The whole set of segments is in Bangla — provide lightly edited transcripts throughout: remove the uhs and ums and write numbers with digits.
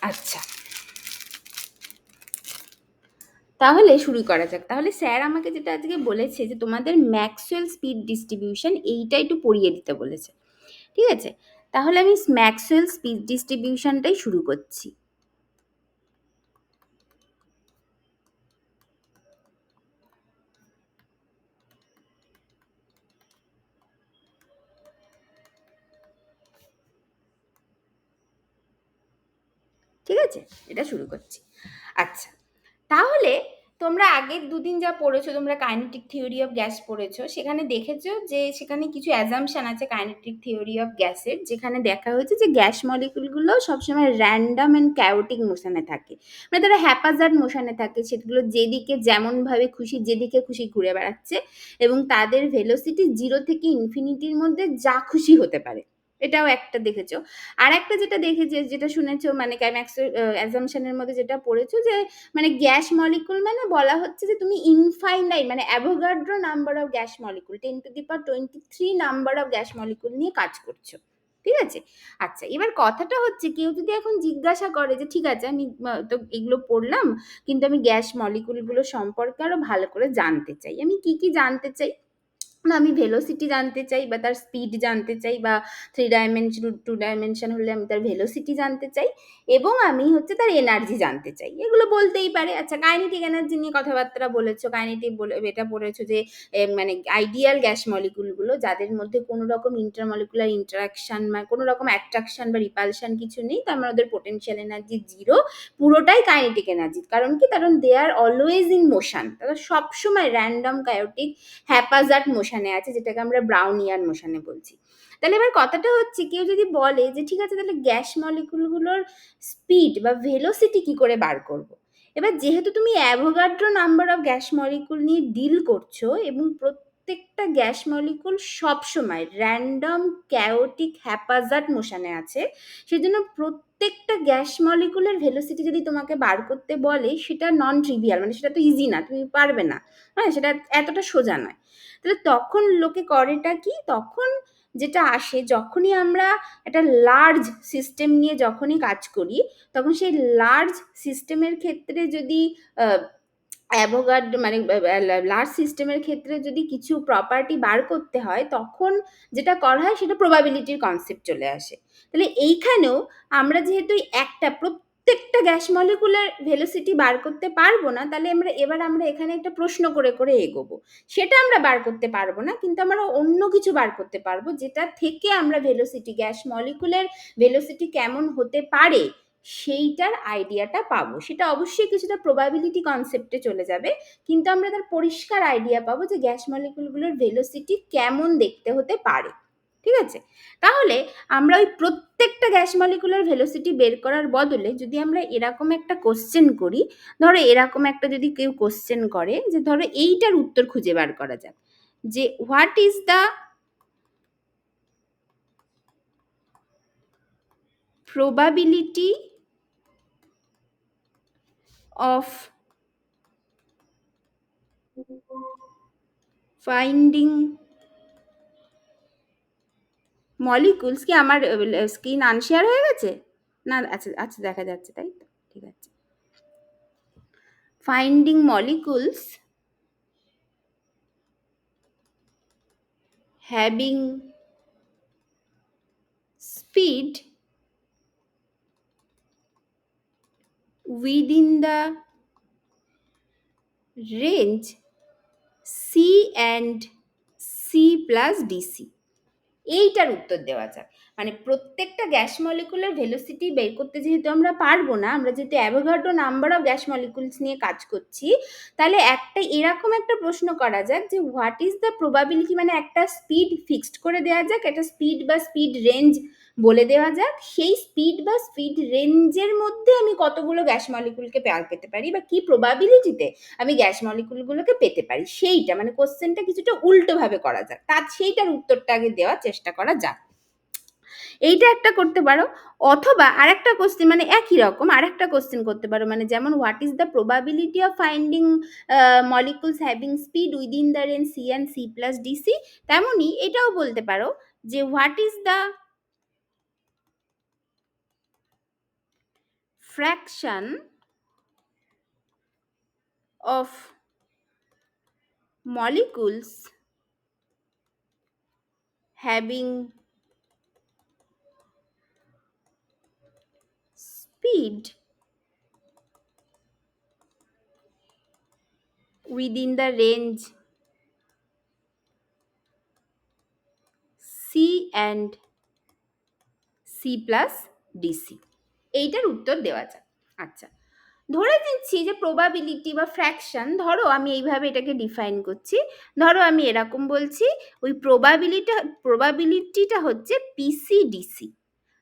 আচ্ছা, তাহলে শুরু করা যাক। তাহলে স্যার আমাকে যেটা আজকে বলেছে যে তোমাদের ম্যাক্সওয়েল স্পিড ডিস্ট্রিবিউশন এইটা একটু পড়িয়ে দিতে বলেছে। ঠিক আছে? তাহলে আমি ম্যাক্সওয়েল স্পিড ডিস্ট্রিবিউশনটাই শুরু করছি। ঠিক আছে? এটা শুরু করছি। আচ্ছা, তাহলে তোমরা আগের দুদিন যা পড়েছো, তোমরা কাইনেটিক থিওরি অফ গ্যাস পড়েছো, সেখানে দেখেছো যে সেখানে কিছু অ্যাজাম্পশন আছে কাইনেটিক থিওরি অফ গ্যাসের, যেখানে দেখা হয়েছে যে গ্যাস মলিকুলগুলো সবসময় র্যান্ডম অ্যান্ড ক্যাওটিক মোশনে থাকে। মানে তারা হ্যাপাজার্ড মোশনে থাকে, সেগুলো যেদিকে যেমনভাবে খুশি যেদিকে খুশি ঘুরে বেড়াচ্ছে, এবং তাদের ভেলোসিটি 0 থেকে ইনফিনিটির মধ্যে যা খুশি হতে পারে। এটাও একটা দেখেছো। আর একটা যেটা দেখেছে, যেটা শুনেছো, মানে ক্যাইম্যাক্সের অ্যাজাম্পশনের মধ্যে যেটা পড়েছো, যে মানে গ্যাস মলিকুল মানে বলা হচ্ছে যে তুমি ইনফাইনাইট মানে Avogadro number of gas molecule 10⁻23 number of gas molecule নিয়ে কাজ করছো। ঠিক আছে? আচ্ছা, এবার কথাটা হচ্ছে কেউ যদি এখন জিজ্ঞাসা করে যে ঠিক আছে আমি তো এগুলো পড়লাম, কিন্তু আমি গ্যাস মলিকুলগুলো সম্পর্কে আরো ভালো করে জানতে চাই, আমি কি কি জানতে চাই? না, আমি ভেলোসিটি জানতে চাই বা তার স্পিড জানতে চাই, বা 3 ডাইমেনশন 2 ডাইমেনশন হলে আমি তার ভেলোসিটি জানতে চাই, এবং আমি হচ্ছে তার এনার্জি জানতে চাই। এগুলো বলতেই পারে। আচ্ছা, কাইনেটিক এনার্জি নিয়ে কথাবার্তা বলেছো, কাইনেটিক বলে এটা পড়েছো যে মানে আইডিয়াল গ্যাস মলিকুলগুলো যাদের মধ্যে কোনো রকম ইন্টারমলিকুলার ইন্টারাকশন বা কোনো রকম অ্যাট্রাকশন বা রিপালশন কিছু নেই, তার মানে ওদের পোটেনশিয়াল এনার্জি 0, পুরোটাই কাইনেটিক এনার্জি। কারণ কি? কারণ দে আর অলওয়েজ ইন মোশন, তারা সবসময় র্যান্ডম কায়োটিক হ্যাপাজার্ড মোশনে আছে, যেটাকে আমরা ব্রাউনিয়ান মোশনে বলছি। তাহলে এবার কথাটা হচ্ছে কেউ যদি বলে যে ঠিক আছে তাহলে গ্যাস মলিকুলগুলোর স্পিড বা ভেলোসিটি কি করে বার করব? এবার যেহেতু তুমি Avogadro number of gas molecule নিয়ে ডিল করছো, এবং প্রত্যেকটা গ্যাস মলিকুল সবসময় র্যান্ডম ক্যাওটিক হ্যাপাজার্ড মোশনে আছে, সেজন্য প্রত্যেকটা গ্যাস মলিকুলের ভেলোসিটি যদি তোমাকে বার করতে বলে, সেটা নন ট্রিভিয়াল, মানে সেটা তো ইজি না, তুমি পারবে না। হ্যাঁ, সেটা এতটা সোজা নয়। তাহলে তখন লোকে করেটা কি? তখন যেটা আসে, যখনই আমরা একটা লার্জ সিস্টেম নিয়ে যখনই কাজ করি, তখন সেই লার্জ সিস্টেমের ক্ষেত্রে যদি অ্যাভোগাড মানে লার্জ সিস্টেমের ক্ষেত্রে যদি কিছু প্রপার্টি বার করতে হয়, তখন যেটা করা হয় সেটা প্রবাবিলিটির কনসেপ্ট চলে আসে। তাহলে এইখানেও আমরা যেহেতু একটা প্রত্যেকটা গ্যাস মলিকুলার ভেলোসিটি বার করতে পারবো না, তাহলে আমরা এখানে একটা প্রশ্ন করে করে এগোবো। সেটা আমরা বার করতে পারবো না, কিন্তু আমরা অন্য কিছু বার করতে পারবো, যেটা থেকে আমরা ভেলোসিটি, গ্যাস মলিকুলার ভেলোসিটি কেমন হতে পারে সেইটার আইডিয়াটা পাবো। সেটা অবশ্যই কিছুটা প্রবাবিলিটি কনসেপ্টে চলে যাবে, কিন্তু আমরা তার পরিষ্কার আইডিয়া পাবো যে গ্যাস মলিকুলগুলোর ভেলোসিটি কেমন দেখতে হতে পারে। ঠিক আছে? তাহলে আমরা ওই প্রত্যেকটা গ্যাস মলিকুলার ভেলোসিটি বের করার বদলে যদি আমরা এরকম একটা কোশ্চেন করি, ধরো এরকম একটা যদি কেউ কোশ্চেন করে যে ধরো এইটার উত্তর খুঁজে বার করা যাক, যে what is the probability of finding molecules. কি আমার স্ক্রিন আনশেয়ার হয়ে গেছে? না, আচ্ছা আচ্ছা, দেখা যাচ্ছে, তাই তো? ঠিক আছে। Finding molecules having speed within the range C and C plus dc. এইটার উত্তর দেওয়া যাক। মানে প্রত্যেকটা গ্যাস মলিকুলের ভেলোসিটি বের করতে যেহেতু আমরা পারবো না, আমরা যেহেতু Avogadro number of gas molecules নিয়ে কাজ করছি, তাহলে একটা এরকম একটা প্রশ্ন করা যাক যে হোয়াট ইজ দ্য প্রবাবিলিটি, মানে একটা স্পিড ফিক্সড করে দেওয়া যাক, একটা স্পিড বা স্পিড রেঞ্জ বলে দেওয়া যাক, সেই স্পিড বা স্পিড রেঞ্জের মধ্যে আমি কতগুলো গ্যাস মলিকুলকে পেতে পারি, বা কি প্রবাবিলিটিতে আমি গ্যাস মলিকুলগুলোকে পেতে পারি, সেইটা মানে কোশ্চেনটা কিছুটা উল্টোভাবে করা যাক, তার সেইটার উত্তরটা আগে দেওয়ার চেষ্টা করা যাক। এইটা একটা করতে পারো। অথবা আরেকটা কোশ্চেন, মানে একই রকম আরেকটা কোশ্চেন করতে পারো, মানে যেমন what is the probability of finding molecules having speed within the range C and C plus dc, তেমনই এটাও বলতে পারো যে what is the fraction of molecules having speed within the range C and C plus DC, এইটার উত্তর দেওয়া যাক। আচ্ছা, ধরে নিচ্ছি যে প্রবাবিলিটি বা ফ্র্যাকশন, ধরো আমি এইভাবে এটাকে ডিফাইন করছি, ধরো আমি এরকম বলছি ওই প্রবাবিলিটিটা হচ্ছে পিসিডিসি,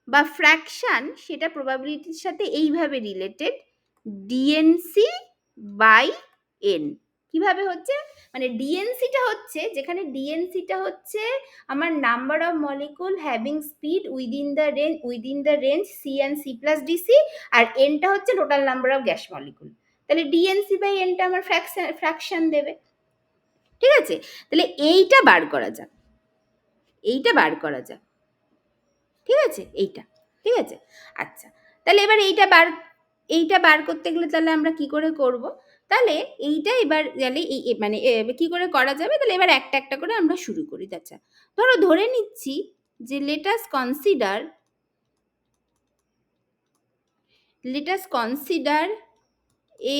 বা ফ্র্যাকশন সেটা প্রবাবিলিটির সাথে এইভাবে রিলেটেড ডিএনসি বাই এন। কিভাবে হচ্ছে, মানে ডিএনসিটা হচ্ছে, যেখানে ডিএনসিটা হচ্ছে আমার number of molecule having speed within the range C and C plus DC, আর এনটা হচ্ছে total number of gas molecule. তাহলে ডিএনসি বাই এনটা আমার ফ্র্যাকশন দেবে। ঠিক আছে, তাহলে এইটা বার করা যাক, এইটা বার করা যাক। ঠিক আছে, এইটা ঠিক আছে। আচ্ছা, তাহলে এবার এইটা বার করতে গেলে তাহলে আমরা কি করে করব, তাহলে এইটা এবার তাহলে এই মানে কি করে করা যাবে, তাহলে এবার একটা একটা করে আমরা শুরু করি। আচ্ছা, ধরো ধরে নিচ্ছি যে let us consider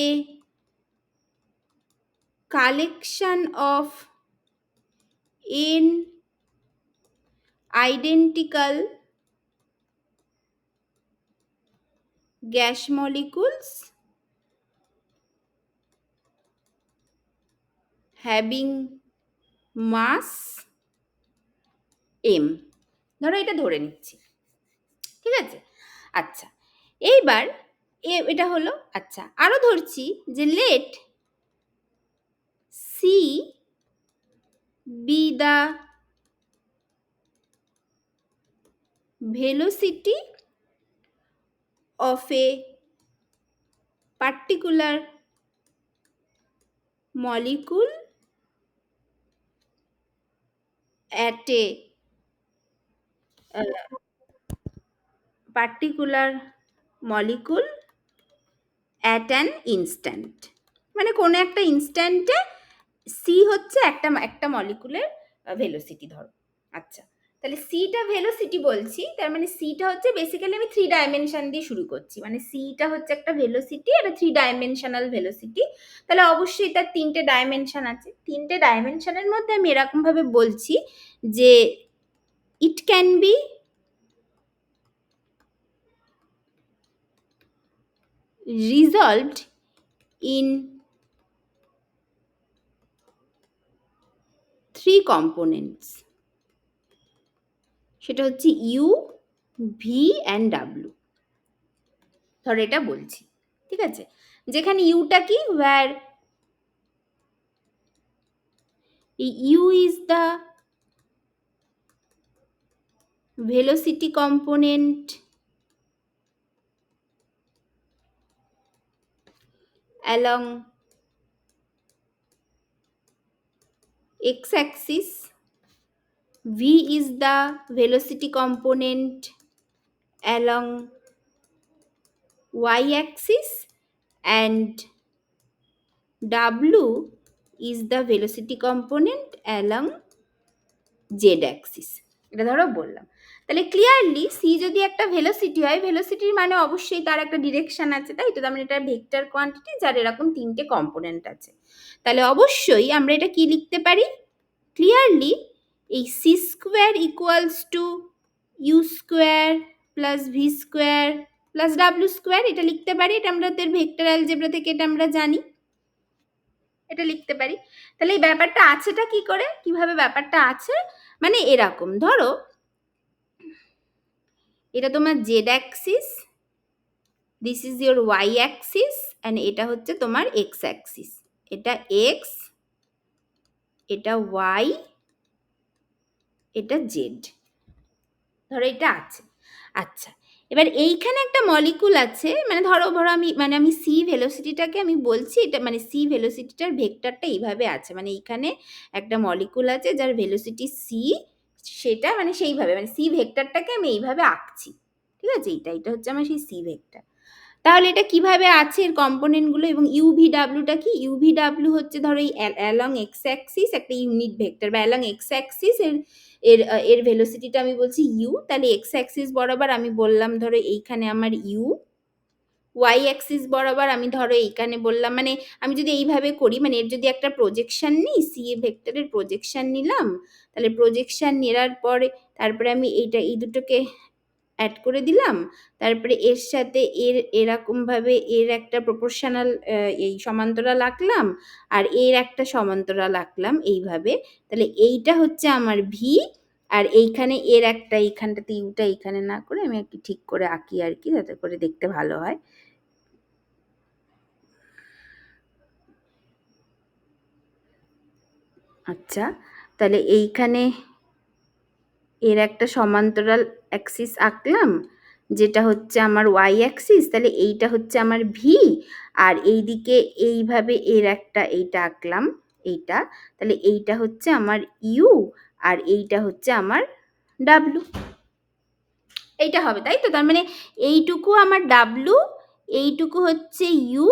a collection of n identical gas molecules having mass m, ধরো এটা ধরে নিচ্ছি। ঠিক আছে, আচ্ছা এইবার এটা হলো। আচ্ছা, আরো ধরছি যে let see B the velocity of a particular molecule at a particular molecule at an instant, মানে কোনো একটা ইনস্ট্যান্টে সি হচ্ছে একটা মলিকুলের ভেলোসিটি ধরো। আচ্ছা, তাহলে সিটা ভেলোসিটি বলছি, তার মানে সিটা হচ্ছে বেসিক্যালি আমি 3 ডাইমেনশন দিয়ে শুরু করছি, মানে সিটা হচ্ছে একটা ভেলোসিটি, এটা 3 ডাইমেনশনাল ভেলোসিটি। তাহলে অবশ্যই তার 3টে ডাইমেনশন আছে। 3টে ডাইমেনশনের মধ্যে আমি এরকম ভাবে বলছি যে it can be resolved in 3 components, সেটা হচ্ছে ইউ, ভি অ্যান্ড ডাব্লিউ। ধর এটা বলছি, ঠিক আছে, যেখানে ইউটা কি, where u is the velocity component along x-axis, v is the velocity component along y-axis, and w is the velocity component along z-axis। এটা ধরো বললাম। তাহলে ক্লিয়ারলি সি যদি একটা ভেলোসিটি হয়, ভেলোসিটির মানে অবশ্যই তার একটা ডিরেকশন আছে, তাই তো, তার মানে এটা ভেক্টর কোয়ান্টিটি যার এরকম 3টে কম্পোনেন্ট আছে। তাহলে অবশ্যই আমরা এটা কি লিখতে পারি, ক্লিয়ারলি এই C square equals to u square plus V square plus W square, এটা লিখতে পারি। এটা আমাদের ভেক্টর অ্যালজেব্রা থেকে এটা আমরা জানি, এটা লিখতে পারি। তাহলে এই ব্যাপারটা আছেটা কি করে, কিভাবে ব্যাপারটা আছে, মানে এরকম ধরো এটা তোমার z axis, this is your y axis, and এটা হচ্ছে তোমার এক্স অ্যাক্সিস। এটা এক্স, এটা ওয়াই, এটা জেড, ধরো এটা আছে। আচ্ছা, এবার এইখানে একটা মলিকুল আছে, মানে ধরো আমি সি ভেলোসিটিটাকে আমি বলছি, এটা মানে সি ভেলোসিটিটার ভেক্টরটা এইভাবে আছে, মানে এইখানে একটা মলিকুল আছে যার ভেলোসিটি সি, সেটা মানে সেইভাবে মানে সি ভেক্টরটাকে আমি এইভাবে আঁকছি। ঠিক আছে, এটা হচ্ছে আমার সেই সি ভেক্টর। তাহলে এটা কিভাবে আছে এর কম্পোনেন্টগুলো, এবং ইউভিডাব্লিউটা কি? ইউভিডাব্লিউ হচ্ছে ধরো এই অ্যালং এক্স অ্যাক্সিস একটা ইউনিট ভেক্টর, বা অ্যালং এক্স অ্যাক্সিস এর ভেলোসিটিটা আমি বলছি ইউ, তাহলে এক্স অ্যাক্সিস বরাবর আমি বললাম ধরো এইখানে আমার ইউ, ওয়াই অ্যাক্সিস বরাবর আমি ধরো এইখানে বললাম, মানে আমি যদি এইভাবে করি, মানে এর যদি একটা প্রজেকশন নিই, সি এ ভেক্টরের প্রজেকশন নিলাম, তাহলে প্রজেকশন নেওয়ার পরে তারপরে আমি এই দুটোকে অ্যাড করে দিলাম, তারপরে এর সাথে এরকমভাবে এর একটা প্রপোর্শনাল এই সমান্তরাল আঁকলাম, আর এর একটা সমান্তরাল আঁকলাম এইভাবে, তাহলে এইটা হচ্ছে আমার ভি, আর এইখানে এর একটা, এইখানটাতে ইউটা এইখানে না করে আমি একটু ঠিক করে আঁকি আর কি, যাতে করে দেখতে ভালো হয়। আচ্ছা, তাহলে এইখানে এর একটা সমান্তরাল অ্যাক্সিস আঁকলাম, যেটা হচ্ছে আমার ওয়াই অ্যাক্সিস, তাহলে এইটা হচ্ছে আমার ভি, আর এইদিকে এইভাবে এর একটা এইটা আঁকলাম, এইটা, তাহলে এইটা হচ্ছে আমার ইউ, আর এইটা হচ্ছে আমার ডাব্লু। এইটা হবে, তাই তো? তার মানে এইটুকু আমার ডাব্লু, এইটুকু হচ্ছে ইউ,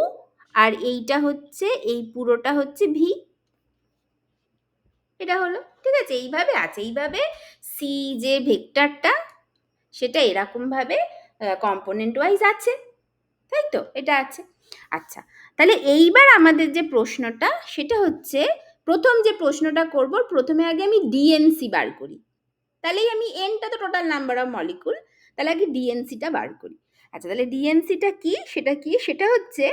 আর এইটা হচ্ছে, এই পুরোটা হচ্ছে ভি। এটা হলো, ঠিক আছে? এইভাবে আছে, এইভাবে সি যে ভেক্টরটা সেটা এরকমভাবে কম্পোনেন্ট ওয়াইজ আছে, তাই তো? এটা আছে। আচ্ছা, তাহলে এইবার আমাদের যে প্রশ্নটা সেটা হচ্ছে, প্রথম যে প্রশ্নটা করব, প্রথমে আগে আমি ডিএনসি বার করি, তাহলেই আমি এনটা তো টোটাল নাম্বার অফ মলিকুল, তাহলে আগে ডিএনসিটা বার করি। আচ্ছা, তাহলে ডিএনসিটা কি? সেটা কি? সেটা হচ্ছে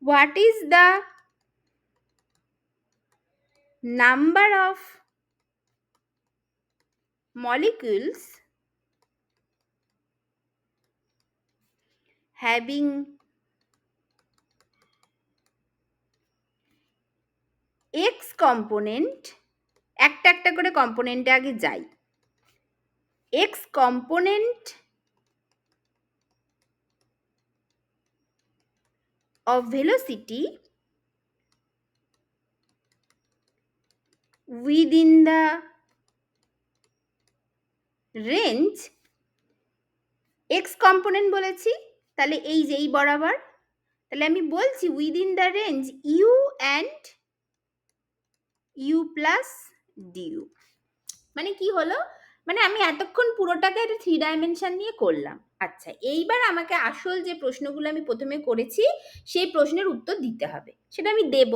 what is the number of molecules having x component, একটা একটা করে কম্পোনেন্টে আগে যাই, x component of velocity within the range, x component বলেছি, তাহলে এই যে এই বরাবর, তাহলে আমি বলছি within the range u and u plus du। মানে কি হলো? মানে আমি এতক্ষণ পুরোটাকে একটা 3 ডাইমেনশন নিয়ে করলাম। আচ্ছা, এইবার আমাকে আসল যে প্রশ্নগুলো আমি প্রথমে করেছি সেই প্রশ্নের উত্তর দিতে হবে, সেটা আমি দেব।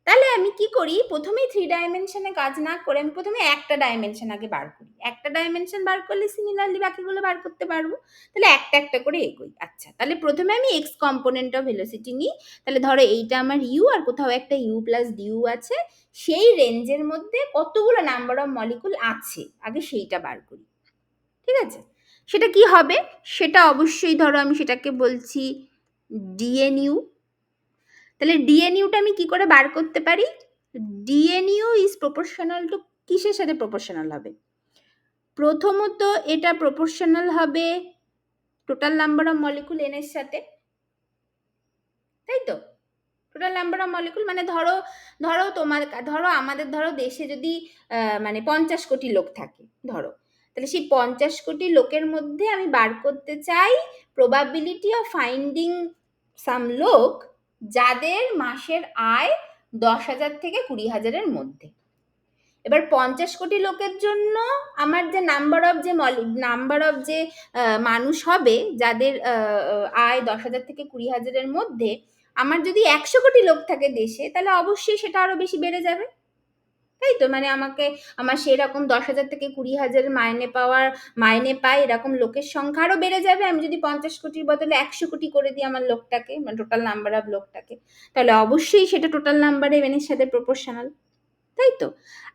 তাহলে আমি কি করি, প্রথমেই 3 ডাইমেনশনে কাজ না করে আমি প্রথমে একটা ডাইমেনশন আগে বার করি, একটা ডাইমেনশন বার করলে সিমিলারলি বাকিগুলো বার করতে পারবো, তাহলে একটা একটা করে এগোই। আচ্ছা, তাহলে প্রথমে আমি এক্স কম্পোনেন্ট অফ ভেলোসিটি নিই, তাহলে ধরো এইটা আমার ইউ, আর কোথাও একটা ইউ প্লাস ডিউ আছে, সেই রেঞ্জের মধ্যে কতগুলো নাম্বার অফ মলিকুল আছে আগে সেইটা বার করি, ঠিক আছে? সেটা কি হবে? সেটা অবশ্যই ধরো আমি সেটাকে বলছি ডিএনইউ। তাহলে ডিএনইউটা আমি কি করে বার করতে পারি? ডিএনইউ ইজ প্রপোর্শনাল টু, কিসের সাথে প্রপোর্শনাল হবে? প্রথমত এটা প্রপোর্শনাল হবে total number of molecule N এর সাথে, তাই তো? টোটাল নাম্বার অফ মলিকুল মানে ধরো ধরো তোমার ধরো আমাদের ধরো দেশে যদি মানে 50 কোটি লোক থাকে ধরো, তাহলে সেই 50 কোটি লোকের মধ্যে আমি বার করতে চাই প্রবাবিলিটি অফ ফাইন্ডিং সাম লোক যাদের মাসের আয় 10,000 থেকে 20,000-এর মধ্যে। এবার 50 কোটি লোকের জন্য আমার যে নাম্বার অফ যে মানুষ হবে যাদের আয় 10,000 থেকে 20,000-এর মধ্যে, আমার যদি 100 কোটি লোক থাকে দেশে, তাহলে অবশ্যই সেটা আরো বেশি বেড়ে যাবে, তাই তো? মানে আমার সেরকম 10,000 থেকে 20,000 মাইনে পায় এরকম লোকের সংখ্যা আরো বেড়ে যাবে, আমি যদি 50 কোটির বদলে 100 কোটি করে দিই আমার লোকটাকে, মানে টোটাল নাম্বার অফ লোকটাকে, তাহলে অবশ্যই সেটা টোটাল নাম্বারে এর সাথে প্রপোর্শনাল, তাই তো?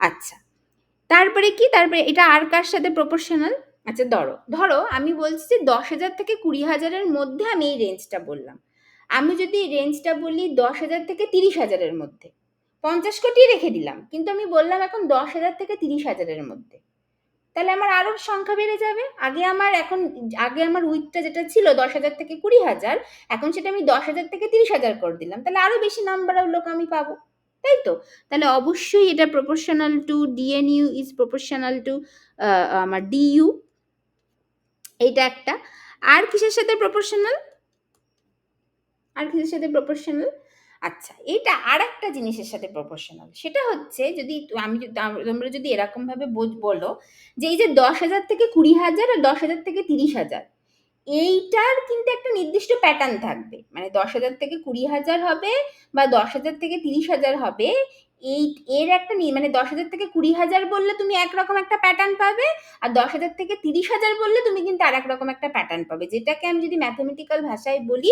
আচ্ছা, তারপরে কি? তারপরে এটা আর কার সাথে প্রপোর্শনাল? আচ্ছা, ধরো ধরো আমি বলছি যে 10,000 থেকে 20,000-এর মধ্যে আমি এই রেঞ্জটা বললাম। আমি যদি রেঞ্জটা বলি 10,000 থেকে 30,000-এর মধ্যে, 50 কোটি রেখে দিলাম, কিন্তু আমি বললাম এখন 10,000 থেকে 30,000-এর মধ্যে, তাহলে আমার আরো সংখ্যা বেড়ে যাবে। আগে আমার উইথটা যেটা ছিল 10,000 থেকে 20,000, এখন সেটা আমি 10,000 থেকে 30,000 করে দিলাম, তাহলে আরো বেশি নাম্বার অফ লোক আমি পাবো, তাই তো? তাহলে অবশ্যই এটা proportional to DNU is proportional to আমার ডিইউ, এইটা একটা। আর কিসের সাথে প্রপোর্শনাল? আর কিছুর সাথে প্রপোর্শনাল? আচ্ছা, এটা আর একটা জিনিসের সাথে প্রপোর্শনাল। সেটা হচ্ছে যদি তোমরা যদি এরকমভাবে বলো যে এই যে 10,000 থেকে 20,000 আর 10,000 থেকে 30,000, এইটার কিন্তু একটা নির্দিষ্ট প্যাটার্ন থাকবে। মানে 10,000 থেকে 20,000 হবে বা 10,000 থেকে 30,000 হবে। এর একটা মানে 10,000 থেকে 20,000 বললে তুমি একরকম একটা প্যাটার্ন পাবে, আর 10,000 থেকে 30,000 বললে তুমি কিন্তু আর একরকম একটা প্যাটার্ন পাবে, যেটাকে আমি যদি ম্যাথমেটিক্যাল ভাষায় বলি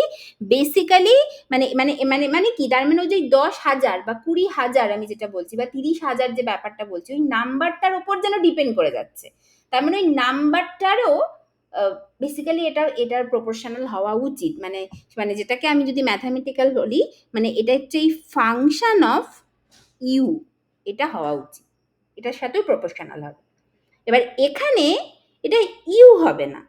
বেসিক্যালি মানে মানে মানে মানে কি তার মানে ওই যে 10,000 বা 20,000 আমি যেটা বলছি বা 30,000 যে ব্যাপারটা বলছি, ওই নাম্বারটার উপর যেন ডিপেন্ড করে যাচ্ছে। তার মানে ওই নাম্বারটারও বেসিক্যালি এটার প্রপোর্শনাল হওয়া উচিত। মানে মানে যেটাকে আমি যদি ম্যাথামেটিক্যাল বলি, মানে এটা হচ্ছে এই ফাংশন অফ ইউ, এটা হওয়া উচিত, এটার সাথেও প্রপোর্শনাল হবে। এবার এখানে এটা ইউ হবে না,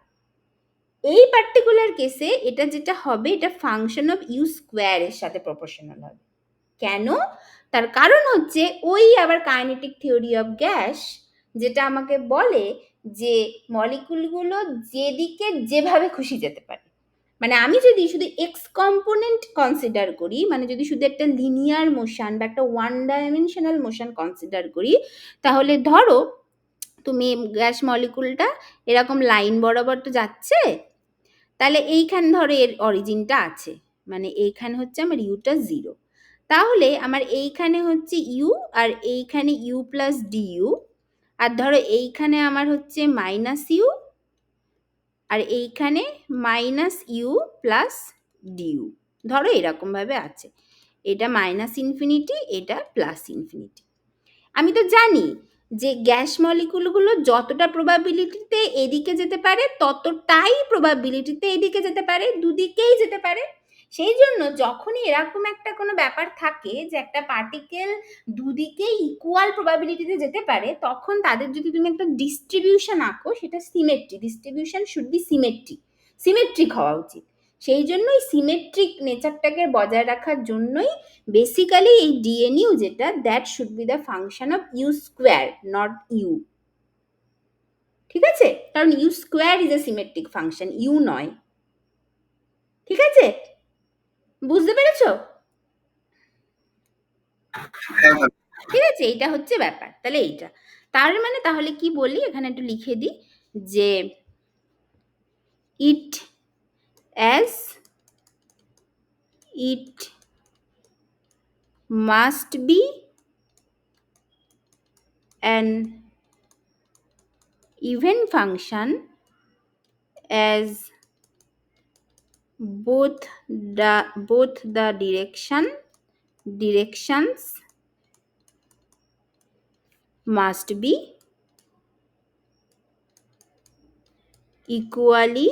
এই পার্টিকুলার কেসে এটা যেটা হবে এটা ফাংশন অফ ইউ স্কোয়ার এর সাথে প্রপোর্শনাল হবে। কেন? তার কারণ হচ্ছে ওই আবার কাইনেটিক থিওরি অফ গ্যাস যেটা আমাকে বলে যে মলিকুলগুলো যেদিকে যেভাবে খুশি যেতে পারে। মানে আমি যদি শুধু এক্স কম্পোনেন্ট কনসিডার করি, মানে যদি শুধু একটা লিনিয়ার মোশন বা একটা ওয়ান ডাইমেনশনাল মোশন কনসিডার করি, তাহলে ধরো তুমি গ্যাস মলিকুলটা এরকম লাইন বরাবর তো যাচ্ছে, তাহলে এইখানে ধরো এর অরিজিনটা আছে, মানে এইখানে হচ্ছে আমার ইউটা 0, তাহলে আমার এইখানে হচ্ছে ইউ আর এইখানে ইউ প্লাস ডিইউ, আর ধরো এইখানে আমার হচ্ছে মাইনাস ইউ আর এইখানে মাইনাস ইউ প্লাস ডিইউ, ধরো এরকমভাবে আছে, এটা মাইনাস ইনফিনিটি এটা প্লাস ইনফিনিটি। আমি তো জানি যে গ্যাস মলিকুলগুলো যতটা প্রবাবিলিটিতে এদিকে যেতে পারে ততটাই প্রবাবিলিটিতে এদিকে যেতে পারে, দুদিকেই যেতে পারে। সেই জন্য যখনই এরকম একটা কোনো ব্যাপার থাকে যে একটা পার্টিকেল দুদিকেই ইকুয়াল প্রবাবিলিটিতে যেতে পারে, তখন তাদের যদি তুমি একটা ডিস্ট্রিবিউশন আঁকো, সেটা symmetry, distribution should be symmetric হওয়া উচিত। সেই জন্যই সিমেট্রিক নেচারটাকে বজায় রাখার জন্যই বেসিক্যালি এই ডিএনইউ যেটা, that should be the function of you square, not u. ঠিক আছে? কারণ u square is a symmetric function, u নয়। ঠিক আছে? বুঝতে পেরেছো? ঠিক আছে, এইটা হচ্ছে ব্যাপার। তাহলে এইটা তার মানে তাহলে কি বলি, এখানে একটু লিখে দিই যে it as it must be an even function as both the directions must be equally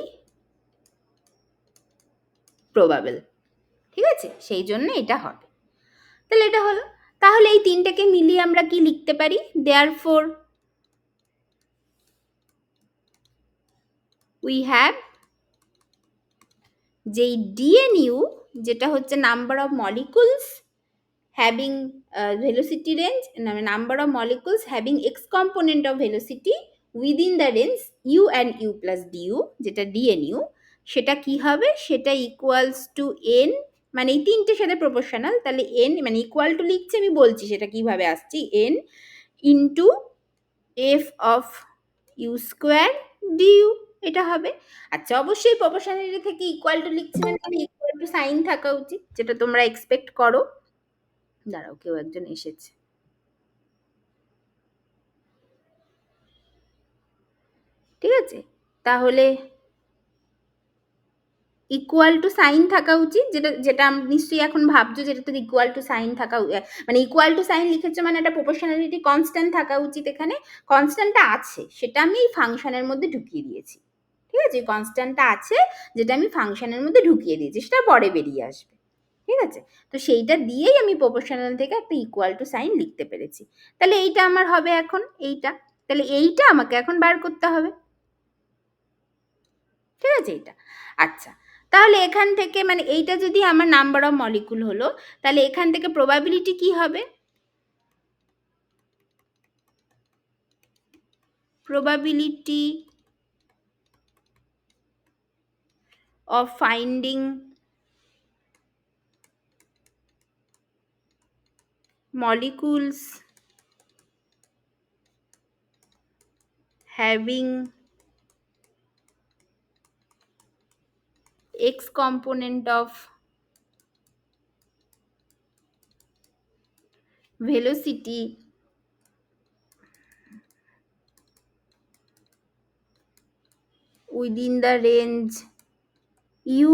probable। ঠিক আছে, সেই জন্য এটা হবে। তাহলে এটা হলো, তাহলে এই তিনটাকে মিলিয়ে আমরা কি লিখতে পারি? therefore we have যেই ডিএনইউ যেটা হচ্ছে number of molecules having velocity range, number of molecules having x component of velocity within the range you and you plus du, যেটা ডিএনইউ, সেটা কি হবে? সেটা ইকুয়ালস টু এন, মানে এই তিনটের সাথে প্রপোর্শনাল। তাহলে এন মানে ইকুয়াল টু লিখছি, আমি বলছি সেটা কিভাবে আসছি, n into F of you square DU, এটা হবে। আচ্ছা, অবশ্যই প্রপোর্শনালিটি থেকে ইকুয়াল টু লিখছি মানে ইকুয়াল টু সাইন থাকা উচিত, যেটা তোমরা এক্সপেক্ট করো। দাঁড়াও, কেউ একজন এসেছে। ঠিক আছে, তাহলে ইকুয়াল টু সাইন থাকা উচিত, যেটা যেটা নিশ্চয়ই এখন ভাবছো যেটা তো ইকুয়াল টু সাইন থাকা, মানে ইকুয়াল টু সাইন লিখেছো মানে একটা প্রপোর্শনালিটি কনস্ট্যান্ট থাকা উচিত। এখানে কনস্ট্যান্টটা আছে, সেটা আমি এই ফাংশনের মধ্যে ঢুকিয়ে দিয়েছি। ঠিক আছে, কনস্ট্যান্টটা আছে যেটা আমি ফাংশনের মধ্যে ঢুকিয়ে দিয়েছি, সেটা পরে বেরিয়ে আসবে। ঠিক আছে, তো সেইটা দিয়েই আমি প্রপোর্শনাল থেকে একটা ইকুয়াল টু সাইন লিখতে পেরেছি। তাহলে এইটা আমার হবে এখন এইটা, তাহলে এইটা আমাকে এখন বার করতে হবে। ঠিক আছে, এইটা। আচ্ছা, তাহলে এখান থেকে মানে এইটা যদি আমার নাম্বার অফ মলিকুল হলো, তাহলে এখান থেকে প্রবাবিলিটি কি হবে? probability of finding molecules having x component of velocity within the range u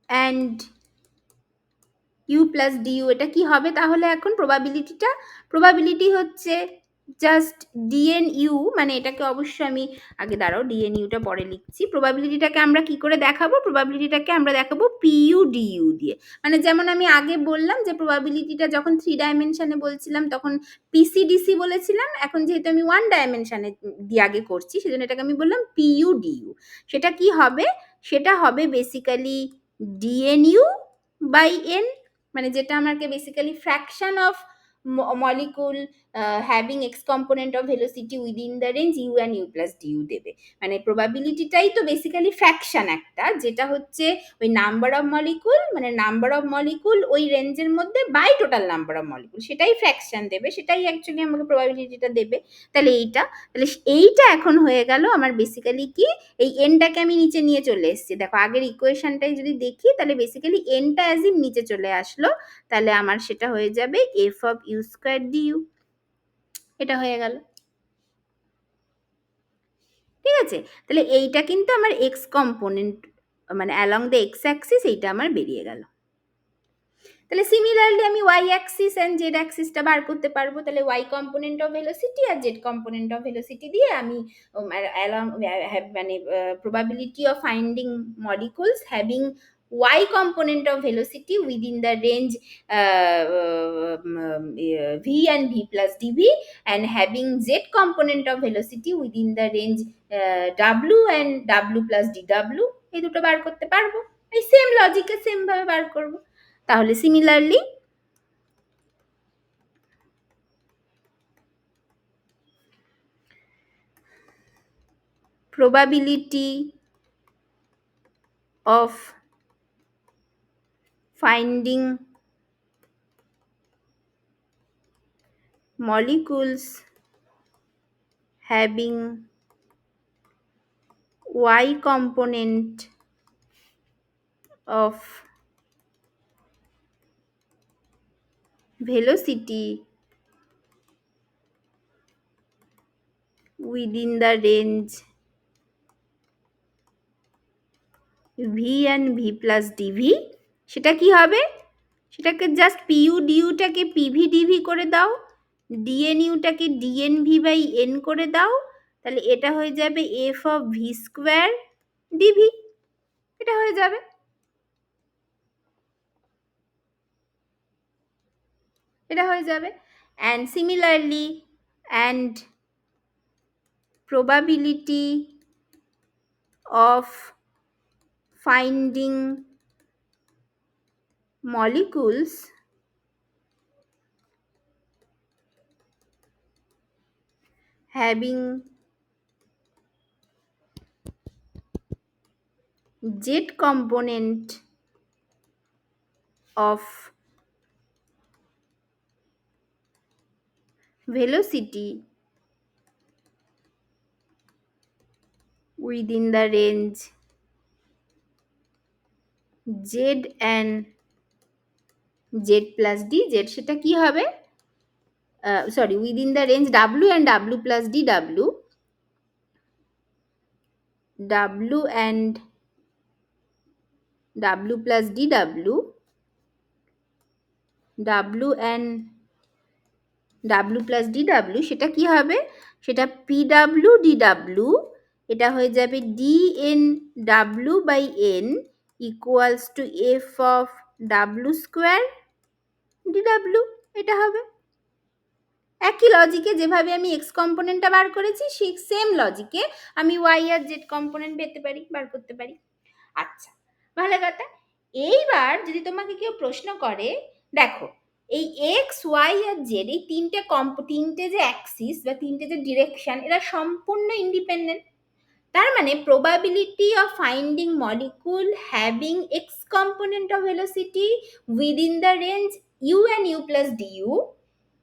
and u plus du, এটা কি হবে তাহলে? এখন প্রবাবিলিটি হচ্ছে জাস্ট ডিএন ইউ, মানে এটাকে অবশ্যই আমি আগে দাঁড়াও ডিএন ইউটা পরে লিখছি। প্রবাবিলিটিটাকে আমরা কি করে দেখাবো? প্রবাবিলিটিটাকে আমরা দেখাবো পিইউ ডিইউ দিয়ে। মানে যেমন আমি আগে বললাম যে প্রবাবিলিটিটা যখন 3 ডাইমেনশনে বলছিলাম তখন পিসিডিসি বলেছিলাম, এখন যেহেতু আমি 1 ডাইমেনশনে দিয়ে আগে করছি সেজন্য এটাকে আমি বললাম পিইউ ডিইউ। সেটা কি হবে? সেটা হবে বেসিক্যালি ডিএনইউ বাই এন, মানে যেটা আমাকে basically fraction of molecule having x component of velocity within the range you and you plus du দেবে। মানে প্রবাবিলিটিটাই তো বেসিক্যালি ফ্র্যাকশন একটা, যেটা হচ্ছে ওই নাম্বার অফ মলিকুল, মানে নাম্বার অফ মলিকুল ওই রেঞ্জের মধ্যে by total number of molecule, সেটাই ফ্র্যাকশন দেবে, সেটাই অ্যাকচুয়ালি আমাকে প্রবাবিলিটিটা দেবে। তাহলে এইটা এখন হয়ে গেল আমার বেসিক্যালি কি, এই এনটাকে আমি নিচে নিয়ে চলে এসেছি। দেখো আগের ইকুয়েশনটাই যদি দেখি তাহলে বেসিক্যালি এনটা অ্যাজ ইন নিচে চলে আসলো, তাহলে আমার সেটা হয়ে যাবে f of you square DU, এটা হয়ে গেল। ঠিক আছে, তাহলে এইটা কিন্তু আমার এক্স কম্পোনেন্ট, মানে অ্যালং দ্য এক্স অ্যাক্সিস এইটা আমার বেরিয়ে গেল। তাহলে সিমিলারলি আমি ওয়াই অ্যাক্সিস অ্যান্ড জেড অ্যাক্সিসটা বার করতে পারবো। তাহলে ওয়াই কম্পোনেন্ট অফ ভেলোসিটি আর জেড কম্পোনেন্ট অফ ভেলোসিটি দিয়ে আমি অ্যালং মানে probability of finding molecules having y component of velocity within the range v and v plus dv and having z component of velocity within the range w and w plus dw, এই দুটো বার করতে পারবো। এই সেম লজিকে সেম ভাবে বার করবো। তাহলে similarly probability of finding molecules having y component of velocity within the range v and v plus dv, সেটা কি হবে? সেটাকে জাস্ট পিইউ ডিইউটাকে পিভি ডিভি করে দাও, ডিএন ইউটাকে ডিএনভি বাই এন করে দাও, তাহলে এটা হয়ে যাবে f of V square dv, এটা হয়ে যাবে। এটা হয়ে যাবে। And similarly and probability of finding molecules having z component of velocity within the range z and z plus dz, সেটা কি হবে? Sorry, within the range w and w plus dw, w and w plus dw, w and w plus dw, সেটা কি হবে? সেটা pw dw, এটা হয়ে যাবে dn w by n equals to f of w square dw, এটা হবে। একই লজিকে যেভাবে আমি এক্স কম্পোনেন্টটা বার করেছি সেই সেম লজিকে আমি ওয়াই আর জেড কম্পোনেন্ট পেতে পারি, বার করতে পারি। আচ্ছা, ভালো কথা। এইবার যদি তোমাকে কেউ প্রশ্ন করে, দেখো এই এক্স ওয়াই আর জেড এই তিনটে যে অ্যাক্সিস বা তিনটে যে ডিরেকশন, এরা সম্পূর্ণ ইন্ডিপেন্ডেন্ট। তার মানে probability of finding molecule having x component of velocity within the range u and u plus du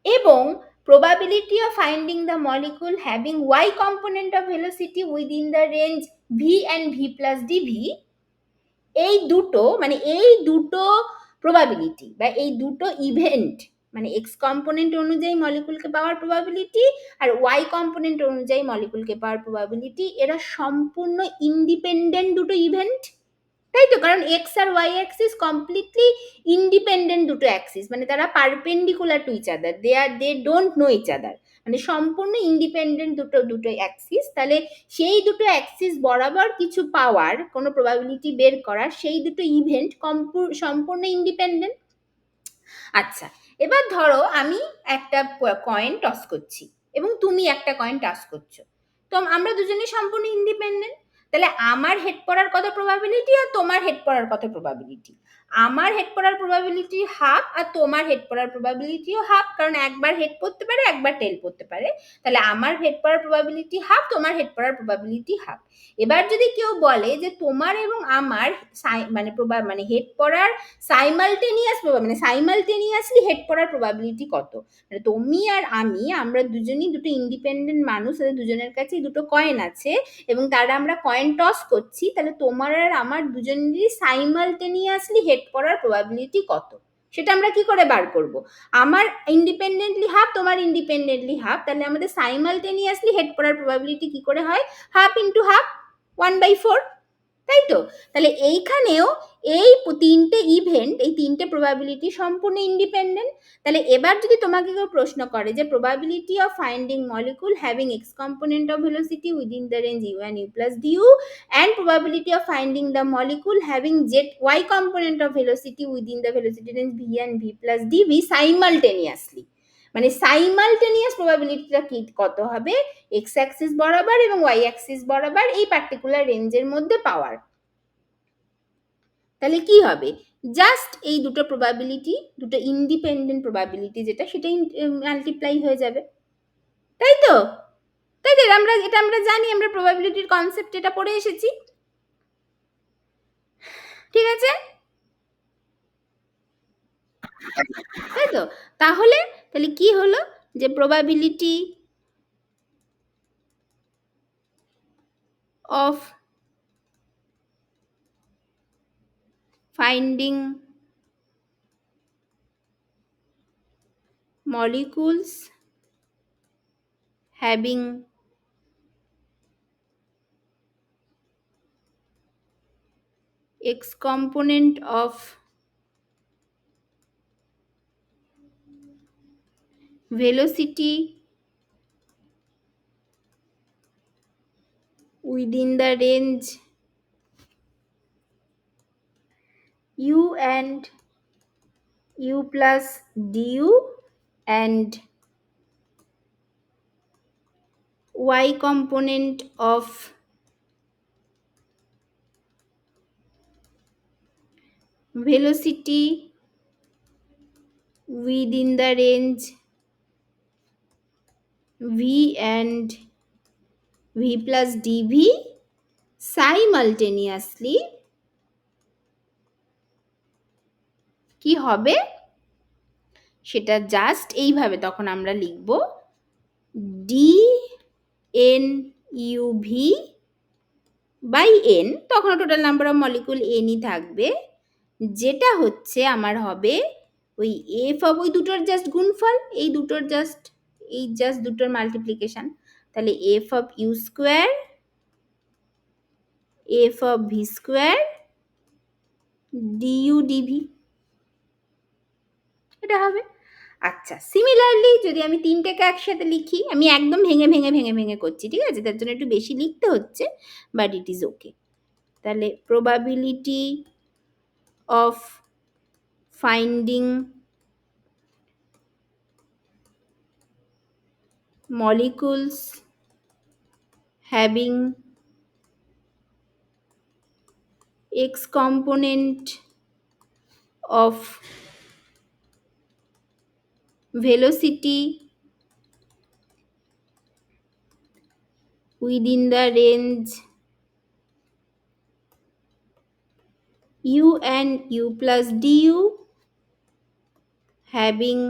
এবং probability of finding the molecule having y component of velocity within the range v and v plus dv, এই দুটো মানে এই দুটো প্রবাবিলিটি বা এই দুটো ইভেন্ট মানে এক্স কম্পোনেন্ট অনুযায়ী মলিকুলকে পাওয়ার প্রবাবিলিটি আর ওয়াই কম্পোনেন্ট অনুযায়ী মলিকুলকে পাওয়ার প্রবাবিলিটি, এরা সম্পূর্ণ ইন্ডিপেন্ডেন্ট দুটো ইভেন্ট, তাই তো? কারণ এক্স আর ওয়াই অ্যাক্সিস কমপ্লিটলি ইন্ডিপেন্ডেন্ট দুটো অ্যাক্সিস, মানে তারা perpendicular to each other, they don't know each other, মানে সম্পূর্ণ ইন্ডিপেন্ডেন্ট দুটো দুটো অ্যাক্সিস। তাহলে সেই দুটো অ্যাক্সিস বরাবর কিছু পাওয়ার, কোনো প্রবাবিলিটি বের করার, সেই দুটো ইভেন্ট সম্পূর্ণ ইন্ডিপেন্ডেন্ট। আচ্ছা, এবার ধরো আমি একটা কয়েন টস করছি এবং তুমি একটা কয়েন টস করছো, তো আমরা দুজনে সম্পূর্ণ ইন্ডিপেন্ডেন্ট। তাহলে আমার হেড পড়ার কত প্রবাবিলিটি আর তোমার হেড পড়ার কত প্রবাবিলিটি? আমার হেড পড়ার প্রবাবিলিটি হাফ আর তোমার হেড পড়ার প্রবাবিলিটিও হাফ, কারণ একবার হেড পড়তে পারে একবার টেল পড়তে পারে। তাহলে আমার হেড পড়ার প্রবাবিলিটি হাফ, তোমার হেড পড়ার প্রবাবিলিটি হাফ। এবার যদি কেউ বলে যে তোমার এবং আমার মানে হেড পড়ার সাইমালটেনিয়াসলি হেড পড়ার প্রবাবিলিটি কত, মানে তুমি আর আমরা দুজনই দুটো ইন্ডিপেন্ডেন্ট মানুষ, তাদের দুজনের কাছে দুটো কয়েন আছে এবং তারা আমরা কয়েন টস করছি, তাহলে তোমার আর আমার দুজনেরই সাইমালটেনিয়াসলি হেড পড়ার প্রবাবিলিটি কত, সেটা আমরা কি করে বার করব? আমার ইন্ডিপেন্ডেন্টলি হাফ, তোমার ইন্ডিপেন্ডেন্টলি হাফ, তাহলে আমাদের সাইমালটেনিয়াসলি হেড পড়ার প্রবাবিলিটি কি করে হয়? হাফ ইন্টু হাফ, 1/4, তাই তো? তাহলে এইখানেও এই তিনটে ইভেন্ট, এই তিনটে প্রবাবিলিটি সম্পূর্ণ ইন্ডিপেন্ডেন্ট। তাহলে এবার যদি তোমাকে কেউ প্রশ্ন করে যে probability of finding molecule having x component of velocity within the range you and you plus du and probability of finding the molecule having z y component of velocity within the velocity range V and V plus dv simultaneously, মানে সাইমালটেনিয়াস প্রবাবিলিটিটা কি কত হবে? এক্স অ্যাক্সিস বরাবর এবং ওয়াই অ্যাক্সিস বরাবর এই পার্টিকুলার রেঞ্জের মধ্যে পাওয়ার। তাহলে কি হবে? জাস্ট এই দুটো প্রবাবিলিটি, দুটো ইন্ডিপেন্ডেন্ট প্রবাবিলিটি যেটা, সেটাই মাল্টিপ্লাই হয়ে যাবে, তাই তো? তাই তো? এটা আমরা জানি, আমরা প্রবাবিলিটির কনসেপ্ট এটা পড়ে এসেছি, ঠিক আছে? তাই তো? তাহলে কি হলো? যে probability of finding molecules having x component of velocity within the range u and u plus du and y component of velocity within the range v and v plus dv simultaneously কি হবে? সেটা জাস্ট এইভাবে তখন আমরা লিখব d n u v by n, তখন টোটাল নাম্বার অফ মলিকুল এনই থাকবে, যেটা হচ্ছে আমার হবে ওই এফ অফ ওই দুটোর জাস্ট গুণফল, এই জাস্ট দুটোর মাল্টিপ্লিকেশন। তাহলে f of you square f of V square du dv, এটা হবে। আচ্ছা, সিমিলারলি যদি আমি তিনটেকে একসাথে লিখি, আমি একদম ভেঙে ভেঙে ভেঙে ভেঙে করছি, ঠিক আছে? তার জন্য একটু বেশি লিখতে হচ্ছে, বাট ইট ইজ ওকে। তাহলে probability of finding molecules having x component of velocity within the range u and u plus du having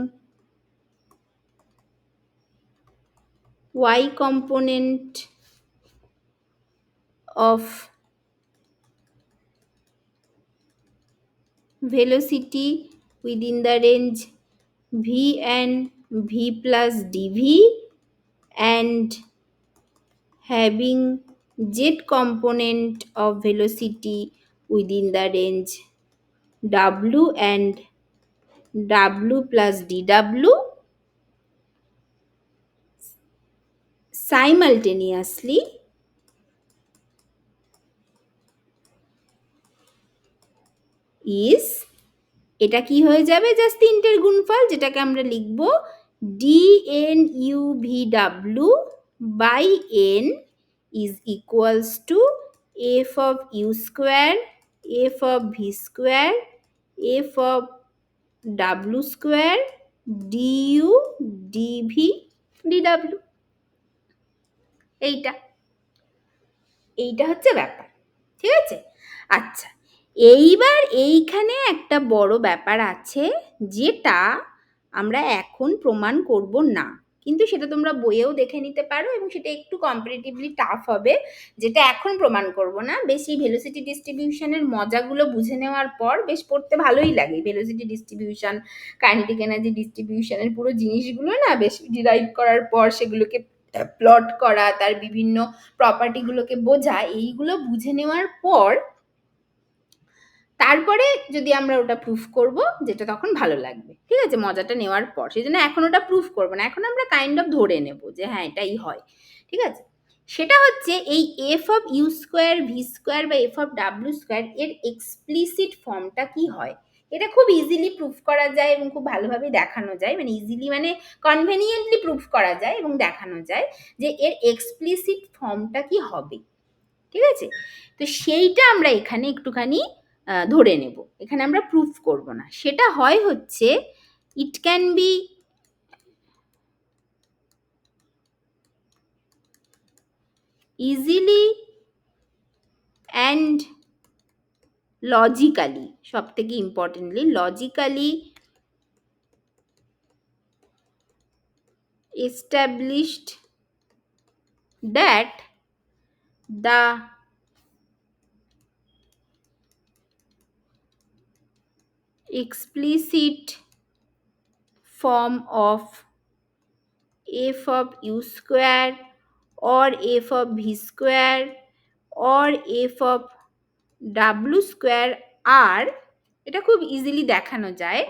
y component of velocity within the range v and v plus dv, and having z component of velocity within the range w and w plus dw simultaneously is, এটা কি হয়ে যাবে, জাস্ট তিনটের গুণফল, যেটাকে আমরা লিখব dnuVw by n is equals to f of u square, f of v square, f of w square, du dv dw। এইটা এইটা হচ্ছে ব্যাপার, ঠিক আছে? আচ্ছা, এইবার এইখানে একটা বড় ব্যাপার আছে, যেটা আমরা এখন প্রমাণ করব না, কিন্তু সেটা তোমরা বইয়েও দেখে নিতে পারো, এবং সেটা একটু কম্পারেটিভলি টাফ হবে, যেটা এখন প্রমাণ করব না। বেশ এই ভেলোসিটি ডিস্ট্রিবিউশনের মজাগুলো বুঝে নেওয়ার পর বেশ পড়তে ভালোই লাগে। ভেলোসিটি ডিস্ট্রিবিউশন, কাইনেটিক এনার্জি ডিস্ট্রিবিউশনের পুরো জিনিসগুলো না বেশ ডিরাইভ করার পর সেগুলোকে প্লট করা, তার বিভিন্ন প্রপার্টিগুলোকে বোঝা, এইগুলো বুঝে নেওয়ার পর তারপরে যদি আমরা ওটা প্রুফ করব, যেটা তখন ভালো লাগবে, ঠিক আছে, মজাটা নেওয়ার পর। সেই জন্য এখন ওটা প্রুফ করব না, এখন আমরা কাইন্ড অফ ধরে নেব যে হ্যাঁ এটাই হয়, ঠিক আছে? সেটা হচ্ছে এই f of you square V square বা এফ অফ ডাব্লিউ স্কোয়ার এর এক্সপ্লিসিট ফর্মটা কি হয়। এটা খুব ইজিলি প্রুফ করা যায় এবং খুব ভালোভাবে দেখানো যায়, মানে ইজিলি মানে কনভেনিয়েন্টলি প্রুফ করা যায় এবং দেখানো যায় যে এর এক্সপ্লিসিট ফর্মটা কি হবে, ঠিক আছে? তো সেইটা আমরা এখানে একটুখানি ধরে নেব, এখানে আমরা প্রুফ করব না। সেটা হয় হচ্ছে it can be easily and logically, সব থেকে importantly logically established that the explicit form of f of u square or f of v square or f of w square আর, এটা খুব ইজিলি দেখানো যায়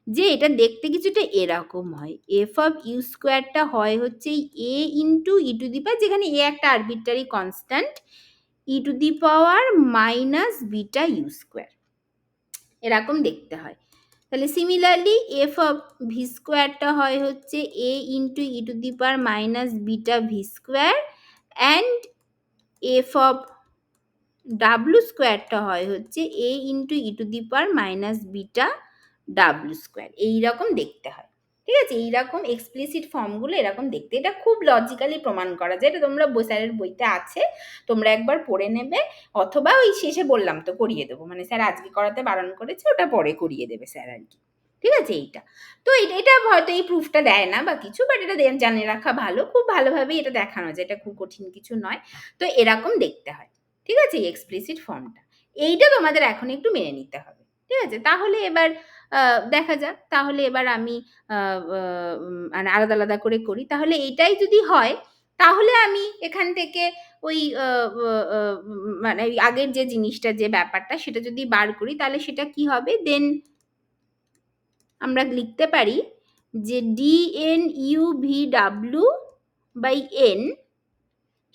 যে এটা দেখতে কিছুটা এরকম হয়। এফ অফ ইউ স্কোয়ারটা হয় হচ্ছে A into E to the পাওয়ার, যেখানে এ একটা arbitrary constant, e to the power minus beta you square, এরকম দেখতে হয়। তাহলে সিমিলারলি এফ অফ ভি স্কোয়ারটা হয় হচ্ছে A into E to the power minus beta V square, and F of W স্কোয়ারটা হয় হচ্ছে A into E to the power minus beta W square, এইরকম দেখতে হয়, ঠিক আছে? এইরকম এক্সপ্লিসিট ফর্মগুলো এরকম দেখতে, এটা খুব লজিক্যালি প্রমাণ করা যায়, এটা তোমরা স্যারের বইতে আছে, তোমরা একবার পড়ে নেবে, অথবা ওই শেষে বললাম তো করিয়ে দেবো, মানে স্যার আজকে করাতে বারণ করেছে, ওটা পরে করিয়ে দেবে স্যার আর কি, ঠিক আছে? এইটা তো এটা হয়তো এই প্রুফটা দেয় না বা কিছু, বাট এটা জানে রাখা ভালো, খুব ভালোভাবেই এটা দেখানো যায়, এটা খুব কঠিন কিছু নয়। তো এরকম দেখতে হয়, ঠিক আছে, এই এক্সপ্লিসিট ফর্মটা, এইটা তোমাদের এখন একটু মেনে নিতে হবে, ঠিক আছে? তাহলে এবার দেখা যাক, তাহলে এবার আমি মানে আলাদা আলাদা করে করি। তাহলে এইটাই যদি হয়, তাহলে আমি এখান থেকে ওই মানে ওই আগের যে জিনিসটা, যে ব্যাপারটা, সেটা যদি বার করি, তাহলে সেটা কি হবে, দেন আমরা লিখতে পারি যে dn u v w by n,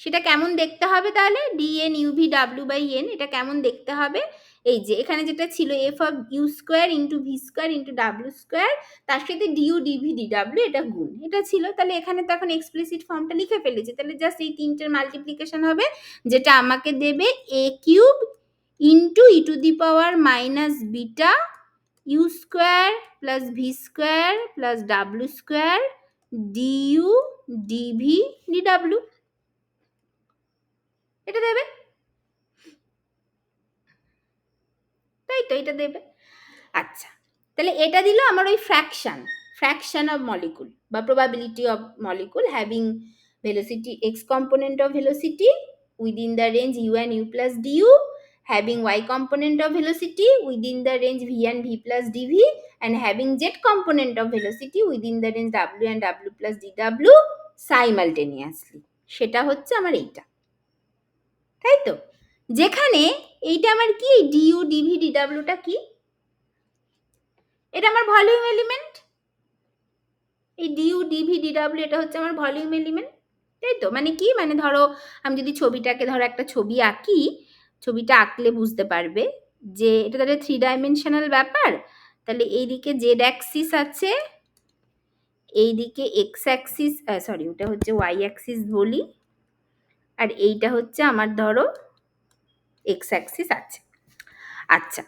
সেটা কেমন দেখতে হবে তাহলে, dn u v w by n, এটা কেমন দেখতে হবে, এই যে এখানে যেটা ছিল f of you square into v square into ডাব্লিউ স্কোয়ার, তার সাথে ডিউ ডিভি ডিডাব্লিউ, এটা গুণ, এটা ছিল। তাহলে এখানে তো এখন এক্সপ্লিসিট ফর্মটা লিখে ফেলেছি, তাহলে জাস্ট এই তিনটের মাল্টিপ্লিকেশন হবে, যেটা আমাকে দেবে A cube into E to the power minus beta you square plus V square plus W square DU DV DW, এটা দেবে, তাই তো, এটা দেবে। আচ্ছা, তাহলে এটা দিল আমার ওই ফ্র্যাকশন অফ মলিকুল বা probability of molecule having velocity x component of velocity within the range u and u plus du, having y component of velocity within the range v and v plus dv, and having z component of velocity within the range w and w plus dw simultaneously. সেটা হচ্ছে আমার এইটা, তাই তো? যেখানে এইটা আমার কি, du dv dw টা কি? এটা আমার ভলিউম এলিমেন্ট। এই du dv dw এটা হচ্ছে আমার ভলিউম এলিমেন্ট, তাই তো? মানে কি, মানে ধরো আমি যদি ছবিটাকে, ধরো একটা ছবি আঁকি, ছবিটা আঁকলে বুঝতে পারবে যে এটা তাহলে 3 ডাইমেনশনাল ব্যাপার। তাহলে এইদিকে জেড অ্যাক্সিস আছে, এইদিকে এক্স অ্যাক্সিস, সরি ওটা হচ্ছে ওয়াই অ্যাক্সিস বলি, আর এইটা হচ্ছে আমার ধরো এক্স অ্যাক্সিস আছে। আচ্ছা,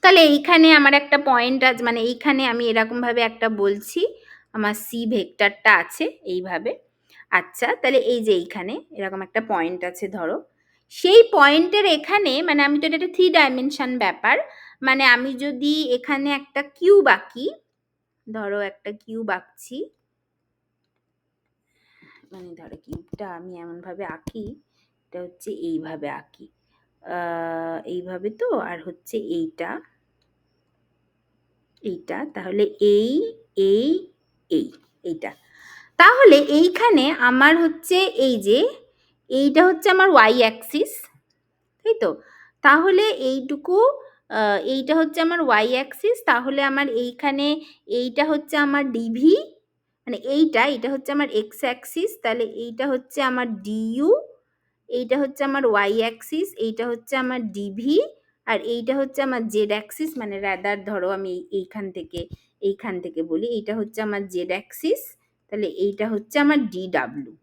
তাহলে এইখানে আমার একটা পয়েন্ট আছে, মানে এইখানে আমি এরকমভাবে একটা বলছি আমার সি ভেক্টরটা আছে এইভাবে। আচ্ছা, তাহলে এই যে এইখানে এরকম একটা পয়েন্ট আছে ধরো, সেই পয়েন্টের এখানে, মানে আমি তো এটা একটা 3 ডাইমেনশন ব্যাপার, মানে আমি যদি এখানে একটা কিউব আঁকি, ধরো একটা কিউব আঁকছি, মানে ধরো কিউবটা আমি এমনভাবে আঁকি, এটা হচ্ছে এইভাবে আঁকি, এইভাবে তো, আর হচ্ছে এইটা, এইটা, তাহলে এই এই এই এইটা, তাহলে এইখানে আমার হচ্ছে এই যে এইটা হচ্ছে আমার ওয়াই অ্যাক্সিস, তাই তো? তাহলে এইটুকু, এইটা হচ্ছে আমার ওয়াই অ্যাক্সিস, তাহলে আমার এইখানে এইটা হচ্ছে আমার ডিভি, মানে এইটা হচ্ছে আমার এক্স অ্যাক্সিস, তাহলে এইটা হচ্ছে আমার ডিইউ, এইটা হচ্ছে আমার ওয়াই অ্যাক্সিস, এইটা হচ্ছে আমার ডিভি, আর এইটা হচ্ছে আমার জেড অ্যাক্সিস, মানে রাদার ধরো আমি এইখান থেকে বলি, এইটা হচ্ছে আমার জেড অ্যাক্সিস, তাহলে এইটা হচ্ছে আমার ডিডাব্লিউ।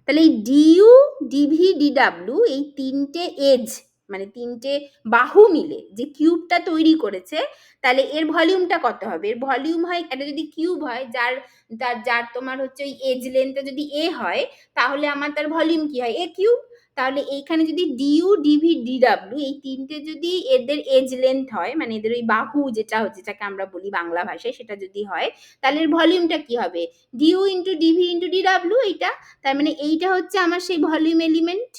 তাহলে এই ডিইউ ডিভি ডিডাব্লিউ এই তিনটে এজ, মানে তিনটে বাহু মিলে যে কিউবটা তৈরি করেছে, তাহলে এর ভলিউমটা কত হবে? এর ভলিউম হয়, এটা যদি কিউব হয় যার যার যার তোমার হচ্ছে ওই এজ লেন্থটা যদি এ হয়, তাহলে আমার তার ভলিউম কি হয়? এ কিউব। তাহলে এইখানে যদি ডিইউ ডিভি ডিডাব্লিউ এই তিনটে যদি এদের এজ লেন্থ হয়, মানে এদের ওই বাহু যেটা হচ্ছে, যেটাকে আমরা বলি বাংলা ভাষায়, সেটা যদি হয়, তাহলে এর ভলিউমটা কি হবে? ডিইউ ইন্টু ডিভি ইন্টু ডিডাব্লিউ, এইটা। তার মানে এইটা হচ্ছে আমার সেই volume element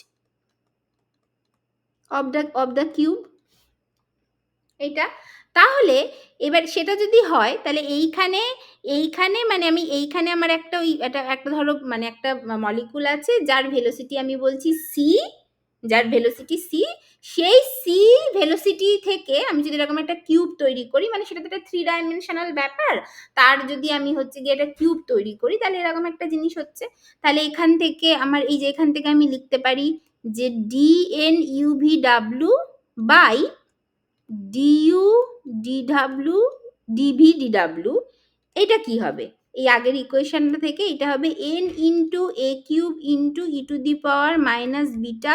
of the cube, এইটা। তাহলে এবার সেটা যদি হয়, তাহলে এইখানে মানে আমি এইখানে আমার একটা ওই একটা ধরো মানে একটা মলিকুল আছে যার ভেলোসিটি আমি বলছি সি, যার ভেলোসিটি সি, সেই সি ভেলোসিটি থেকে আমি যদি এরকম একটা কিউব তৈরি করি, মানে সেটা তো একটা 3 ডাইমেনশনাল ব্যাপার, তার যদি আমি হচ্ছে গিয়ে একটা কিউব তৈরি করি, তাহলে এরকম একটা জিনিস হচ্ছে। তাহলে এখান থেকে আমার এই যে এখান থেকে আমি লিখতে পারি যে D N U V W by D U D W D V DW, এটা কি হবে? এই আগের ইকুয়েশনটা থেকে এটা হবে N into A cube into E to the power minus beta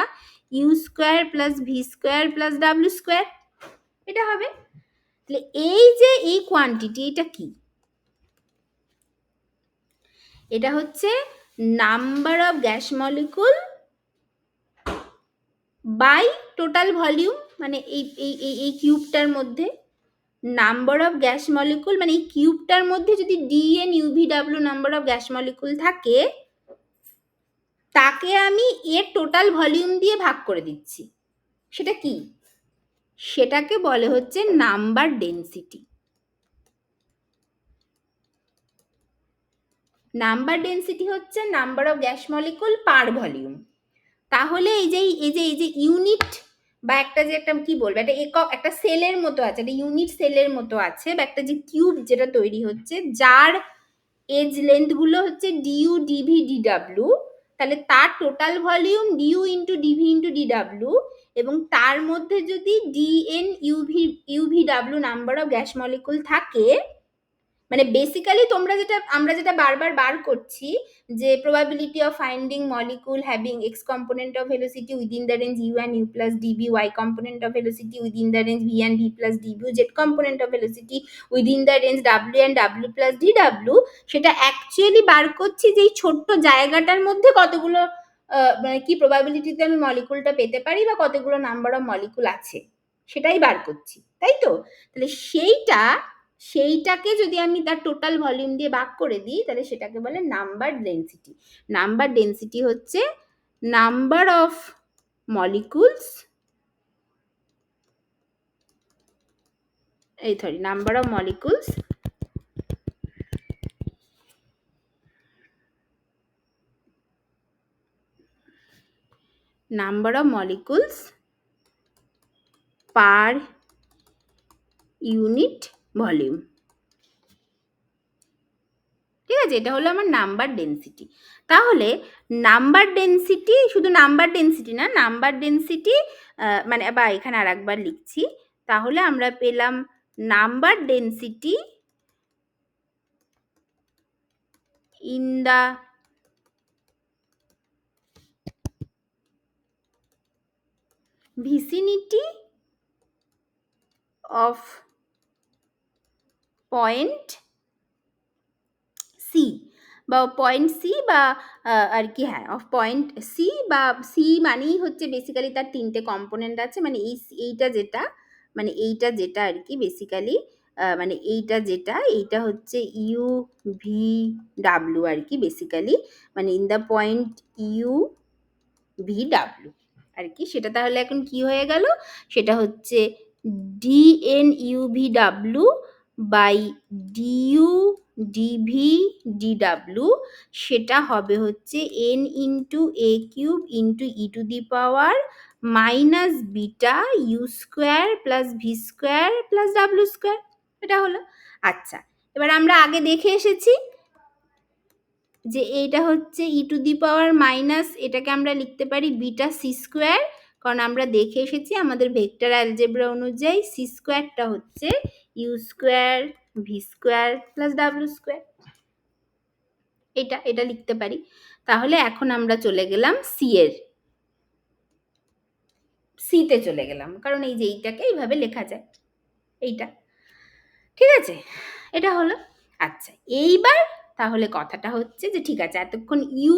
you square plus V square plus W square, এটা হবে। তাহলে এই যে এই কোয়ান্টিটি, এটা কি? এটা হচ্ছে number of gas molecule by total volume, মানে এই কিউবটার মধ্যে নাম্বার অফ গ্যাস মলিকুল, মানে এই কিউবটার মধ্যে যদি DN UVW number of gas molecule থাকে, তাকে আমি এর টোটাল ভলিউম দিয়ে ভাগ করে দিচ্ছি। সেটা কি? সেটাকে বলে হচ্ছে নাম্বার ডেন্সিটি। নাম্বার ডেন্সিটি হচ্ছে number of gas molecule per volume. তাহলে এই যে ইউনিট বা একটা যে একটা কি বলবো, একটা একক, একটা সেলের মতো আছে, একটা ইউনিট সেলের মতো আছে, বা একটা যে কিউব যেটা তৈরি হচ্ছে, যার এজ লেন্থ গুলো হচ্ছে ডিইউ ডিভি ডিডাব্লিউ, তাহলে তার total volume DU into DV into DW, এবং তার মধ্যে যদি DN UVW number of gas molecule থাকে, মানে বেসিক্যালি আমরা যেটা বারবার বার করছি, যে probability of finding molecule having x component of velocity within the range u and u plus db, y component of velocity within the range v and v plus db, z component of velocity within the range w and w plus dw, সেটা অ্যাকচুয়ালি বার করছি যে এই ছোট্ট জায়গাটার মধ্যে কতগুলো মানে কি প্রবাবিলিটিতে আমি মলিকুলটা পেতে পারি, বা কতগুলো নাম্বার অফ মলিকুল আছে, সেটাই বার করছি, তাই তো? তাহলে সেইটাকে যদি আমি তার টোটাল ভলিউম দিয়ে ভাগ করে দিই তাহলে সেটাকে বলে নাম্বার ডেন্সিটি। নাম্বার ডেন্সিটি হচ্ছে number of molecules, number of molecules per unit volume. ঠিক আছে, এটা হলো আমার নাম্বার ডেন্সিটি। তাহলে নাম্বার ডেন্সিটি, শুধু নাম্বার ডেন্সিটি না, নাম্বার ডেন্সিটি মানে বা এখানে আর একবার লিখছি, তাহলে আমরা পেলাম number density in the vicinity of point C বা পয়েন্ট সি বা আর কি, হ্যাঁ, অফ পয়েন্ট সি বা সি মানেই হচ্ছে বেসিক্যালি তার তিনটে কম্পোনেন্ট আছে, মানে এইটা যেটা, মানে এইটা যেটা আর কি বেসিক্যালি, মানে এইটা হচ্ছে ইউ ভি ডাব্লিউ আর কি বেসিক্যালি, মানে in the point U V W আর কি। সেটা তাহলে এখন কি হয়ে গেল, সেটা হচ্ছে DN UV W by DU DV DW, সেটা হবে হচ্ছে N into A cube into E to the power minus beta you square plus V square plus W square. এটা হলো। আচ্ছা, এবার আমরা আগে দেখে এসেছি যে এইটা হচ্ছে ই টু দি পাওয়ার মাইনাস, এটাকে আমরা লিখতে পারি বিটা সি স্কোয়ার, কারণ আমরা দেখে এসেছি আমাদের ভেক্টর অ্যালজেব্রা অনুযায়ী সি স্কোয়ারটা হচ্ছে U square V square plus W square. এটা লিখতে পারি। তাহলে এখন আমরা চলে গেলাম সিতে চলে গেলাম, কারণ এই যে এইটাকে এইভাবে লেখা যায়, এইটা। ঠিক আছে, এটা হলো। আচ্ছা, এইবার তাহলে কথাটা হচ্ছে যে ঠিক আছে, এতক্ষণ ইউ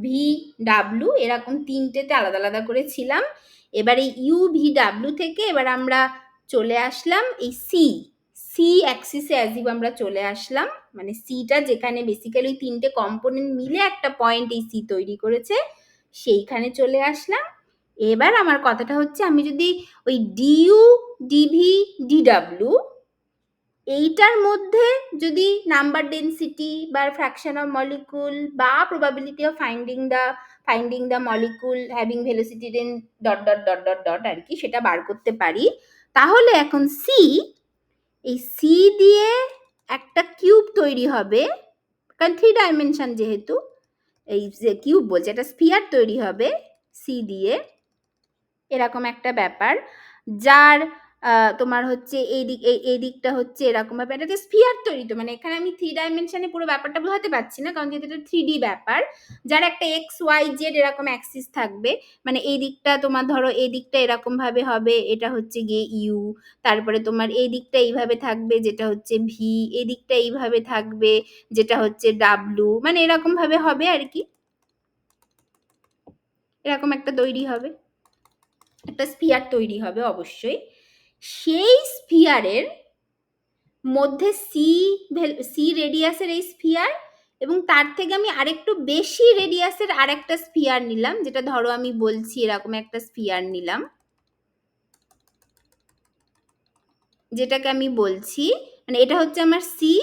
ভি ডাব্লিউ এরকম তিনটেতে আলাদা আলাদা করে ছিলাম। এবার এই ইউ ভি ডাব্লিউ থেকে এবার আমরা চলে আসলাম এই সি অ্যাক্সিসে অ্যাজিভ আমরা চলে আসলাম, মানে সিটা যেখানে বেসিক্যালি তিনটে কম্পোনেন্ট মিলে একটা পয়েন্ট এই সি তৈরি করেছে, সেইখানে চলে আসলাম। এবার আমার কথাটা হচ্ছে আমি যদি ওই ডিইউ ডিভি ডিডাব্লিউ এইটার মধ্যে যদি নাম্বার ডেন্সিটি বা ফ্র্যাকশন অফ মলিকুল বা probability of finding the molecule having velocity in dot dot dot dot dot আর কি, সেটা বার করতে পারি, তাহলে এখন এই সি দিয়ে একটা কিউব তৈরি হবে, কারণ 3 ডাইমেনশন যেহেতু, এই যে কিউব বলছে, একটা স্ফিয়ার তৈরি হবে সি দিয়ে, এরকম একটা ব্যাপার, যার তোমার হচ্ছে এই দিকটা হচ্ছে এরকম ব্যাপার, এটা স্ফিয়ার তৈরি। তো মানে এখানে আমি 3 ডাইমেনশনে পুরো ব্যাপারটা বোঝাতে পারছি না, কারণ যেহেতু এটা 3D ব্যাপার, যার একটা এক্স ওয়াই জেড এরকম অ্যাক্সিস থাকবে, মানে এই দিকটা তোমার ধরো এই দিকটা এরকম ভাবে হবে, এটা হচ্ছে গিয়ে ইউ, তারপরে তোমার এই দিকটা এইভাবে থাকবে যেটা হচ্ছে ভি, এই দিকটা এইভাবে থাকবে যেটা হচ্ছে ডাব্লিউ, মানে এরকম ভাবে হবে আর কি, এরকম একটা তৈরি হবে, একটা স্ফিয়ার তৈরি হবে অবশ্যই। সেই স্ফিয়ারের মধ্যে সি রেডিয়াসের এই স্ফিয়ার, এবং তার থেকে আমি আরেকটু বেশি রেডিয়াসের আরেকটা স্ফিয়ার নিলাম, যেটা ধরো আমি বলছি এরকম একটা স্ফিয়ার নিলাম, যেটাকে আমি বলছি, মানে এটা হচ্ছে আমার সি,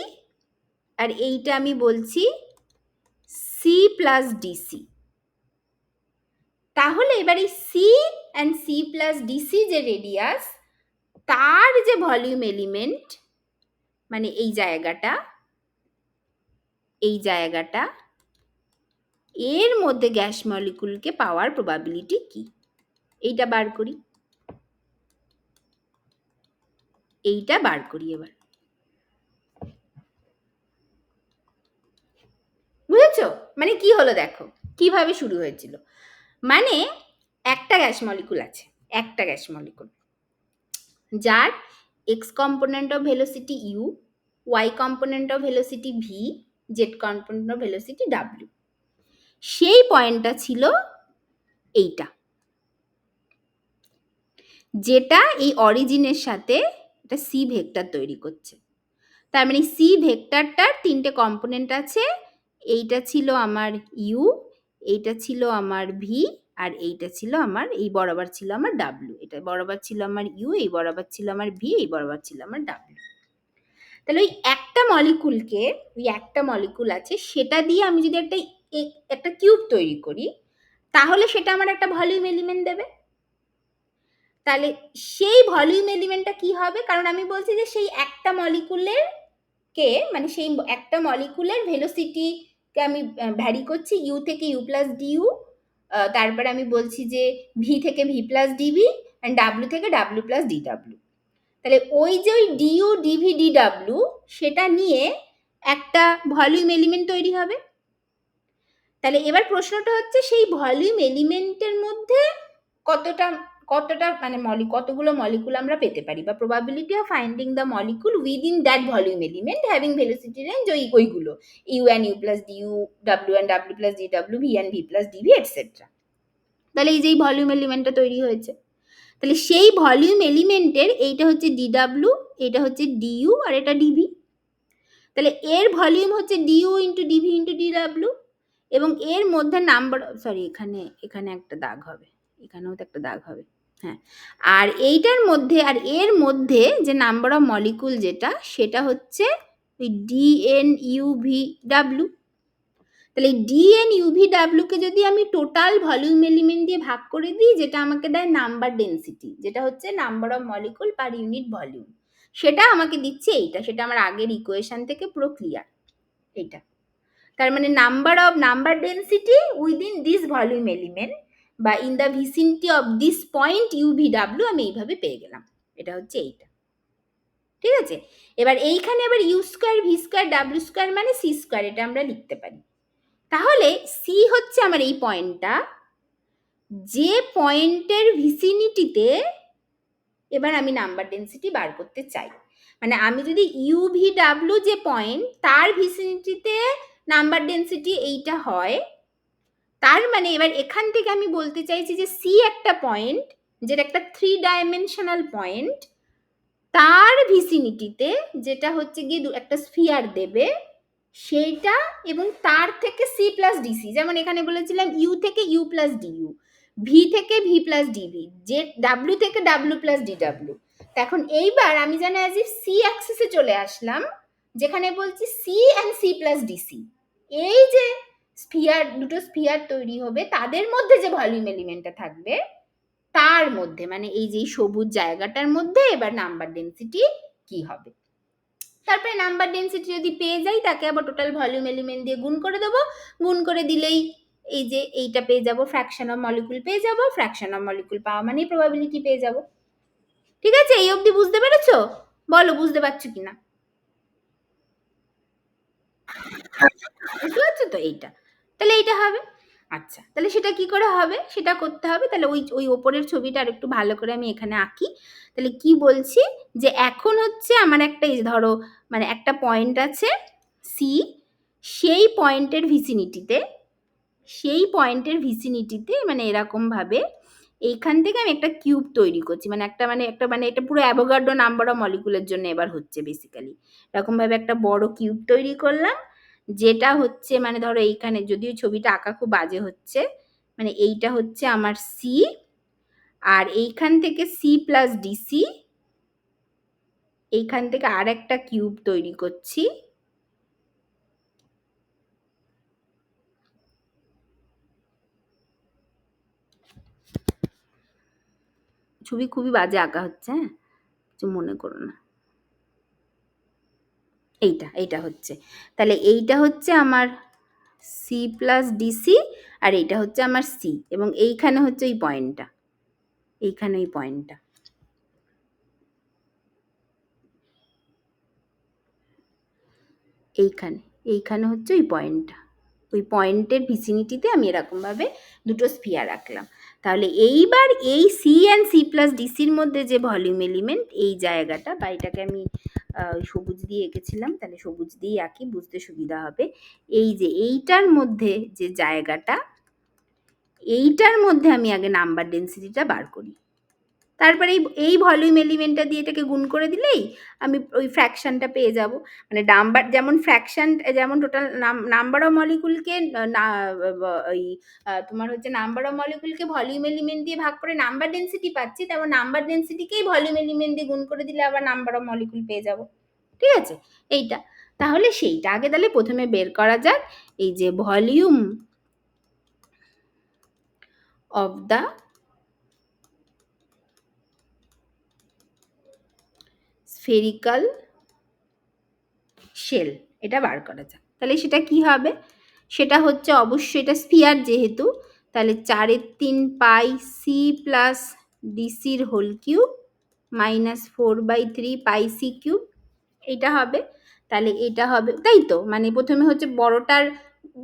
আর এইটা আমি বলছি সি প্লাস ডিসি। তাহলে এবার এই C and C plus DC যে রেডিয়াস, তার যে ভলিউম এলিমেন্ট, মানে এই জায়গাটা এর মধ্যে গ্যাস মলিকুলকে পাওয়ার প্রবাবিলিটি কি, এইটা বার করি, এবার বুঝেছো? মানে কি হলো দেখো কিভাবে শুরু হয়েছিল। মানে একটা গ্যাস মলিকুল আছে, যার X component of velocity U, Y component of velocity V, Z component of velocity W. সেই পয়েন্টটা ছিল এইটা, যেটা এই অরিজিনের সাথে একটা সি ভেক্টর তৈরি করছে। তার মানে সি ভেক্টরটার 3টে কম্পোনেন্ট আছে। এইটা ছিল আমার ইউ, এইটা ছিল আমার ভি, আর এইটা ছিল আমার এই বরাবর ছিল আমার ডাব্লিউ। এটা বরাবর ছিল আমার ইউ, এই বরাবর ছিল আমার ভি, এই বরাবর ছিল আমার ডাব্লিউ। তাহলে ওই একটা মলিকুল আছে, সেটা দিয়ে আমি যদি একটা কিউব তৈরি করি, তাহলে সেটা আমার একটা ভলিউম এলিমেন্ট দেবে। তাহলে সেই ভলিউম এলিমেন্টটা কি হবে? কারণ আমি বলছি যে সেই একটা মলিকুলের মানে সেই একটা মলিকুলের ভেলোসিটিকে আমি ভ্যারি করছি ইউ থেকে ইউ প্লাস ডিইউ, তারপরে আমি বলছি যে ভি থেকে V plus DV, and W থেকে ডাব্লিউ প্লাস ডিডাব্লিউ। তাহলে ওই যে ওই ডিইউ ডিভি ডিডাব্লিউ সেটা নিয়ে একটা ভলিউম এলিমেন্ট তৈরি হবে। তাহলে এবার প্রশ্নটা হচ্ছে সেই ভলিউম এলিমেন্টের মধ্যে কতটা মানে কতগুলো মলিকুল আমরা পেতে পারি, বা probability of finding the molecule within that volume element having velocity range ওইগুলো U and you plus DU, W and W plus DW, V and V plus DV etcetera. তাহলে এই যে এই ভলিউম এলিমেন্টটা তৈরি হয়েছে, তাহলে সেই ভলিউম এলিমেন্টের এইটা হচ্ছে ডিডাব্লিউ, এটা হচ্ছে ডিইউ, আর এটা ডিভি। তাহলে এর ভলিউম হচ্ছে DU into DV into DW, এবং এর মধ্যে নাম্বার, সরি এখানে একটা দাগ হবে, এখানেও তো একটা দাগ হবে, হ্যাঁ। আর এইটার মধ্যে আর এর মধ্যে যে নাম্বার অফ মলিকুল যেটা, সেটা হচ্ছে ওই ডিএন ইউভি ডাব্লিউ। তাহলে এই ডিএন ইউভি ডাব্লিউকে যদি আমি টোটাল ভলিউম এলিমেন্ট দিয়ে ভাগ করে দিই, যেটা আমাকে দেয় নাম্বার ডেন্সিটি, যেটা হচ্ছে number of molecule per unit volume, সেটা আমাকে দিচ্ছে এইটা। সেটা আমার আগের ইকুয়েশন থেকে পুরো ক্লিয়ার এইটা। তার মানে number density within this volume element বা in the vicinity of this point UVW আমি এইভাবে পেয়ে গেলাম। এটা হচ্ছে এইটা, ঠিক আছে। এবার এইখানে আবার U square V square W square মানে সি স্কোয়ার, এটা আমরা লিখতে পারি। তাহলে সি হচ্ছে আমার এই পয়েন্টটা, যে পয়েন্টের ভিসিনিটিতে এবার আমি নাম্বার ডেন্সিটি বার করতে চাই। মানে আমি যদি ইউভি ডাব্লিউ যে পয়েন্ট, তার ভিসিনিটিতে নাম্বার ডেন্সিটি এইটা হয়, তার মানে এবার এখান থেকে আমি বলতে চাইছি যে সি একটা পয়েন্ট, যেটা একটা 3 ডাইমেনশনাল পয়েন্ট, তার ভিসিনিটিতে যেটা হচ্ছে গিয়ে একটা স্ফিয়ার দেবে সেইটা, এবং তার থেকে সি প্লাস ডিসি, যেমন এখানে বলেছিলাম ইউ থেকে ইউ প্লাস ডিইউ, ভি থেকে ভি প্লাস ডিভি, যে ডাব্লিউ থেকে ডাব্লিউ প্লাস ডিডাব্লিউ। এখন এইবার আমি যেন অ্যাজ ইফ সি অ্যাক্সিসে চলে আসলাম, যেখানে বলছি C and C plus DC, এই যে দুটো স্ফিয়ার তৈরি হবে, তাদের মধ্যে যে ভলিউম এলিমেন্টটা থাকবে, তার মধ্যে মানে এই যে সবুজ জায়গাটার মধ্যে এবার নাম্বার ডেন্সিটি কি হবে। তারপরে নাম্বার ডেন্সিটি যদি পেয়ে যাই, তাকে আবার টোটাল ভলিউম এলিমেন্ট দিয়ে গুণ করে দেবো। গুণ করে দিলেই এই যে এইটা পেয়ে যাবো, ফ্র্যাকশন অফ মলিকুল পেয়ে যাবো। ফ্র্যাকশন অফ মলিকুল পাওয়া মানেই প্রবাবিলিটি পেয়ে যাবো। ঠিক আছে, এই অবধি বুঝতে পেরেছো? বলো বুঝতে পারছো কিনা? বুঝতে পারছো তো? এইটা তাহলে এইটা হবে। আচ্ছা, তাহলে সেটা কি করে হবে? সেটা করতে হবে। তাহলে ওই ওপরের ছবিটা আর একটু ভালো করে আমি এখানে আঁকি। তাহলে কি বলছি, যে এখন হচ্ছে আমার একটা এই ধরো মানে একটা পয়েন্ট আছে সি, সেই পয়েন্টের ভিসিনিটিতে মানে এরকমভাবে এইখান থেকে আমি একটা কিউব তৈরি করছি, মানে এটা পুরো অ্যাভোগাড্রো নাম্বার অফ মলিকুলের জন্য এবার হচ্ছে বেসিক্যালি এরকমভাবে একটা বড় কিউব তৈরি করলাম, যেটা হচ্ছে মানে ধরো এইখানে যদিও ছবিটা আঁকা খুব বাজে হচ্ছে, মানে এইটা হচ্ছে আমার সি, আর এইখান থেকে সি প্লাস ডিসি, এইখান থেকে আর একটা কিউব তৈরি করছি। ছবি খুবই বাজে আঁকা হচ্ছে, হ্যাঁ, কিছু মনে করো না। এইটা হচ্ছে, তাহলে এইটা হচ্ছে আমার সি প্লাস ডিসি, আর এইটা হচ্ছে আমার সি, এবং এইখানে হচ্ছে এই পয়েন্টটা, এইখানে এই পয়েন্টটা, এইখানে হচ্ছে ওই পয়েন্টটা। ওই পয়েন্টের ভিসিনিটিতে আমি এরকমভাবে দুটো স্ফিয়ার রাখলাম। তাহলে এইবার এই সি অ্যান্ড সি প্লাস ডিসির মধ্যে যে ভলিউম এলিমেন্ট, এই জায়গাটা, বা এটাকে আমি সবুজ দিয়ে এঁকেছিলাম, তাহলে সবুজ দিয়ে আঁকি, বুঝতে সুবিধা হবে। এই যে এইটার মধ্যে যে জায়গাটা, এইটার মধ্যে আমি আগে নাম্বার ডেন্সিটিটা বার করি, তারপরে এই ভলিউম এলিমেন্টটা দিয়ে এটাকে গুণ করে দিলেই আমি ওই ফ্র্যাকশনটা পেয়ে যাব। মানে নাম্বার যেমন ফ্র্যাকশন, যেমন টোটাল নাম্বার অফ মলিকুলকে ওই তোমার হচ্ছে নাম্বার অফ মলিকুলকে ভলিউম এলিমেন্ট দিয়ে ভাগ করে নাম্বার ডেন্সিটি পাচ্ছি, তেমন নাম্বার ডেন্সিটিকেই ভলিউম এলিমেন্ট দিয়ে গুণ করে দিলে আবার নাম্বার অফ মলিকুল পেয়ে যাব। ঠিক আছে, এইটা তাহলে সেইটা আগে তাহলে প্রথমে বের করা যাক। এই যে volume of the spherical shell, এটা বার করা যাক। তাহলে সেটা কি হবে? সেটা হচ্ছে অবশ্যই এটা স্ফিয়ার যেহেতু, তাহলে 4/3 পাই সি প্লাস ডিসির হোল কিউব মাইনাস 4/3 পাই সি কিউব, এটা হবে। তাহলে এটা হবে, তাই তো, মানে প্রথমে হচ্ছে বড়টার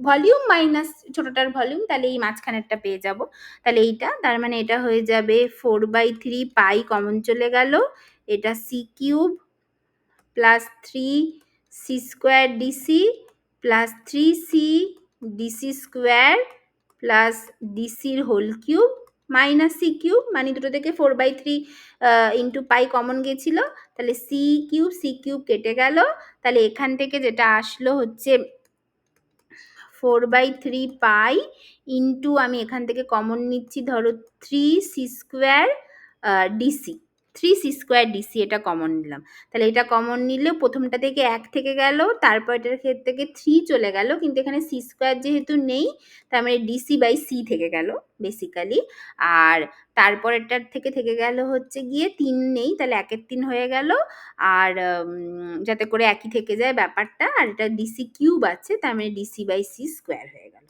ভলিউম মাইনাস ছোটটার ভলিউম, তাহলে এই মাঝখানেরটা পেয়ে যাব। তাহলে এইটা, তার মানে এটা হয়ে যাবে 4/3 পাই কমন চলে গেল, এটা C cube plus 3 C square DC plus 3 C DC square plus ডিসির whole cube minus C cube, মানে দুটো থেকে 4/3 ইন্টু পাই কমন গেছিলো, তাহলে সি কিউব কেটে গেল। তাহলে এখান থেকে যেটা আসলো হচ্ছে 4/3 পাই ইন্টু, আমি এখান থেকে কমন নিচ্ছি ধরো 3 C square DC, 3 C square DC, এটা কমন নিলাম। তাহলে এটা কমন নিলেও প্রথমটা থেকে 1 থেকে গেল, তারপর এটার ক্ষেত্রে থেকে 3 চলে গেল, কিন্তু এখানে সি স্কোয়ার যেহেতু নেই, তার মানে ডিসি বাই সি থেকে গেল বেসিক্যালি। আর তারপর এটার থেকে থেকে গেল হচ্ছে গিয়ে 3 নেই, তাহলে 1/3 হয়ে গেল। আর যাতে করে একই থেকে যায় ব্যাপারটা, আর এটা ডিসি কিউব আছে, তার মানে ডিসি বাই সি স্কোয়ার হয়ে গেল।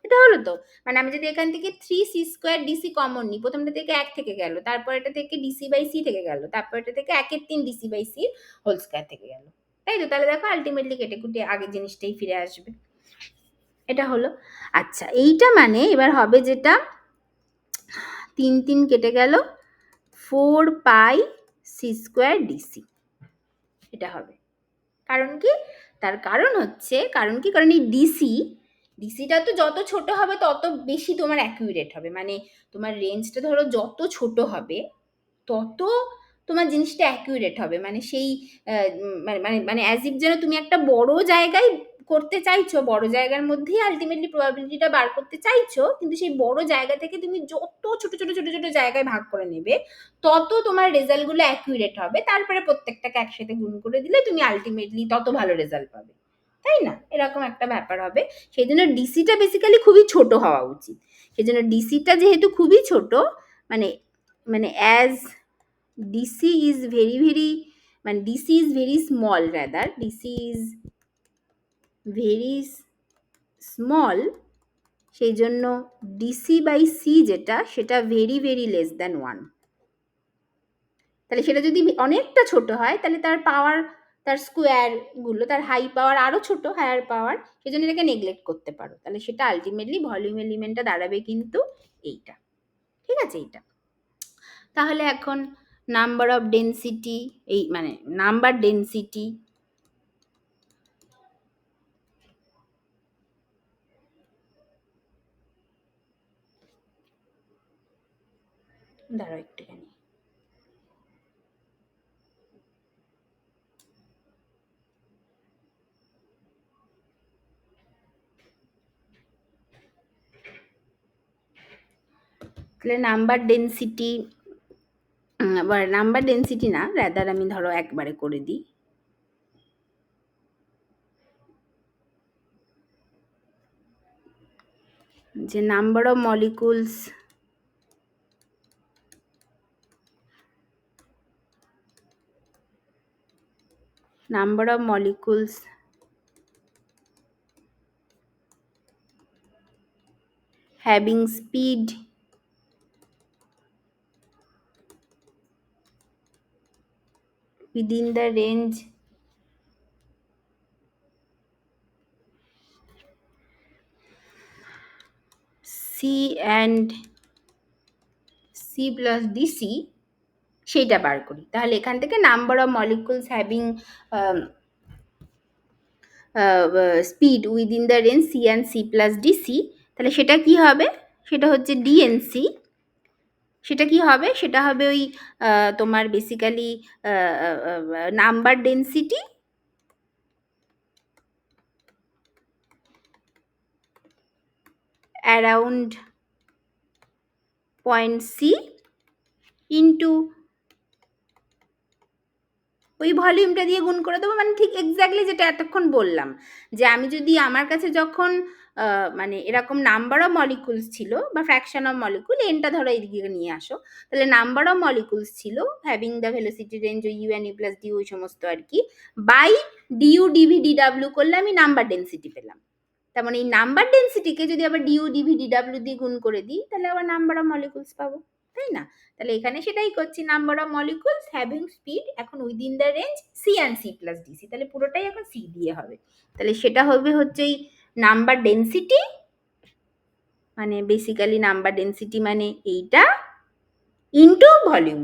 এটা হলো তো, মানে আমি যদি এখান থেকে 3 সি স্কোয়ার ডিসি কমন নিই, প্রথমটা থেকে 1 থেকে গেল, তারপর এটা থেকে ডিসি বাই সি থেকে গেল, তারপর এটা থেকে 1/3 DC by C whole square থেকে গেল, তাই তো? তাহলে দেখো আলটিমেটলি কেটে কুটে আগের জিনিসটাই ফিরে আসবে। এটা হলো। আচ্ছা, এইটা মানে এবার হবে যেটা 3 কেটে গেল 4 পাই সি স্কোয়ার ডিসি, এটা হবে। কারণ কি? তার কারণ হচ্ছে, কারণ এই ডিসিটা তো যত ছোট হবে তত বেশি তোমার অ্যাকুরেট হবে, মানে তোমার রেঞ্জটা ধরো যত ছোট হবে তত তোমার জিনিসটা অ্যাকুরেট হবে, মানে সেই মানে মানে মানে অ্যাজ ইফ যেন তুমি একটা বড় জায়গায় করতে চাইছো, বড় জায়গার মধ্যেই আলটিমেটলি প্রবাবিলিটিটা বার করতে চাইছো, কিন্তু সেই বড় জায়গা থেকে তুমি যত ছোট ছোট ছোট ছোট জায়গায় ভাগ করে নেবে তত তোমার রেজাল্টগুলো অ্যাকুরেট হবে, তারপরে প্রত্যেকটাকে একসাথে গুণ করে দিলে তুমি আলটিমেটলি তত ভালো রেজাল্ট পাবে, তাই না? এরকম একটা ব্যাপার হবে। সেই জন্য ডিসিটা বেসিক্যালি খুবই ছোট হওয়া উচিত। সেই জন্য ডিসিটা যেহেতু খুবই ছোট, মানে মানে অ্যাজ ডিসি ইজ ভেরি মানে DC is very small, rather DC is very small, সেই জন্য ডিসি বাই সি যেটা, সেটা ভেরি লেস দ্যান 1। তাহলে সেটা যদি অনেকটা ছোট হয়, তাহলে তার পাওয়ার, তার স্কোয়ারগুলো, তার হাই পাওয়ার আরও ছোট, হায়ার পাওয়ার, সেই জন্য এটাকে নেগলেক্ট করতে পারো। তাহলে সেটা আলটিমেটলি ভলিউম এলিমেন্টটা দাঁড়াবে কিন্তু এইটা। ঠিক আছে, এইটা। তাহলে এখন নাম্বার অফ ডেন্সিটি, এই মানে নাম্বার ডেন্সিটি, দাঁড়াও একটুখানি, তাহলে নাম্বার ডেন্সিটি, নাম্বার ডেন্সিটি না, রাদার আমি ধরো একবারে করে দিই। যে number of molecules having speed within the range C and C plus DC, সেইটা বার করি। তাহলে এখান থেকে number of molecules having speed within the range C and C plus DC, তাহলে সেটা কি হবে? সেটা হচ্ছে ডিএনসি সেটা কি হবে? সেটা হবে ওই তোমার basically number density around point C into ওই ভলিউমটা দিয়ে গুণ করে দেবো, মানে ঠিক এক্স্যাক্টলি যেটা এতক্ষণ বললাম, যে আমি যদি আমার কাছে যখন মানে এরকম নাম্বার অফ মলিকুলস ছিল বা ফ্র্যাকশন অফ মলিকুল, এনটা ধরো এইদিকে নিয়ে আসো, তাহলে নাম্বার অফ মলিকুলস ছিল হ্যাভিং দ্য ভেলোসিটি রেঞ্জ ওই U N U plus D ওই সমস্ত আর কি, বাই ডিইউ ডিভি ডিডাব্লিউ করলে আমি নাম্বার ডেন্সিটি পেলাম। তার মানে এই নাম্বার ডেন্সিটিকে যদি আবার ডিইউ ডিভি ডিডাব্লিউ দিয়ে গুণ করে দিই, তাহলে আবার নাম্বার অফ মলিকুলস পাবো, তাই না? তাহলে এখানে সেটাই করছি, number of molecules having speed এখন within the range C and C plus DC, তাহলে পুরোটাই এখন সি দিয়ে হবে। তাহলে সেটা হবে হচ্ছে এই নাম্বার ডেন্সিটি, মানে বেসিক্যালি নাম্বার ডেন্সিটি মানে এইটা ইন্টু ভলিউম,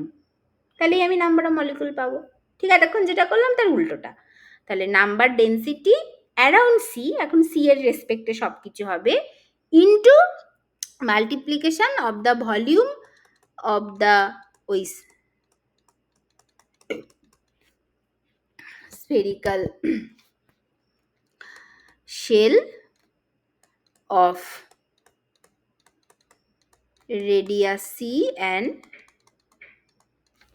তাহলেই আমি নাম্বার অফ মলিকুল পাবো। ঠিক আছে, এখন যেটা করলাম তার উল্টোটা। তাহলে নাম্বার ডেন্সিটি অ্যারাউন্ড সি, এখন সি এর রেসপেক্টে সব কিছু হবে, into multiplication of the volume of the ওই spherical shell of radius c and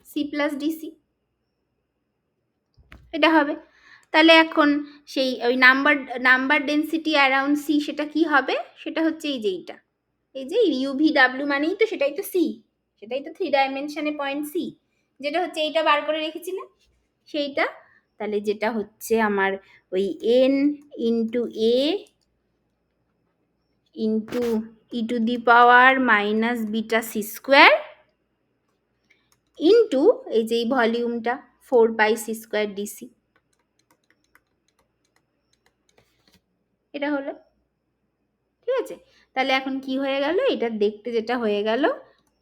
c plus dc, এটা হবে। তাহলে এখন সেই ওই নাম্বার ডেন্সিটি অ্যারাউন্ড সি সেটা কি হবে? সেটা হচ্ছে এই যে এইটা, এই যে ইউভি ডাব্লিউ মানেই তো সেটাই তো সি, সেটাই তো 3 ডাইমেনশনে পয়েন্ট সি, যেটা হচ্ছে এইটা বার করে রেখেছিলাম সেইটা। তাহলে যেটা হচ্ছে আমার ওই N into A into E to the power minus beta C square into এই যে এই ভলিউমটা 4 পাই সি স্কোয়ার ডিসি, এটা হলো। ঠিক আছে, তাহলে এখন কি হয়ে গেল? এটা দেখতে যেটা হয়ে গেল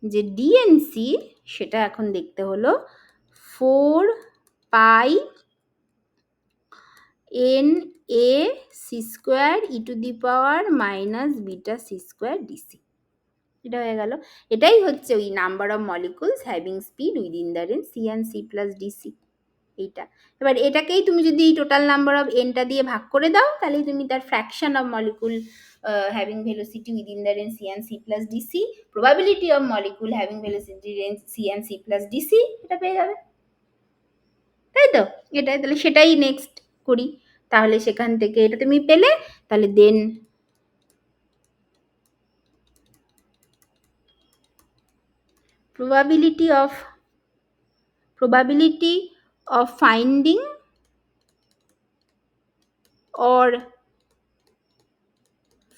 যে ডিএনসি, সেটা এখন দেখতে হলো 4 pi N A C square E to the power minus beta C square DC, এটা হয়ে গেল। এটাই হচ্ছে ওই number of molecules having speed within the range C and C plus DC, এইটা। এবার এটাকেই তুমি যদি এই টোটাল নাম্বার অফ এনটা দিয়ে ভাগ করে দাও, তাহলে তুমি তার fraction of molecule having velocity within the range C and C plus DC, probability of molecule having velocity range C and C plus DC, এটা পেয়ে যাবে, তাই তো? এটাই, তাহলে সেটাই নেক্সট করি। তাহলে সেখান থেকে এটা তুমি পেলে, তাহলে দেন probability of finding or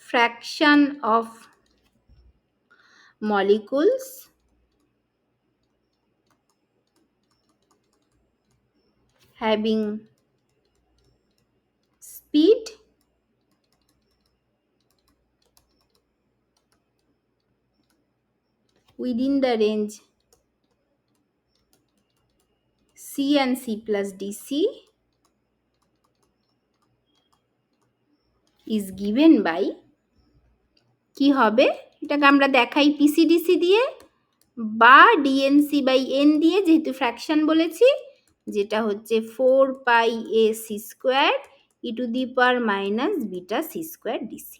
fraction of molecules having speed within the range c and c plus dc is given by, কি হবে এটাকে আমরা দেখাই পিসিডিসি দিয়ে বা ডিএনসি বাই এন দিয়ে, যেহেতু ফ্র্যাকশন বলেছি, যেটা হচ্ছে 4 pi A C square E to the power minus beta C square DC.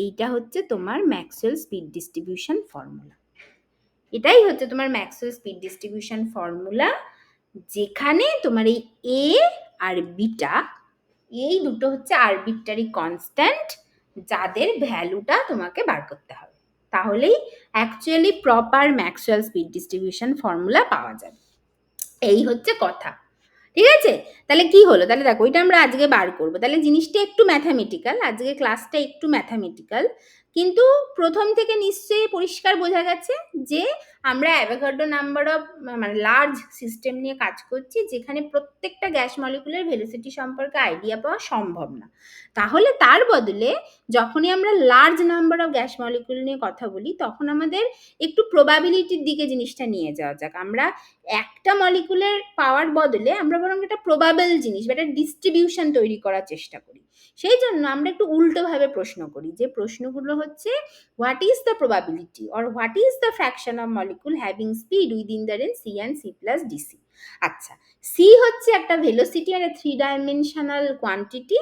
এইটা হচ্ছে তোমার ম্যাক্সওয়েল স্পিড ডিস্ট্রিবিউশন ফর্মুলা। এটাই হচ্ছে তোমার ম্যাক্সওয়েল স্পিড ডিস্ট্রিবিউশন ফর্মুলা, যেখানে তোমার এই এ আর বিটা, এই দুটো হচ্ছে আরবিট্রারি কনস্ট্যান্ট, যাদের ভ্যালুটা তোমাকে বার করতে হবে, তাহলেই actually proper Maxwell speed distribution formula পাওয়া যাবে। এই হচ্ছে কথা, ঠিক আছে? তাহলে কি হলো? তাহলে দেখো ওইটা আমরা আজকে বার করবো। তাহলে জিনিসটা একটু ম্যাথামেটিক্যাল, আজকে ক্লাসটা একটু ম্যাথামেটিক্যাল, কিন্তু প্রথম থেকে নিশ্চয়ই পরিষ্কার বোঝা গেছে যে আমরা অ্যাভোগাড্রো নাম্বার অফ মানে লার্জ সিস্টেম নিয়ে কাজ করছি, যেখানে প্রত্যেকটা গ্যাস মলিকুলের ভেলোসিটি সম্পর্কে আইডিয়া পাওয়া সম্ভব না। তাহলে তার বদলে যখনই আমরা large number of gas molecule নিয়ে কথা বলি, তখন আমাদের একটু প্রবাবিলিটির দিকে জিনিসটা নিয়ে যাওয়া যাক। আমরা একটা মলিকুলের পাওয়ার বদলে আমরা বরং একটা প্রবাবল জিনিস বা একটা ডিস্ট্রিবিউশন তৈরি করার চেষ্টা করি। সেই জন্য আমরা একটু উল্টোভাবে প্রশ্ন করি, যে প্রশ্নগুলো হচ্ছে what is the probability or what is the fraction of molecule having speed within the range C and C plus DC. আচ্ছা, সি হচ্ছে একটা ভেলোসিটি আর 3 ডাইমেনশনাল কোয়ান্টিটি,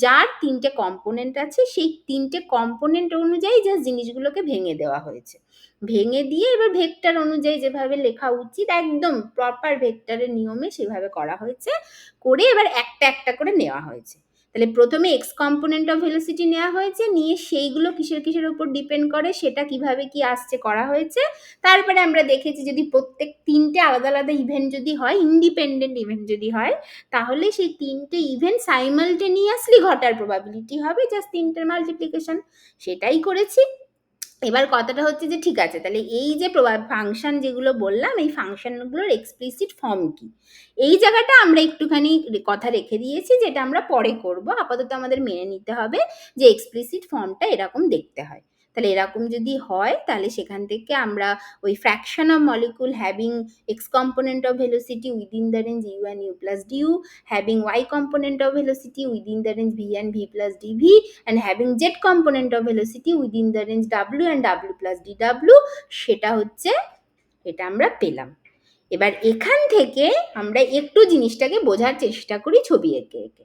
যার 3টে কম্পোনেন্ট আছে। সেই 3টে কম্পোনেন্ট অনুযায়ী জাস্ট জিনিসগুলোকে ভেঙে দেওয়া হয়েছে, ভেঙে দিয়ে এবার ভেক্টর অনুযায়ী যেভাবে লেখা উচিত একদম প্রপার ভেক্টরের নিয়মে সেভাবে করা হয়েছে, করে এবার একটা একটা করে নেওয়া হয়েছে। তাহলে প্রথমে এক্স কম্পোনেন্ট অফ ভেলোসিটি নেওয়া হয়েছে, নিয়ে সেইগুলো কিসের কিসের উপর ডিপেন্ড করে সেটা কিভাবে কি আসছে করা হয়েছে। তারপরে আমরা দেখেছি যদি প্রত্যেক 3টে আলাদা আলাদা ইভেন্ট যদি হয়, ইন্ডিপেন্ডেন্ট ইভেন্ট যদি হয়, তাহলে সেই 3টে ইভেন্ট সাইমালটেনিয়াসলি ঘটার প্রবাবিলিটি হবে জাস্ট 3টের মাল্টিপ্লিকেশন। সেটাই করেছি। এবার কথাটা হচ্ছে যে ঠিক আছে, তাহলে এই যে ফাংশন যেগুলো বললাম, এই ফাংশনগুলোর এক্সপ্লিসিট ফর্ম কি, এই জায়গাটা আমরা একটুখানি কথা রেখে দিয়েছি, যেটা আমরা পরে করব। আপাতত আমাদের মেনে নিতে হবে যে এক্সপ্লিসিট ফর্মটা এরকম দেখতে হয়। তাহলে এরকম যদি হয়, তাহলে সেখান থেকে আমরা ওই fraction of molecule having x component of velocity within the range you and you plus DU, having Y component of velocity within the range V and V plus DV, and having z component of velocity within the range w and w plus dw, সেটা হচ্ছে, এটা আমরা পেলাম। এবার এখান থেকে আমরা একটু জিনিসটাকে বোঝার চেষ্টা করি ছবি এঁকে এঁকে।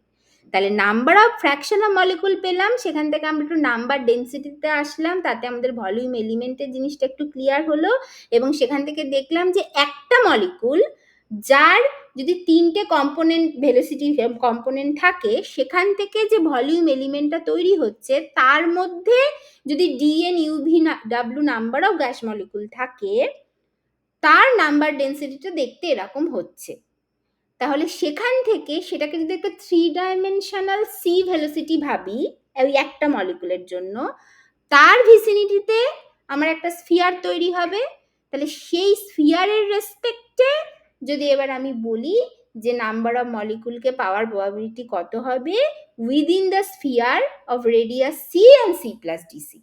তাহলে number of fraction of molecule পেলাম, সেখান থেকে আমরা একটু নাম্বার ডেন্সিটিতে আসলাম, তাতে আমাদের ভলিউম এলিমেন্টের জিনিসটা একটু ক্লিয়ার হলো, এবং সেখান থেকে দেখলাম যে একটা মলিকুল যার যদি 3টে কম্পোনেন্ট ভেলোসিটি কম্পোনেন্ট থাকে, সেখান থেকে যে ভলিউম এলিমেন্টটা তৈরি হচ্ছে, তার মধ্যে যদি D N U V W number of gas molecule থাকে, তার নাম্বার ডেন্সিটিটা দেখতে এরকম হচ্ছে। তাহলে সেখান থেকে সেটাকে যদি একটা 3 ডাইমেনশনাল সি ভেলোসিটি ভাবি ওই একটা মলিকুলের জন্য, তার ভিসিনিটিতে আমার একটা স্ফিয়ার তৈরি হবে। তাহলে সেই স্ফিয়ারের রেসপেক্টে যদি এবার আমি বলি যে নাম্বার অফ মলিকুলকে পাওয়ার প্রবাবিলিটি কত হবে within the sphere of radius C and C plus DC,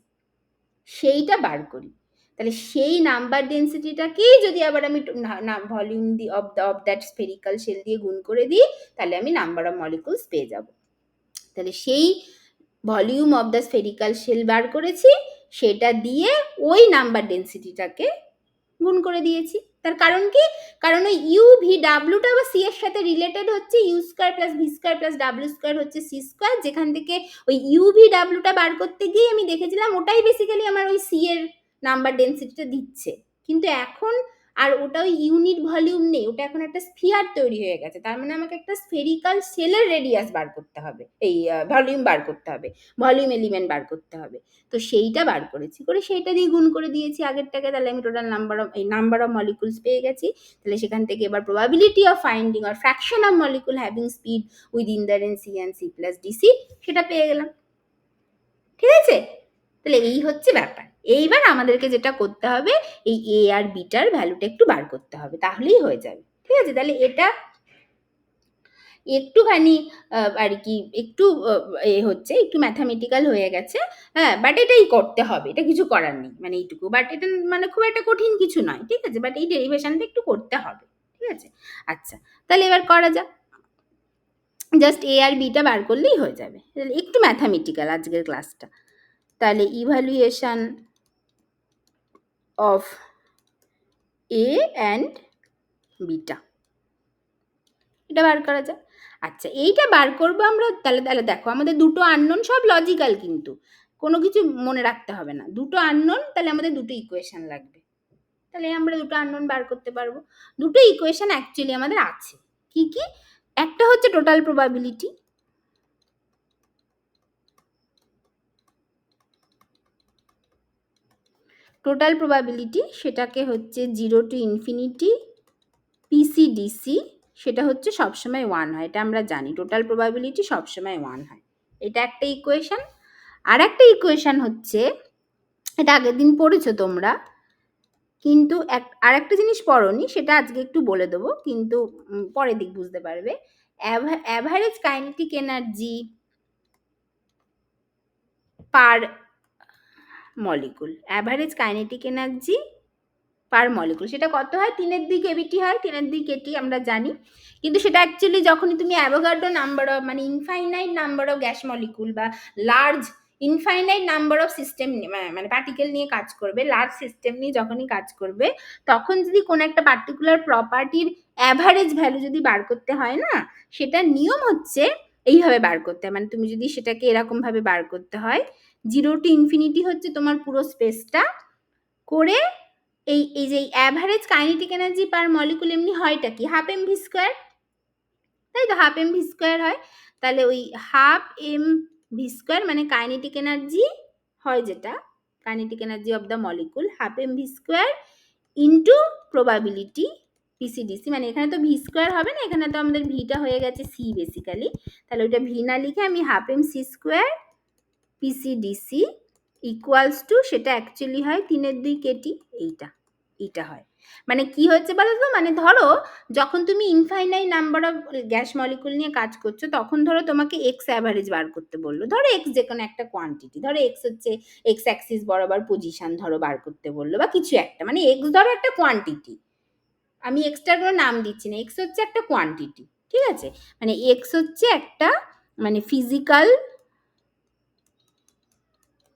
সেইটা বার করি। তাহলে সেই নাম্বার ডেন্সিটিটাকেই যদি আবার আমি volume the of that spherical shell দিয়ে গুণ করে দিই, তাহলে আমি নাম্বার অফ মলিকুলস পেয়ে যাব। তাহলে সেই volume of the spherical shell বার করেছি, সেটা দিয়ে ওই নাম্বার ডেন্সিটিটাকে গুণ করে দিয়েছি। তার কারণ কি, কারণ ওই ইউ ভি ডাব্লিউটা আবার সি এর সাথে রিলেটেড হচ্ছে, U square plus V square plus W square হচ্ছে সি স্কোয়ার, যেখান থেকে ওই ইউ ভি ডাব্লিউটা বার করতে গিয়ে আমি দেখেছিলাম ওটাই বেসিক্যালি আমার ওই সি এর নাম্বার ডেন্সিটিটা দিচ্ছে। কিন্তু এখন আর ওটা ওই ইউনিট ভলিউম নেই, ওটা এখন একটা স্ফিয়ার তৈরি হয়ে গেছে। তার মানে আমাকে একটা স্ফেরিক্যাল শেলের রেডিয়াস বার করতে হবে, এই ভলিউম বার করতে হবে, ভলিউম এলিমেন্ট বার করতে হবে। তো সেইটা বার করেছি, করে সেইটা দিয়ে গুণ করে দিয়েছি আগেরটাকে। তাহলে আমি টোটাল নাম্বার অফ মলিকুলস পেয়ে গেছি। তাহলে সেখান থেকে এবার প্রবাবিলিটি অফ ফাইন্ডিং আর fraction of molecule having speed within the range C and C plus DC, সেটা পেয়ে গেলাম। ঠিক আছে, তাহলে এই হচ্ছে ব্যাপার। এইবার আমাদেরকে যেটা করতে হবে, এই এ আর বিটার ভ্যালুটা একটু বার করতে হবে, তাহলেই হয়ে যাবে। ঠিক আছে, তাহলে এটা একটুখানি আর কি একটু হচ্ছে, একটু ম্যাথামেটিক্যাল হয়ে গেছে, হ্যাঁ, বাট এটাই করতে হবে, এটা কিছু করার নেই, মানে এইটুকু। বাট এটা মানে খুব একটা কঠিন কিছু নয়, ঠিক আছে, বাট এই ডেরিভেশনটা একটু করতে হবে। ঠিক আছে, আচ্ছা, তাহলে এবার করা যাক। জাস্ট এ আর বিটা বার করলেই হয়ে যাবে। একটু ম্যাথামেটিক্যাল আজকের ক্লাসটা। তাহলে evaluation of A and beta, এটা বার করা যায়। আচ্ছা, এইটা বার করবো আমরা। তাহলে তাহলে দেখো, আমাদের দুটো আননোন, সব লজিক্যাল, কিন্তু কোনো কিছু মনে রাখতে হবে না। দুটো আননোন, তাহলে আমাদের দুটো ইকুয়েশন লাগবে। তাহলে আমরা দুটো আননোন বার করতে পারবো। দুটো ইকুয়েশন অ্যাকচুয়ালি আমাদের আছে। কি কি? একটা হচ্ছে টোটাল প্রবাবিলিটি, টোটাল প্রবাবিলিটি সেটাকে হচ্ছে 0 to ইনফিনিটি পিসিডিসি, সেটা হচ্ছে সবসময় 1 হয়, এটা আমরা জানি। টোটাল প্রবাবিলিটি সবসময় 1 হয়, এটা একটা ইকুয়েশন। আর একটা ইকুয়েশন হচ্ছে, এটা আগের দিন পড়েছো তোমরা, কিন্তু আর একটা জিনিস পড়োনি, সেটা আজকে একটু বলে দেবো, কিন্তু পরে দিক বুঝতে পারবে। Average kinetic energy per molecule, average kinetic energy per molecule. সেটা কত হয়? 3/2 কেভিটি হয়, 3/2 কেটি আমরা জানি। কিন্তু সেটা অ্যাকচুয়ালি যখনই তুমি অ্যাভোগাড্রো নাম্বার অফ মানে infinite number of gas molecule বা large infinite number of system মানে পার্টিকেল নিয়ে কাজ করবে, লার্জ সিস্টেম নিয়ে যখনই কাজ করবে, তখন যদি কোনো একটা পার্টিকুলার প্রপার্টির অ্যাভারেজ ভ্যালু যদি বার করতে হয় না, সেটা নিয়ম হচ্ছে এইভাবে বার করতে হয়। মানে তুমি যদি সেটাকে এরকম ভাবে বার করতে হয়, 0 to infinity হচ্ছে তোমার পুরো স্পেসটা করে এই যে average kinetic energy per molecule এমনি হয়টা কি হাফ এম ভি স্কোয়ার, তাই তো হাফ এম ভি স্কোয়ার হয়। তাহলে ওই হাফ এম ভি স্কোয়ার মানে কাইনেটিক এনার্জি হয় যেটা, kinetic energy of the molecule half M V square into probability PCDC, মানে এখানে তো ভি স্কোয়ার হবে না, এখানে তো আমাদের ভিটা হয়ে গেছে সি বেসিক্যালি। তাহলে ওইটা ভি না লিখে আমি half m C square p c d c equals to, সেটা অ্যাকচুয়ালি হয় 3/2 কেটি, এইটা হয়। মানে কি হচ্ছে বলো তো, মানে ধরো যখন তুমি infinite number of gas molecule নিয়ে কাজ করছো, তখন ধরো তোমাকে এক্স অ্যাভারেজ বার করতে বললো, ধরো এক্স যে কোনো একটা কোয়ান্টিটি, ধরো এক্স হচ্ছে এক্স অ্যাক্সিস বরাবর পজিশন ধরো বার করতে বললো বা কিছু একটা, মানে এক্স ধরো একটা কোয়ান্টিটি, আমি এক্সটার কোনো নাম দিচ্ছি না, এক্স হচ্ছে একটা কোয়ান্টিটি, ঠিক আছে? মানে এক্স হচ্ছে একটা মানে ফিজিক্যাল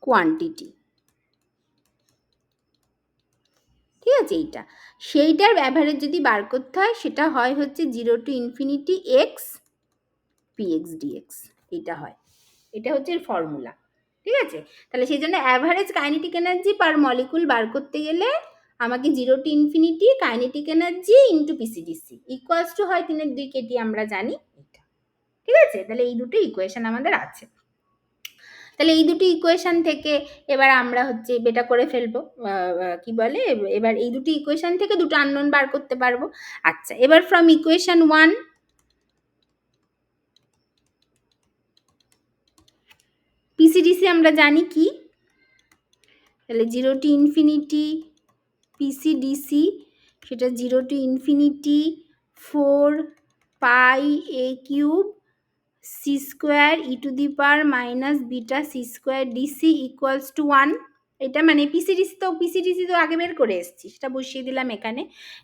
কোয়ান্টিটি, ঠিক আছে? এইটা সেইটার অ্যাভারেজ যদি বার করতে হয়, সেটা হয় হচ্ছে 0 to infinity X PX DX, এটা হয়, এটা হচ্ছে এর ফর্মুলা, ঠিক আছে? তাহলে সেই জন্য average kinetic energy per molecule বার করতে গেলে আমাকে 0 to infinity kinetic energy into p c d c equals to হয় 3/2 কেটি, আমরা জানি এটা, ঠিক আছে? তাহলে এই দুটো ইকুয়েশন আমাদের আছে। তাহলে এই দুটি ইকুয়েশন থেকে এবার আমরা হচ্ছে বেটা করে ফেলবো, কি বলে, এবার এই দুটি ইকুয়েশন থেকে দুটো আননোন বার করতে পারবো। আচ্ছা, এবার ফ্রম ইকুয়েশন 1 পিসিডিসি আমরা জানি কি, তাহলে 0 to infinity পিসিডিসি, সেটা 0 to infinity 4 pi A cube C square E to the power minus beta C square DC equals to 1। এটা মানে পিসিডিসি তো আগে বের করে এসেছি, সেটা বসিয়ে দিলাম এখানে,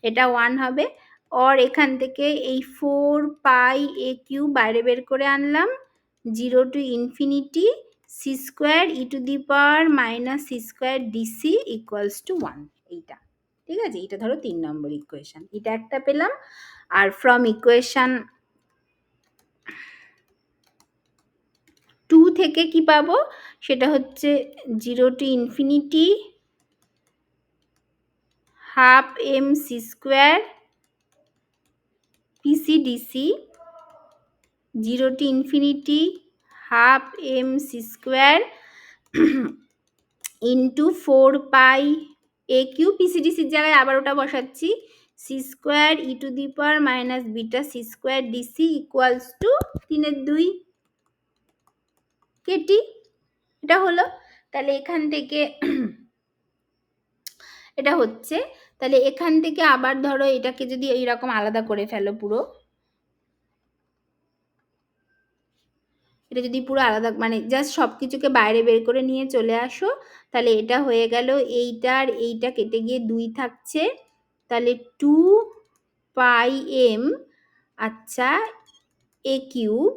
এটা 1 হবে। আর এখান থেকে এই 4 পাই এ কিউব বাইরে বের করে আনলাম, 0 to infinity C square E to the power minus C square DC equals to 1, এইটা, ঠিক আছে? এটা ধরো 3 নম্বর ইকুয়েশন, এটা একটা পেলাম। আর ফ্রম ইকুয়েশন 2 থেকে কি পাবো, সেটা হচ্ছে 0 to infinity half m C square p c d c, 0 to infinity half m C square into 4 pi a q, পিসিডিসির জায়গায় আবার ওটা বসাচ্ছি, c square E to the power minus beta C square DC equals to 3/2 Katie, এটা হলো। তাহলে এখান থেকে এটা হচ্ছে, তাহলে এখান থেকে আবার ধরো এটাকে যদি এইরকম আলাদা করে ফেলো, পুরো এটা যদি পুরো আলাদা মানে জাস্ট সব কিছুকে বাইরে বের করে নিয়ে চলে আসো, তাহলে এটা হয়ে গেল, এইটার এইটা কেটে গিয়ে 2 থাকছে, তাহলে 2 পাই এম, আচ্ছা এ কিউব,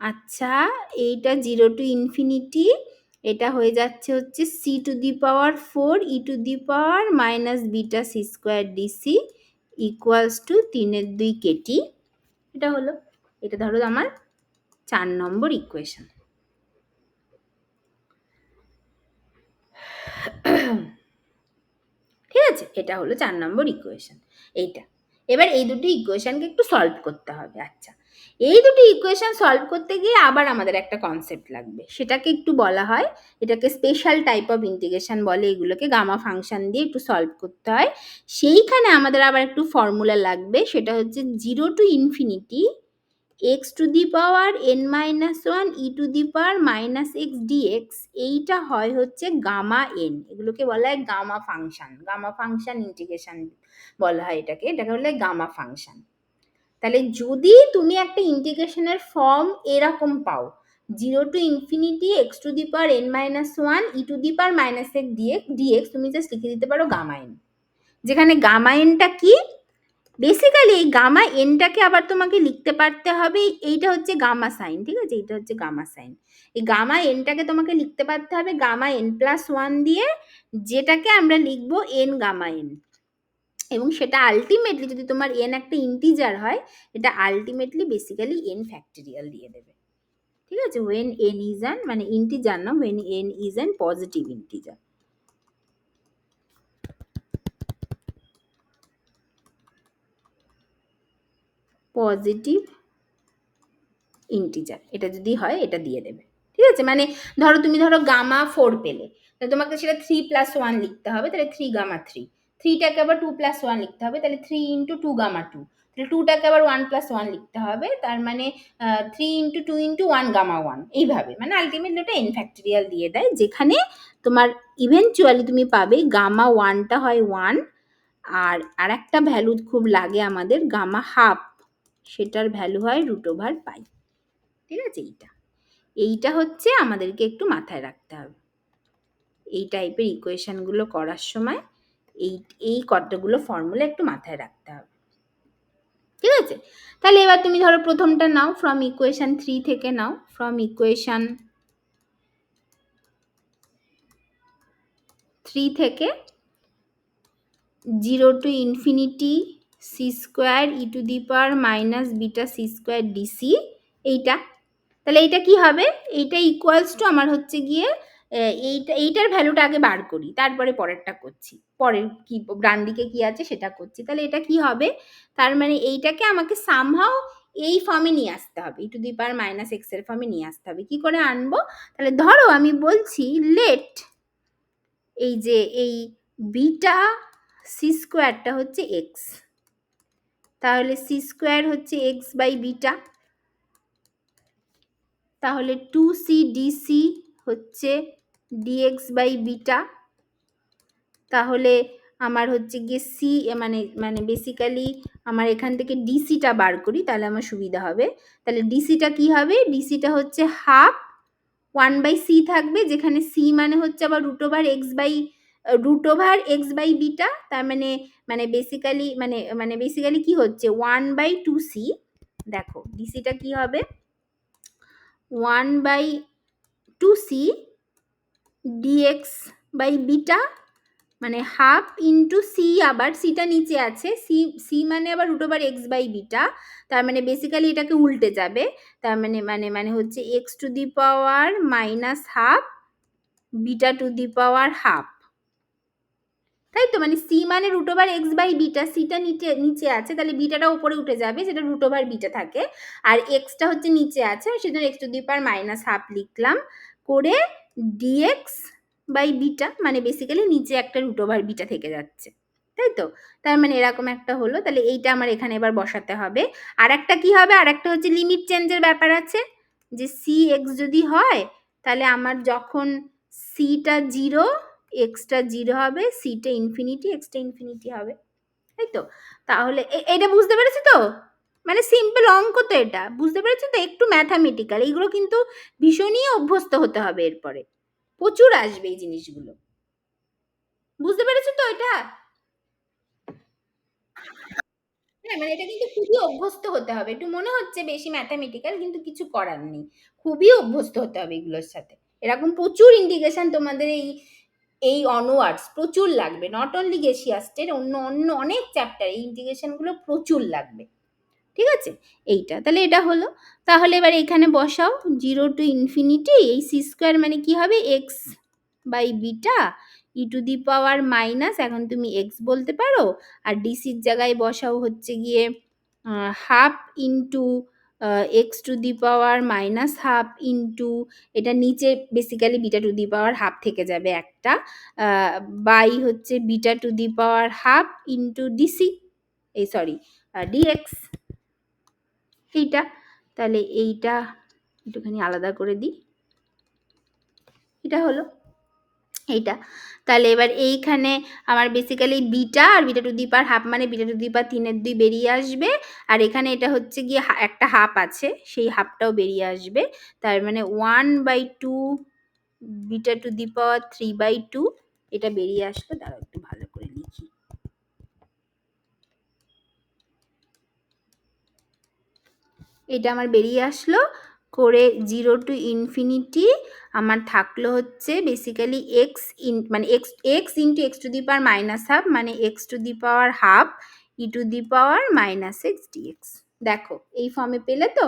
আচ্ছা এইটা 0 to infinity, এটা হয়ে যাচ্ছে হচ্ছে C to the power 4 E to the power minus beta C square DC equals to 3/2 Katie, এটা হলো। এটা ধরো আমার 4 নম্বর ইকুয়েশন, ঠিক আছে? এটা হলো 4 নম্বর ইকুয়েশন, এইটা। এবার এই দুটি ইকুয়েশনকে একটু সলভ করতে হবে। আচ্ছা, এই দুটি ইকুয়েশন সলভ করতে গিয়ে আবার আমাদের একটা কনসেপ্ট লাগবে, সেটাকে একটু বলা হয়, এটাকে স্পেশাল টাইপ অফ ইন্টিগ্রেশন বলে, এগুলোকে গামা ফাংশন দিয়ে একটু সলভ করতে হয়। সেইখানে আমাদের আবার একটু ফর্মুলা লাগবে, সেটা হচ্ছে 0 to infinity X to the power N minus 1 E to the power minus x DX, এইটা হয় হচ্ছে গামা এন, এগুলোকে বলা হয় গামা ফাংশন ইন্টিগ্রেশন বলা হয় এটাকে, বলা হয় গামা ফাংশন। তাহলে যদি তুমি একটা ইন্টিগ্রেশনের ফর্ম এরকম পাও, 0 to infinity X to the power N minus 1 E to the power minus x DX, তুমি জাস্ট লিখে দিতে পারো গামা এন, যেখানে গামা এনটা কি, বেসিক্যালি এই গামা এনটাকে আবার তোমাকে লিখতে পারতে হবে, এইটা হচ্ছে গামা সাইন, ঠিক আছে, এইটা হচ্ছে গামা সাইন। এই গামা এনটাকে তোমাকে লিখতে পারতে হবে গামা এন প্লাস ওয়ান দিয়ে, যেটাকে আমরা লিখবো এন গামা এন। এবং সেটা আলটিমেটলি যদি তোমার এন একটা ইন্টিজার হয়, এটা আলটিমেটলি বেসিক্যালি এন ফ্যাক্টরিয়াল দিয়ে দেবে, ঠিক আছে। ওয়েন এন ইজ অ্যান, মানে ইন্টিজার না, when N is an positive integer. Positive integer এটা যদি হয়, এটা দিয়ে দেবে, ঠিক আছে। মানে ধরো তুমি ধরো গামা 4 পেলে, তো তোমাকে সেটা 3+1 লিখতে হবে, তাহলে 3 গামা 3, 3টাকে আবার 2+1 লিখতে হবে, তাহলে 3 ইন্টু 2 গামা 2, তাহলে 2টাকে আবার 1+1 লিখতে হবে, তার মানে 3 ইন্টু 2 ইন্টু 1 গামা 1, এইভাবে মানে আলটিমেটলি ওটা এন ফ্যাক্টরিয়াল দিয়ে দেয়, যেখানে তোমার ইভেনচুয়ালি তুমি পাবে গামা 1টা হয় 1, আর একটা ভ্যালু খুব লাগে আমাদের গামা হাফ, সেটার ভ্যালু হয় √পাই, ঠিক আছে। এইটা হচ্ছে আমাদেরকে একটু মাথায় রাখতে হবে এই টাইপের ইকুয়েশনগুলো করার সময়, এই কতগুলো ফর্মুলা একটু মাথায় রাখতে হবে, ঠিক আছে। তাহলে এবার তুমি ধরো প্রথমটা নাও, ফ্রম ইকুয়েশন 3 থেকে নাও, ফ্রম ইকুয়েশন 3 থেকে 0 to infinity C square E to the power minus beta C square DC, এইটা, তাহলে এইটা কি হবে, এইটা ইকুয়ালস টু আমার হচ্ছে গিয়ে এইটার ভ্যালুটা আগে বার করি, তারপরে পরেরটা করছি, পরের কি ডান দিকে কি আছে সেটা করছি। তাহলে এটা কি হবে, তার মানে এইটাকে আমাকে সামহাও এই ফর্মে নিয়ে আসতে হবে, e to the power minus x এর ফর্মে নিয়ে আসতে হবে। কি করে আনবো, তাহলে ধরো আমি বলছি লেট এই যে এই বিটা সি স্কোয়ারটা হচ্ছে এক্স, তাহলে সি স্কোয়ার হচ্ছে এক্স বাই বিটা, তাহলে 2c ডিসি হচ্ছে ডিএক্স বাই বিটা, তাহলে আমার হচ্ছে গিয়ে সি মানে মানে বেসিক্যালি আমার এখান থেকে ডিসিটা বার করি, তাহলে আমার সুবিধা হবে। তাহলে ডিসিটা কি হবে, ডিসিটা হচ্ছে হাফ 1/c থাকবে, যেখানে সি মানে হচ্ছে আবার √x বাই বিটা, তার মানে মানে বেসিক্যালি কি হচ্ছে 1/2c, দেখো ডিসিটা কি হবে 1/2c ডিএক্স বাই বিটা, মানে হাফ ইন্টু সি, আবার সিটা নিচে আছে, সি মানে আবার √x/বিটা, তার মানে বেসিক্যালি এটাকে উল্টে যাবে, তার মানে মানে মানে হচ্ছে x to the power minus half beta to the power half, তাই তো। মানে সি মানে √x/বিটা, সিটা নিচে নিচে আছে, তাহলে বিটাটা উপরে উঠে যাবে, সেটা √বিটা থাকে, আর এক্সটা হচ্ছে নিচে আছে, সেজন্য x to the power minus half লিখলাম, করে ডিএক্স বাই বিটা, মানে বেসিক্যালি নিচে একটা √বিটা থেকে যাচ্ছে, তাই তো। তার মানে এরকম একটা হলো, তাহলে এইটা আমার এখানে এবার বসাতে হবে। আর একটা কি হবে, আর একটা হচ্ছে লিমিট চেঞ্জের ব্যাপার আছে, যে সি এক্স যদি হয়, তাহলে আমার যখন সিটা 0 এক্সটা 0 হবে, সিটা ইনফিনিটি এক্সটা ইনফিনিটি হবে, তাই তো। তাহলে এটা বুঝতে পেরেছি তো, মানে সিম্পল অঙ্ক তো, এটা বুঝতে পেরেছি তো, একটু ম্যাথামেটিক্যাল, এইগুলো কিন্তু ভীষণই অভ্যস্ত হতে হবে, এরপরে প্রচুর আসবে এই জিনিসগুলো, বুঝতে পেরেছো তো এটা। হ্যাঁ, মানে এটা কিন্তু খুবই অভ্যস্ত হতে হবে, একটু মনে হচ্ছে বেশি ম্যাথামেটিক্যাল, কিন্তু কিছু করার নেই, খুবই অভ্যস্ত হতে হবে এগুলোর সাথে। এরকম প্রচুর ইন্টিগ্রেশন তোমাদের এই অনওয়ার্ডস প্রচুর লাগবে, নট অনলি গেসিয়াসের, অন্য অন্য অনেক চ্যাপ্টার এই ইন্টিগ্রেশনগুলো প্রচুর লাগবে, ঠিক আছে। এইটা তাহলে এটা হলো, তাহলে এবার এখানে বসাও 0 টু ইনফিনিটি, এই সি স্কোয়ার মানে কি হবে X by beta E to the power minus, এখন তুমি এক্স বলতে পারো, আর ডিসির জায়গায় বসাও হচ্ছে গিয়ে half into x to the power minus half into, এটা নিচে basically beta to the power half থেকে যাবে একটা, বাই হচ্ছে beta to the power half into DC, এই সরি ডিএক্স, এইটা। তাহলে এইটা একটুখানি আলাদা করে দিই, এটা হলো এইটা। তাহলে এবার এইখানে আমার বেসিক্যালি বিটা আর beta to the power half, মানে বিটা টু দি পাওয়ার 3/2 বেরিয়ে আসবে, আর এখানে এটা হচ্ছে গিয়ে একটা হাফ আছে, সেই হাফটাও বেরিয়ে আসবে, তার মানে 1/2 বিটা টু দি পাওয়ার 3/2, এটা বেরিয়ে আসবে। দাঁড়াও একটু ভালো করে লিখি, এটা আমার বেরিয়ে আসলো। করে 0 to ইনফিনিটি আমার থাকলো হচ্ছে বেসিক্যালি এক্স মানে x into x to the power minus half, মানে x to the power half e to the power minus x d x. দেখো এই ফর্মে পেলে তো?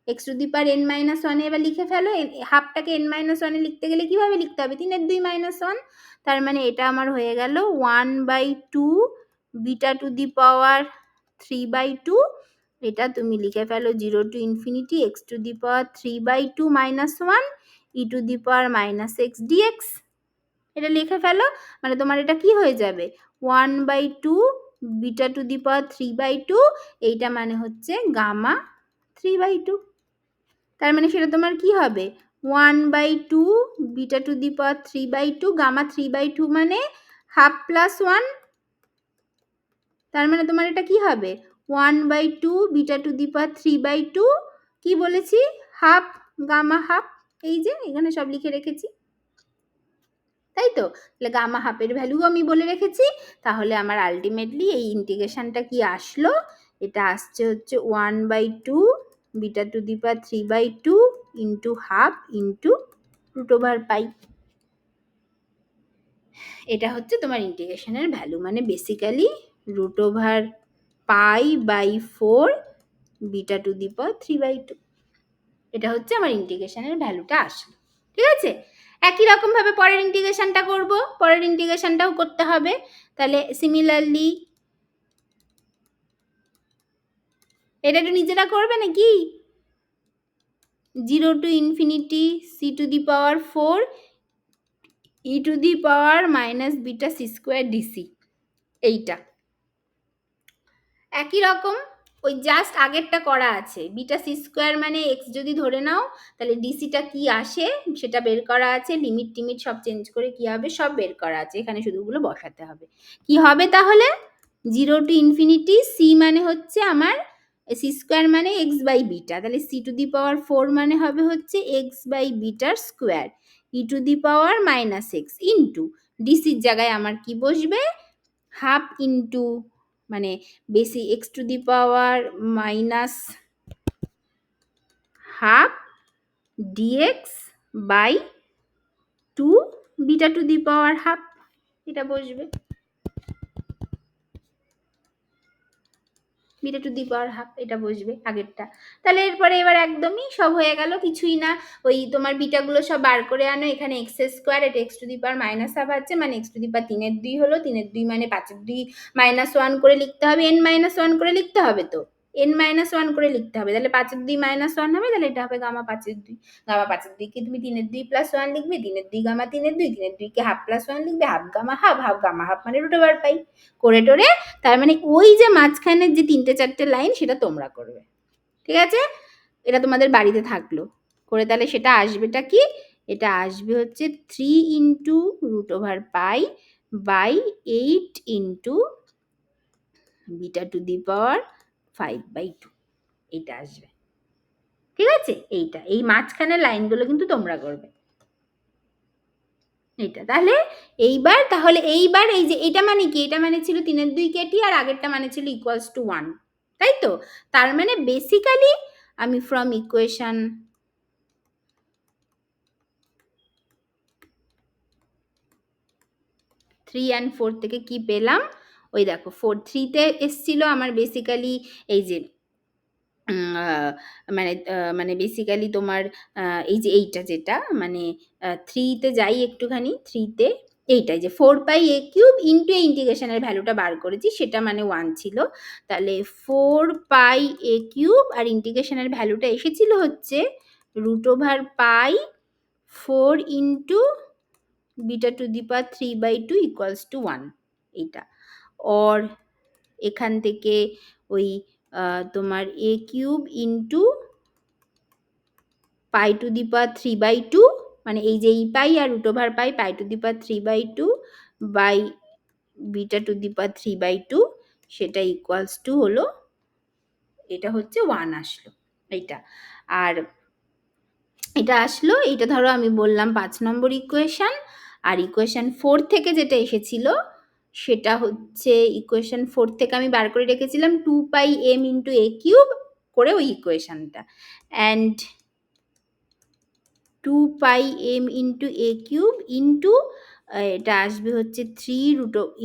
X to the power N minus ওয়ানে এবার লিখে ফেলো। হাফটাকে এন মাইনাস ওয়ানে লিখতে গেলে কীভাবে লিখতে হবে? 3/2 মাইনাস ওয়ান। তার মানে এটা আমার হয়ে গেল 1/2 বিটা টু দি পাওয়ার 3/2। এটা তুমি লিখে ফেলো 0 to infinity X to the power 3/2 minus one E to the power minus x DX. এটা লিখে ফেলো, মানে তোমার এটা কি হয়ে যাবে? 1/2 বিটা টু দি পাওয়ার 3/2, এইটা মানে হচ্ছে গামা 3/2। তার মানে সেটা তোমার কি হবে? 1/2 beta to the power 3/2 gamma 3/2 মানে হাফ প্লাস ওয়ান। তার মানে তোমার এটা কি হবে? 1/2 বিটা টু দি পাওয়ার 3/2, কি বলেছি? Half gamma half. এই যে এখানে সব লিখে রেখেছি, তাই তো? তাহলে গামা হাফের ভ্যালু আমি বলে রেখেছি। তাহলে আমার আলটিমেটলি এই ইন্টিগ্রেশনটা কি আসলো? এটা আসছে হচ্ছে 1/2 beta to the power 3/2 into half into root over pi. এটা হচ্ছে তোমার ইন্টিগ্রেশনের ভ্যালু, মানে basically root over π/4 beta to the power 3/2। এটা হচ্ছে আমার ইন্টিগ্রেশনের ভ্যালুটা আসলো। ঠিক আছে? একই রকমভাবে পরের ইন্টিগ্রেশনটা করব, পরের ইন্টিগ্রেশনটাও করতে হবে। তাহলে সিমিলারলি এটা একটু নিজেরা করবে নাকি? 0 to infinity C to the power 4 E to the power minus beta C square DC. এইটা একই রকম, ওই জাস্ট আগেরটা করা আছে। বিটা সি স্কোয়ার মানে এক্স যদি ধরে নাও, তাহলে ডিসিটা কি আসে সেটা বের করা আছে। লিমিট টিমিট সব চেঞ্জ করে কি হবে সব বের করা আছে, এখানে শুধুগুলো বসাতে হবে। কি হবে তাহলে? 0 to ইনফিনিটি সি মানে হচ্ছে আমার সি স্কোয়ার মানে এক্স বাই বিটা, তাহলে সি টু দি পাওয়ার 4 মানে হবে হচ্ছে এক্স বাই বিটার square E to the power minus X into ডিসির জায়গায় আমার কি বসবে? হাফ ইন্টু মানে বেশি X to the power minus half DX by 2 beta to the power half, এটা বসবে beta to the power half, এটা বসবে আগেরটা। তাহলে এরপরে এবার একদমই সব হয়ে গেল, কিছুই না। ওই তোমার বিটাগুলো সব বার করে আনো। এখানে এক্স স্কোয়ার, এটা x to the power minus half আছে, মানে এক্স টু দি পাওয়ার 3/2 হলো। 3/2 মানে 5/2 মাইনাস ওয়ান করে লিখতে হবে, এন মাইনাস ওয়ান করে লিখতে হবে, তো এন মাইনাস ওয়ান করে লিখতে হবে। তাহলে 5/2 মাইনাস ওয়ান হবে, তাহলে এটা হবে গামা 5/2। গামা 5/2কে তুমি 3/2 প্লাস ওয়ান লিখবে, 3/2 গামা 3/2, 3/2কে হাফ প্লাস ওয়ান লিখবে, half gamma half, half gamma half মানে রুট ওভার পাই। করে টোরে তার মানে ওই যে মাঝখানের যে 3-4টে লাইন সেটা তোমরা করবে। ঠিক আছে? এটা তোমাদের বাড়িতে থাকলো করে। তাহলে সেটা আসবেটা কি? এটা আসবে হচ্ছে 3 into root over pi by 8 into beta to the power 5/2, এইটা আসবে। ঠিক আছে? এইটা এই মাঝখানের লাইনগুলো কিন্তু তোমরা করবে এটা। তাহলে এইবার এই যে এটা মানে কি? এটা মানে ছিল 3/2 কেটি, আর আগেরটা মানে ছিল ইকুয়ালস টু 1, তাই তো? তার মানে বেসিক্যালি আমি ফ্রম ইকুয়েশন 3 and 4 থেকে কি পেলাম? ওই দেখো 3তে এসছিল আমার বেসিক্যালি এই যে মানে মানে বেসিক্যালি তোমার এই যে এইটা যেটা মানে 3তে যাই একটুখানি, 3তে এইটাই যে 4πa³ ইন্টু এই ইন্টিগ্রেশনের ভ্যালুটা বার করেছি, সেটা মানে 1 ছিল। তাহলে 4πa³ আর ইন্টিগ্রেশনের ভ্যালুটা এসেছিল হচ্ছে root over pi 4 into beta to the power 3/2 equals to 1, এইটা। অর এখান থেকে ওই তোমার a³ into pi to the power 3/2, মানে এই যে এই পাই আর root over pi to the power 3/2 by beta to the power 3/2, সেটা ইকুয়ালস টু হলো এটা হচ্ছে 1 আসলো এইটা। আর এটা আসলো, এইটা ধরো আমি বললাম 5 নম্বর ইকুয়েশন। আর ইকুয়েশন 4 থেকে যেটা এসেছিল সেটা হচ্ছে ইকুয়েশন 4 থেকে আমি বার করে রেখেছিলাম 2πm ইন্টু a³ করে ওই ইকুয়েশনটা, and 2 pi m into A cube into এটা আসবে হচ্ছে 3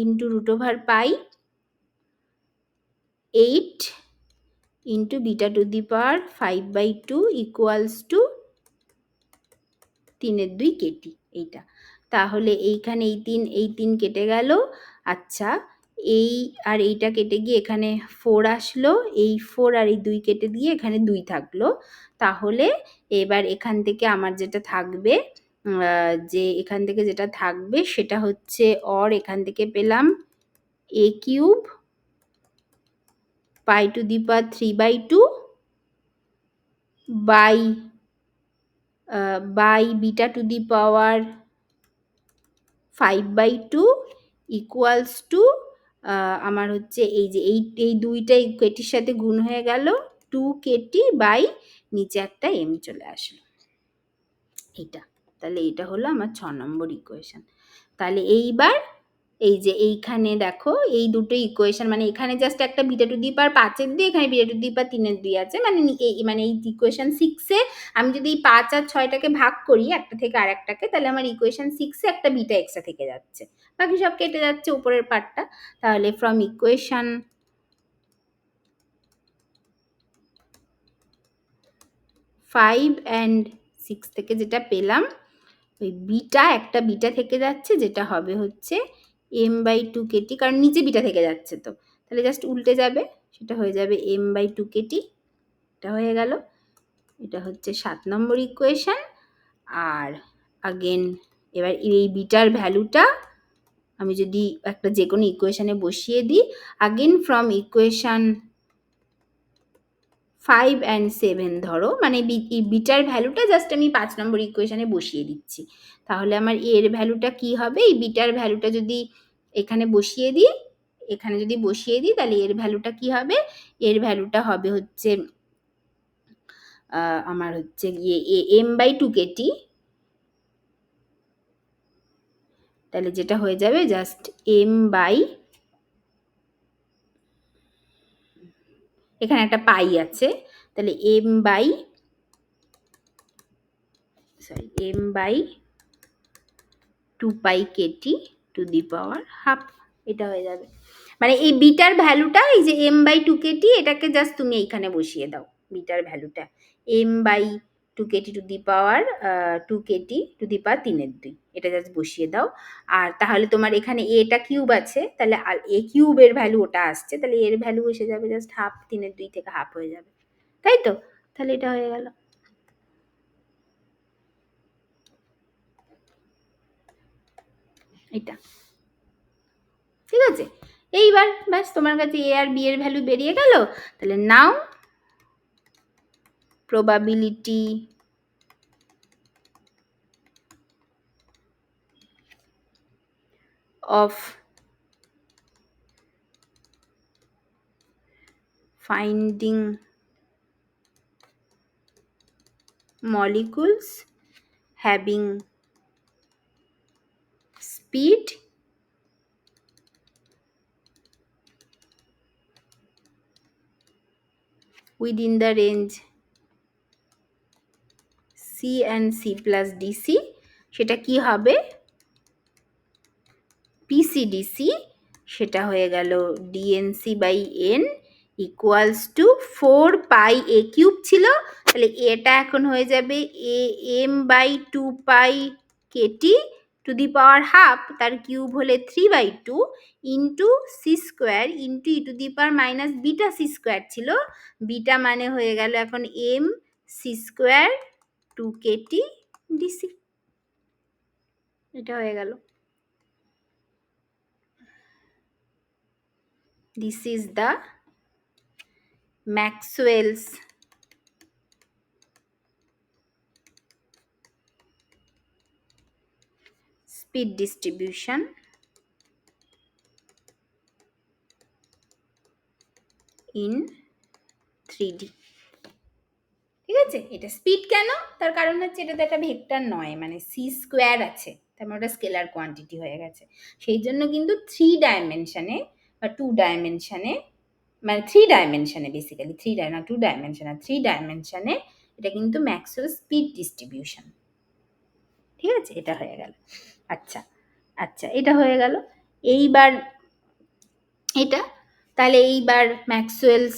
into root over pi 8 into beta to the power 5/2 equals to 3/2 k t. এইটা তাহলে এইখানে এই তিন কেটে গেল। আচ্ছা, এই আর এইটা কেটে গিয়ে এখানে 4 আসলো, এই 4 আর এই 2 কেটে দিয়ে এখানে 2 থাকলো। তাহলে এবার এখান থেকে আমার যেটা থাকবে, যে এখান থেকে যেটা থাকবে সেটা হচ্ছে এখান থেকে পেলাম a cube pi to the power 3/2 by beta to the power 5/2 equals to আমার হচ্ছে এই যে এই দুইটা কেটির সাথে গুণ হয়ে গেল 2 কেটি বাই নিচে একটা এম চলে আসলো। এইটা তাহলে এটা হলো আমার 6 নম্বর ইকুয়েশন। তাহলে এইবার এই যে এইখানে দেখো এই দুটো ইকুয়েশন, মানে এখানে জাস্ট একটা বিটা টু দি পাওয়ার 5-এর 2, এখানে বিটা টু দি পাওয়ার 3-এর 2 আছে, মানে এই ইকুয়েশন 6-এ আমি যদি এই 5 আর 6টাকে ভাগ করি একটা থেকে আরেকটাকে, তাহলে আমার ইকুয়েশন 6-এ একটা বিটা এক্সট্রা থেকে যাচ্ছে, বাকি সব কেটে যাচ্ছে উপরের পার্টটা। তাহলে ফ্রম ইকুয়েশন 5 and 6 থেকে যেটা পেলাম, ওই একটা বিটা থেকে যাচ্ছে, যেটা হবে হচ্ছে m/2 কেটি, কারণ নিচে বিটা থেকে যাচ্ছে, তো তাহলে জাস্ট উল্টে যাবে, সেটা হয়ে যাবে m/2 কেটি। এটা হয়ে গেল, এটা হচ্ছে 7 নম্বর ইকুয়েশন। আর আগেন এবার এই বিটার ভ্যালুটা আমি যদি একটা যে কোনো ইকুয়েশনে বসিয়ে দিই, আগেন ফ্রম ইকুয়েশন 5 and 7 ধরো, মানে বিটার ভ্যালুটা জাস্ট আমি 5 নম্বর ইকুয়েশনে বসিয়ে দিচ্ছি, তাহলে আমার এর ভ্যালুটা কি হবে, এই বিটার ভ্যালুটা যদি এখানে বসিয়ে দিই, তাহলে এর ভ্যালুটা কি হবে, এর ভ্যালুটা হবে হচ্ছে আমার হচ্ছে m/2 কেটি, তাহলে যেটা হয়ে যাবে জাস্ট এখানে একটা পাই আছে, তাহলে m/2 pi Katie to the power half, এটা হয়ে যাবে। মানে এই বিটার ভ্যালুটা, এই যে m/2 কেটি, এটাকে জাস্ট তুমি এইখানে বসিয়ে দাও, বিটার ভ্যালুটা m/2 k t to the power 2 k t to the power 3-এর 2, এটা জাস্ট বসিয়ে দাও। আর তাহলে তোমার এখানে এটা কিউব আছে, তাহলে এ কিউবের ভ্যালু ওটা আসছে, তাহলে এর ভ্যালু এসে যাবে জাস্ট হাফ, 3-এর 2 থেকে হাফ হয়ে যাবে, তাই তো? তাহলে এটা হয়ে গেল। এটা ঠিক আছে, এইবার ব্যাস তোমার কাছে এ আর বি এর ভ্যালু বেরিয়ে গেল। তাহলে নাও probability of finding molecules having speed within the range c and c plus dc, সেটা কি হবে, PCDC, সেটা হয়ে গেল dNc/n equals to 4 pi A cube ছিল, তাহলে এটা এখন হয়ে যাবে m/2 pi Katie to the power half, তার কিউব হলে 3/2 into C square into E to the power minus beta C square ছিল, বিটা মানে হয়ে গেল এখন m C square 2 Katie DC, এটা হয়ে গেল। This is the Maxwell's speed distribution in 3D। ঠিক আছে, এটা স্পিড কেন, তার কারণ হচ্ছে এটা তো একটা ভেক্টর নয়, মানে সি স্কোয়ার আছে, তার মানে ওটা স্কেলার কোয়ান্টিটি হয়ে গেছে, সেই জন্য কিন্তু 3 ডাইমেনশনে বা 2 ডাইমেনশনে মানে 3 ডাইমেনশনে, বেসিক্যালি 3 না 2 ডাইমেনশন, আর 3 ডাইমেনশনে এটা কিন্তু ম্যাক্সওয়েল স্পিড ডিস্ট্রিবিউশন। ঠিক আছে, এটা হয়ে গেল। আচ্ছা আচ্ছা, এটা হয়ে গেল। এইবার এটা, তাহলে এইবার Maxwell's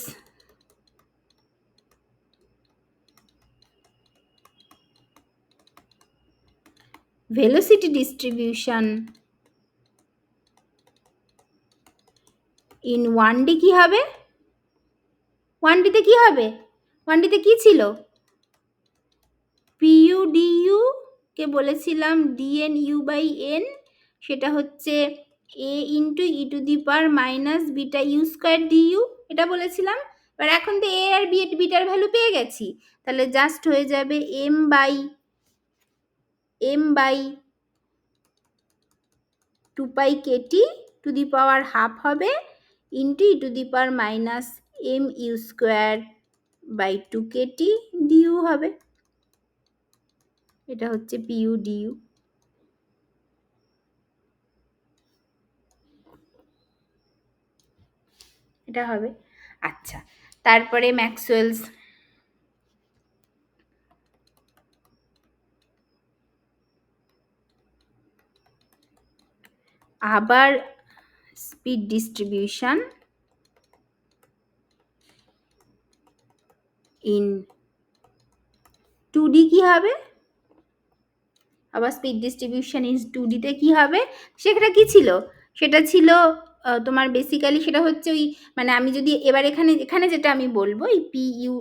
velocity distribution in 1D কি হবে? 1D তে কি হবে? 1D তে কি ছিল? PU DU কে বলেছিলাম dNu by n, সেটা হচ্ছে a into E to the power minus beta you square DU, এটা বলেছিলাম। এবার এখন তো এ আর বিটার ভ্যালু পেয়ে গেছি, তাহলে জাস্ট হয়ে যাবে m by 2 pi Katie to the power half হবে into E to the power minus m u square by 2 k t d u হবে। এটা হচ্ছে পিইউ ডিইউ। এটা হবে। আচ্ছা, তারপরে ম্যাক্সওয়েলস আবার স্পিড ডিস্ট্রিবিউশন ইন 2D কি হবে? আবার স্পিড ডিস্ট্রিবিউশন ইন 2D তে কি হবে? সেটা কি ছিল? সেটা ছিল তোমার বেসিক্যালি সেটা হচ্ছে ওই, মানে আমি যদি এবার এখানে এখানে যেটা আমি বলবো এই পি ইউ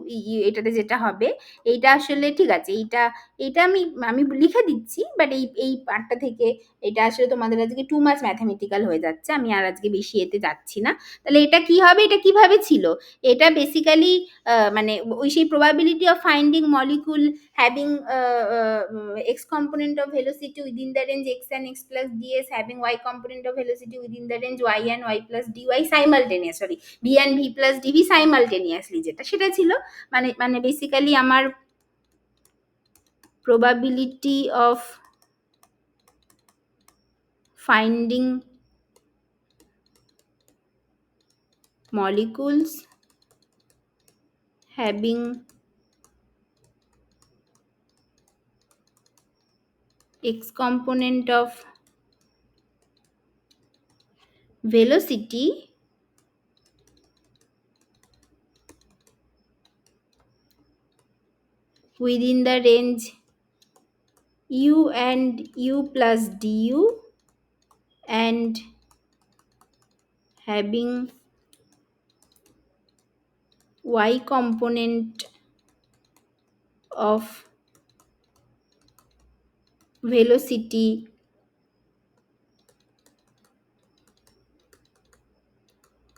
এটাতে যেটা হবে, এইটা আসলে ঠিক আছে, এইটা আমি আমি লিখে দিচ্ছি, বাট এই পার্টটা থেকে এটা আসলে তোমাদের আজকে টু মাচ ম্যাথামেটিক্যাল হয়ে যাচ্ছে, আমি আর আজকে বেশি এতে যাচ্ছি না। তাহলে এটা কি হবে? এটা কিভাবে ছিল? এটা বেসিক্যালি মানে ওই সেই probability of finding molecule having x component of velocity within the range x and x plus ds, having y component of velocity within the range y and y plus dy simultaneous, sorry b and v plus dv simultaneously, যেটা সেটা ছিল মানে মানে বেসিক্যালি আমার probability of finding molecules having x component of velocity within the range u and u plus du and having y component of velocity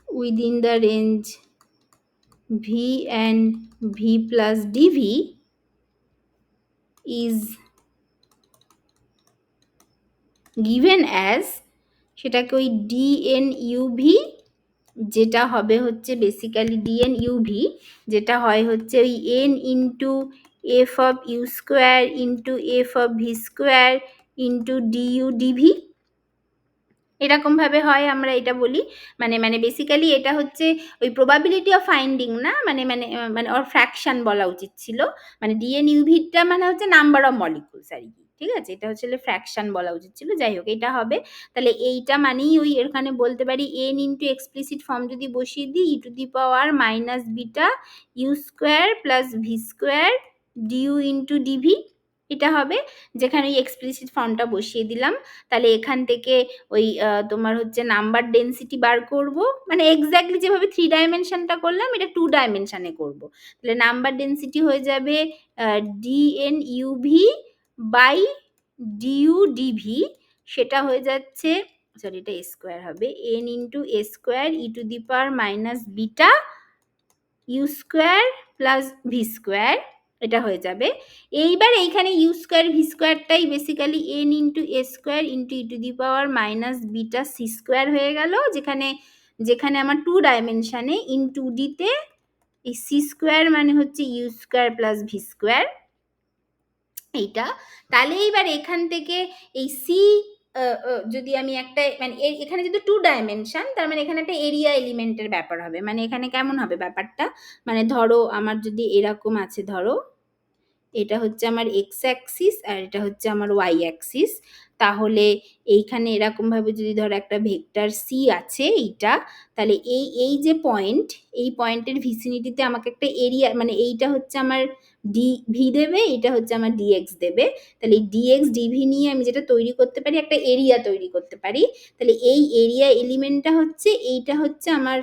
within the range v and v plus dv is given as, সেটাকে ওই dnuv, যেটা হবে হচ্ছে বেসিক্যালি dnuv যেটা হয় হচ্ছে ওই n into F of you square into F of V square into DU DV, এরকমভাবে হয়। আমরা এটা বলি মানে মানে বেসিক্যালি এটা হচ্ছে ওই প্রবাবিলিটি অফ ফাইন্ডিং না, মানে মানে মানে ওর ফ্র্যাকশন বলা উচিত ছিল, মানে ডিএনইউভিটা মানে হচ্ছে নাম্বার অফ মলিকুলস আর কি, ঠিক আছে, এটা হচ্ছে ফ্র্যাকশন বলা উচিত ছিল, যাই হোক এটা হবে। তাহলে এইটা মানেই ওই এখানে বলতে পারি এন ইন্টু এক্সপ্লিসিট ফর্ম যদি বসিয়ে দিই e to the power minus beta you square plus V square d u into d v, এটা হবে, যেখানে ওই এক্সপ্লিসিট ফর্মটা বসিয়ে দিলাম। তাহলে এখান থেকে ওই তোমার হচ্ছে নাম্বার ডেন্সিটি বার করব, মানে এক্স্যাক্টলি যেভাবে 3 ডাইমেনশনটা করলাম এটা 2 ডাইমেনশনে করব। তাহলে নাম্বার ডেন্সিটি হয়ে যাবে ডিএনইউভি বাই ডিইউ ডিভি, সেটা হয়ে যাচ্ছে, সরি এটা স্কোয়ার হবে, N into A square E to the power minus beta you square plus V square, এটা হয়ে যাবে। এইবার এইখানে ইউ স্কোয়ার ভি স্কোয়ারটাই basically n into A square into E to the power minus beta C square হয়ে গেল, যেখানে যেখানে আমার 2 ডাইমেনশানে ইন 2ডিতে এই সি স্কোয়ার মানে হচ্ছে U square plus V square এইটা। তাহলে এইবার এখান থেকে এই সি যদি আমি একটা মানে এখানে যেহেতু 2 ডাইমেনশন, তার মানে এখানে একটা এরিয়া এলিমেন্টের ব্যাপার হবে। মানে এখানে কেমন হবে ব্যাপারটা? মানে ধরো আমার যদি এরকম আছে, ধরো এটা হচ্ছে আমার এক্স অ্যাক্সিস আর এটা হচ্ছে আমার ওয়াই অ্যাক্সিস। তাহলে এইখানে এরকমভাবে যদি ধরো একটা ভেক্টর সি আছে এইটা, তাহলে এই যে পয়েন্ট, এই পয়েন্টের ভিসিনিটিতে আমাকে একটা এরিয়া, মানে এইটা হচ্ছে আমার ডি ভি দেবে, এটা হচ্ছে আমার ডিএক্স দেবে। তাহলে এই ডিএক্স ডিভি নিয়ে আমি যেটা তৈরি করতে পারি, একটা এরিয়া তৈরি করতে পারি। তাহলে এই এরিয়া এলিমেন্টটা হচ্ছে, এইটা হচ্ছে আমার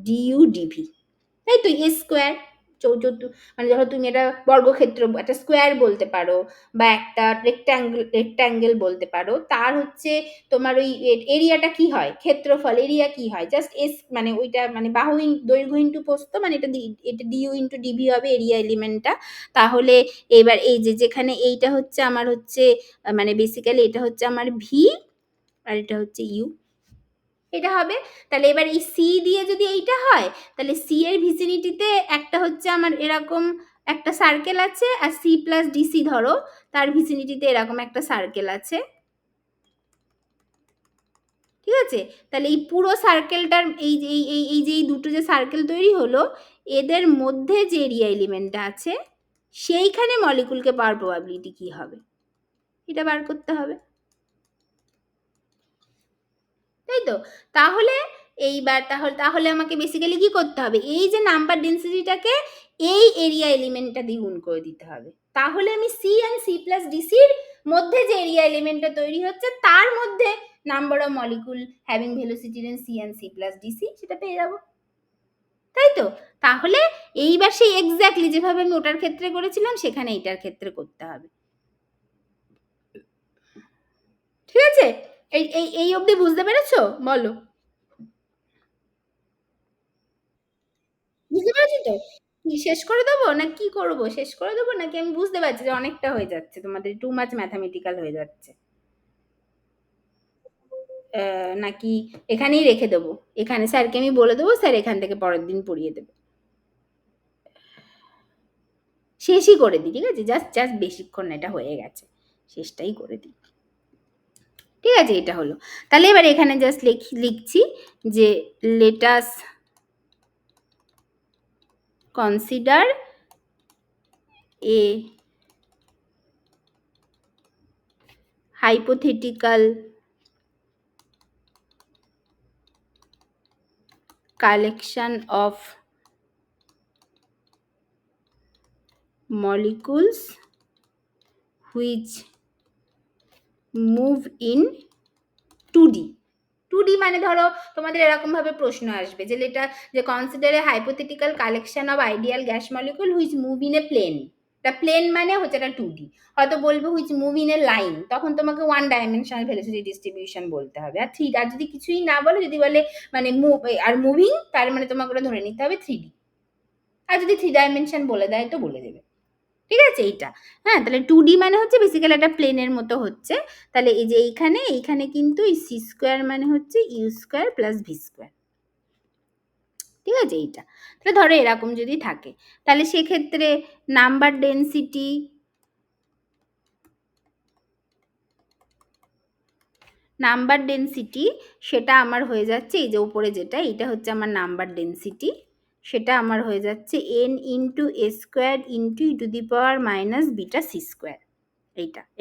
ডিইউ ডিভি, তাই তো? এ স্কোয়ার চৌচত্তর, মানে ধরো তুমি এটা বর্গক্ষেত্র, একটা স্কোয়ার বলতে পারো, বা একটা রেক্ট্যাঙ্গেল বলতে পারো। তার হচ্ছে তোমার ওই এরিয়াটা কি হয়, ক্ষেত্রফল এরিয়া কি হয়, জাস্ট এস, মানে ওইটা মানে বাহু দৈর্ঘ্য ইন্টু প্রস্থ, মানে এটা ডিইউ ইন্টু ডিভি হবে এরিয়া এলিমেন্টটা। তাহলে এবার এই যে যেখানে এইটা হচ্ছে আমার হচ্ছে মানে বেসিক্যালি এটা হচ্ছে আমার ভি আর এটা হচ্ছে ইউ, এটা হবে। তাহলে এবার এই সি দিয়ে যদি এইটা হয়, তাহলে সি এর ভিসিনিটিতে একটা হচ্ছে আমার এরকম একটা সার্কেল আছে, আর সি প্লাস ডিসি ধরো তার ভিসিনিটিতে এরকম একটা সার্কেল আছে, ঠিক আছে? তাহলে এই পুরো সার্কেলটার এই যে এই যে এই দুটো যে সার্কেল তৈরি হলো, এদের মধ্যে যে এরিয়া এলিমেন্টটা আছে সেইখানে মলিকুলকে পাওয়ার প্রবাবিলিটি কি হবে, এটা বার করতে হবে, তাই তো? তাহলে এইবার তাহলে তাহলে আমাকে বেসিক্যালি কি করতে হবে, এই যে নাম্বার ডেন্সিটিটাকে এই এরিয়া এলিমেন্টটা দিয়ে গুণ করে দিতে হবে। তাহলে আমি সি অ্যান্ড সি প্লাস ডিসির মধ্যে যে এরিয়া এলিমেন্টটা তৈরি হচ্ছে তার মধ্যে number of molecule having velocity in C and C plus DC সেটা পেয়ে যাবো, তাই তো? তাহলে এইবার সেই এক্স্যাক্টলি যেভাবে আমি ওটার ক্ষেত্রে করেছিলাম সেখানে এইটার ক্ষেত্রে করতে হবে, ঠিক আছে? এই এই এই অবধি বুঝতে পেরেছো? বলো, বুঝতে পেরেছি তো? কি শেষ করে দেবো না কি করবো, শেষ করে দেবো নাকি? আমি বুঝতে পারছি যে অনেকটা হয়ে যাচ্ছে, তোমাদের টু মাচ ম্যাথামেটিক্যাল হয়ে যাচ্ছে। নাকি এখানেই রেখে দেবো, এখানে স্যারকে আমি বলে দেবো, স্যার এখান থেকে পরের দিন পড়িয়ে দেবে। শেষই করে দিই, ঠিক আছে? জাস্ট জাস্ট বেশিক্ষণ এটা হয়ে গেছে, শেষটাই করে দিই, ঠিক আছে? এটা হলো। তাহলে এবার এখানে জাস্ট লিখছি যে let us consider a hypothetical collection of molecules which move in 2D। 2D মানে ধরো তোমাদের এরকম ভাবে প্রশ্ন আসবে যে এটা যে consider a hypothetical collection of ideal gas molecule which move in a plane. এটা প্লেন মানে হচ্ছে এটা 2D। হয়তো বলবো which move in a line, তখন তোমাকে ওয়ান ডাইমেনশনাল ভেলোসিটি ডিস্ট্রিবিউশন বলতে হবে। আর থ্রি, আর যদি কিছুই না বলে, যদি বলে মানে মুভ আর মুভিং, তার মানে তোমাকে ওটা ধরে নিতে হবে 3D। আর যদি 3 ডাইমেনশন বলে দেয় তো বলে দেবে, ঠিক আছে? এইটা, হ্যাঁ। তাহলে 2D মানে হচ্ছে বেসিক্যালি একটা প্লেনের মতো হচ্ছে। তাহলে এই যে এইখানে কিন্তু এই সি স্কোয়ার মানে হচ্ছে U square plus V square, ঠিক আছে? এইটা তাহলে ধরো এরকম যদি থাকে, তাহলে সেক্ষেত্রে নাম্বার ডেন্সিটি সেটা আমার হয়ে যাচ্ছে এই যে উপরে যেটা, এটা হচ্ছে আমার নাম্বার ডেন্সিটি, সেটা আমার হয়ে যাচ্ছে n into A square into E to the power minus beta C square.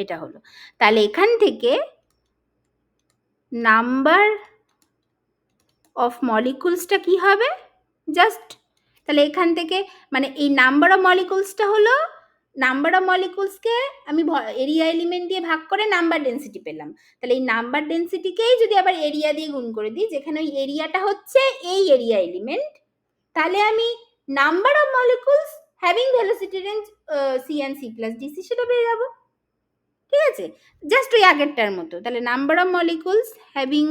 এটা হলো। তাহলে এখান থেকে নাম্বার অফ মলিকুলসটা কি হবে, জাস্ট তাহলে এখান থেকে মানে এই নাম্বার অফ মলিকুলসটা হলো, নাম্বার অফ মলিকুলসকে আমি এরিয়া এলিমেন্ট দিয়ে ভাগ করে নাম্বার ডেন্সিটি পেলাম। তাহলে এই নাম্বার ডেন্সিটিকেই যদি আবার এরিয়া দিয়ে গুণ করে দিই, যেখানে ওই এরিয়াটা হচ্ছে এই এরিয়া এলিমেন্ট, তাহলে আমি number of molecules having velocity range C and C plus DC সেটা পেয়ে যাবো, ঠিক আছে? জাস্ট ওই আগেরটার মতো। তাহলে number of molecules having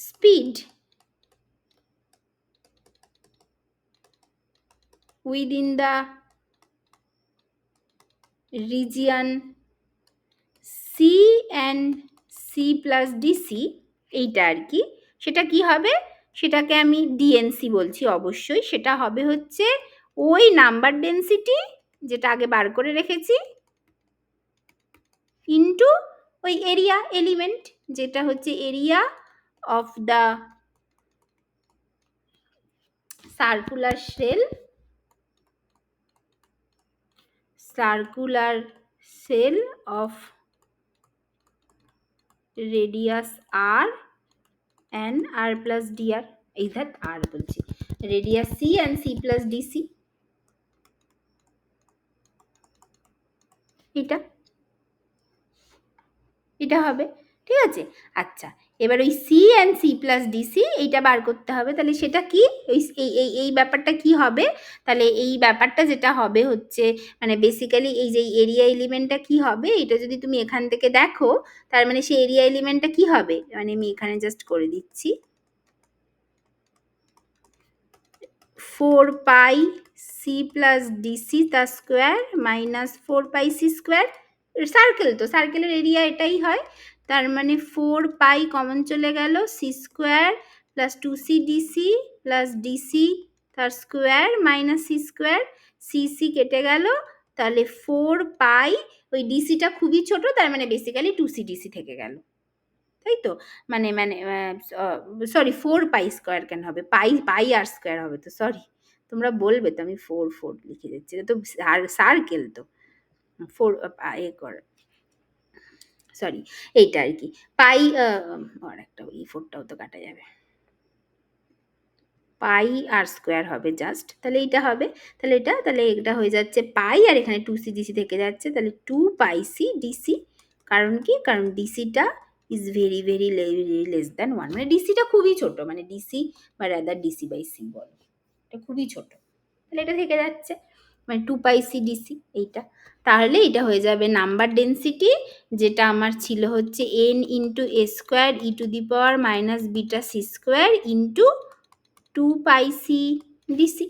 speed within the region C and C plus DC, এইটা আর কি, সেটা কি হবে, সেটাকে আমি ডিএনসি বলছি অবশ্যই। সেটা হবে হচ্ছে ওই নাম্বার ডেন্সিটি যেটা আগে বার করে রেখেছি, ইন্টু ওই এরিয়া এলিমেন্ট, যেটা হচ্ছে area of the circular shell of radius r and r plus dr, either r বলছি, radius c and c plus dc, এটা হবে, ঠিক আছে। আচ্ছা, এবার ওই C and C plus DC এইটা বার করতে হবে, তাহলে সেটা কি, ওই এই ব্যাপারটা কি হবে, তাহলে এই ব্যাপারটা যেটা হবে হচ্ছে মানে বেসিক্যালি এই যে এরিয়া এলিমেন্টটা কি হবে, এটা যদি তুমি এখান থেকে দেখো তার মানে সেই এরিয়া এলিমেন্টটা কি হবে, মানে আমি এখানে জাস্ট করে দিচ্ছি 4 পাই সি প্লাস ডিসি তার স্কোয়ার মাইনাস 4 পাই সি স্কোয়ার, সার্কেল তো, সার্কেলের এরিয়া এটাই হয়, তার মানে 4 পাই কমন চলে গেল, c square plus 2c d c plus d c তার square minus C square, c কেটে গেল, তাহলে 4 পাই, ওই ডিসিটা খুবই ছোট, তার মানে বেসিক্যালি 2c ডিসি থেকে গেল, তাই তো, মানে মানে সরি 4 পাই স্কোয়ার কেন হবে, পাই আর স্কোয়ার হবে তো, সরি তোমরা বলবে তো আমি 4 লিখে যাচ্ছি, এটা তো সার্কেল তো, 4 এ কর, সরি এইটা আর কি, পাই আর একটা এই 4টাও তো কাটা যাবে, পাই আর স্কোয়ার হবে জাস্ট, তাহলে এইটা হবে, তাহলে এটা হয়ে যাচ্ছে পাই, আর এখানে 2c ডিসি থেকে যাচ্ছে, তাহলে 2 পাই সি ডিসি, কারণ কি, কারণ ডিসিটা is very very less than 1, মানে ডিসিটা খুবই ছোট, মানে ডিসি বা রাদার ডিসি বাই সি বলো, এটা খুবই ছোট, তাহলে এটা থেকে যাচ্ছে, মানে 2 পাই সি ডিসি এইটা, তাহলে এটা হয়ে যাবে নাম্বার ডেন্সিটি, যেটা আমার ছিল হচ্ছে n into A square E to the power minus beta C square into 2 pi C DC,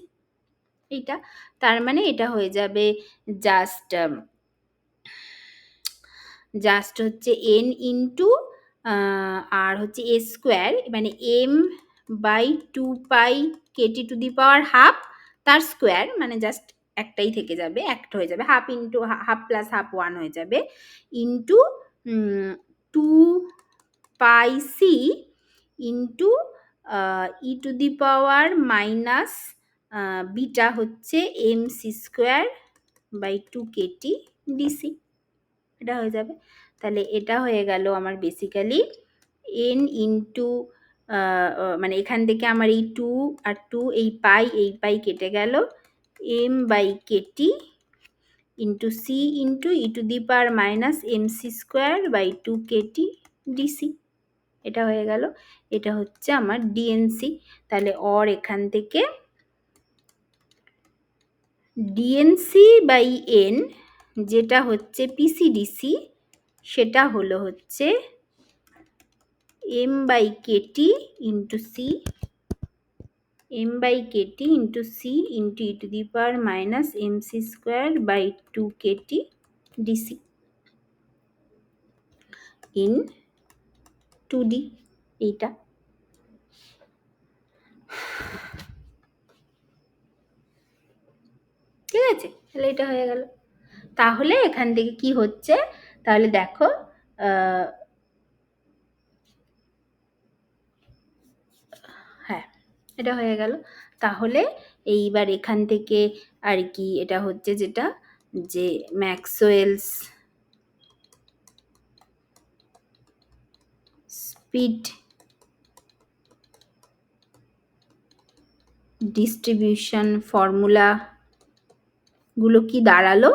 এইটা, তার মানে এটা হয়ে যাবে জাস্ট হচ্ছে n ইন্টু আর হচ্ছে এ স্কোয়ার, মানে m by 2 pi Katie to the power half তার স্কোয়ার, মানে জাস্ট একটাই থেকে যাবে, একটা হয়ে যাবে, half into half plus half 1 হয়ে যাবে, into 2 pi c into E to the power minus beta হচ্ছে m C square by 2 Katie DC, এটা হয়ে যাবে, তাহলে এটা হয়ে গেল আমার বেসিক্যালি এন ইন্টু মানে এখান থেকে আমার এই 2 আর 2 এই পাই কেটে গেল, M by KT into C into E to the power minus M C square by 2 Katie DC, এটা হয়ে গেল, এটা হচ্ছে আমার ডিএনসি, তাহলে অর এখান থেকে ডিএনসি বাই এন যেটা হচ্ছে পিসিডিসি, সেটা হলো হচ্ছে M by KT into C, M by KT into C into E to the power minus M C square by 2 Katie DC in 2D, এইটা, ঠিক আছে, তাহলে এটা হয়ে গেল, তাহলে এখান থেকে কি হচ্ছে, তাহলে দেখো হ্যাঁ এটা হয়ে গেল, তাহলে এইবার এখান থেকে আর কি এটা হচ্ছে যেটা, যে ম্যাক্সওয়েলস স্পিড ডিস্ট্রিবিউশন ফর্মুলা গুলো কি দাঁড়ালো,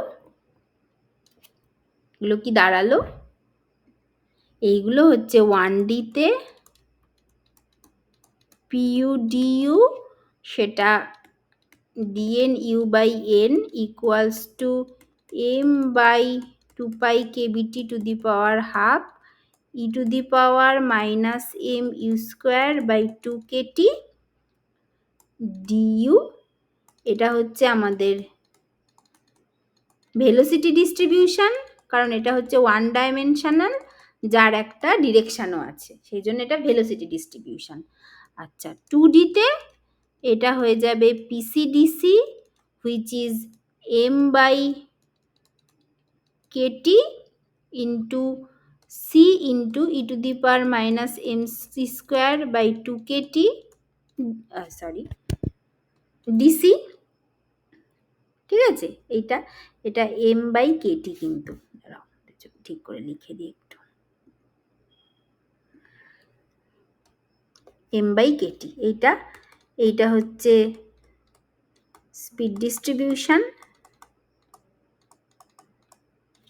এইগুলো হচ্ছে 1Dতে পিইউ ডিইউ, সেটা dn u by n equals to m by 2 pi kbt to the power half e to the power minus m u square by 2 kt du, এটা হচ্ছে আমাদের ভেলোসিটি ডিস্ট্রিবিউশন, কারণ এটা হচ্ছে 1 ডাইমেনশনাল যার একটা ডিরেকশনও আছে, সেই জন্য এটা ভেলোসিটি ডিস্ট্রিবিউশন। আচ্ছা 2Dতে এটা হয়ে যাবে PCDC which is M by KT into c into e to the power minus mc square by 2kt DC, ঠিক আছে? এটা m বাই kt কিন্তু, ঠিক করে লিখে দিই একটু, m বাই kt। এইটা হচ্ছে স্পিড ডিস্ট্রিবিউশন,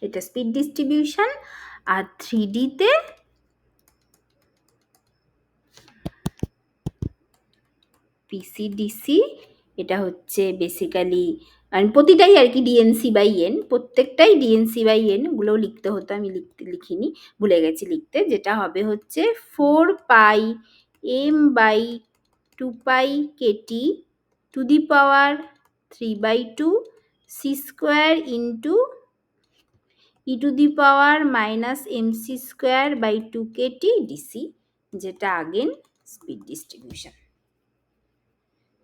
এটা স্পিড ডিস্ট্রিবিউশন। আর 3D তে পিসিডিসি, এটা হচ্ছে বেসিক্যালি প্রতিটাই আর কি ডিএনসি বাই এন, প্রত্যেকটাই ডিএনসি বাই এন, ওগুলোও লিখতে হতো, আমি লিখিনি, ভুলে গেছি লিখতে। যেটা হবে হচ্ছে 4 pi m by 2 pi Katie to the power 3/2 c square into E to the power minus mc square by 2kt d c, যেটা আগেন স্পিড ডিস্ট্রিবিউশন।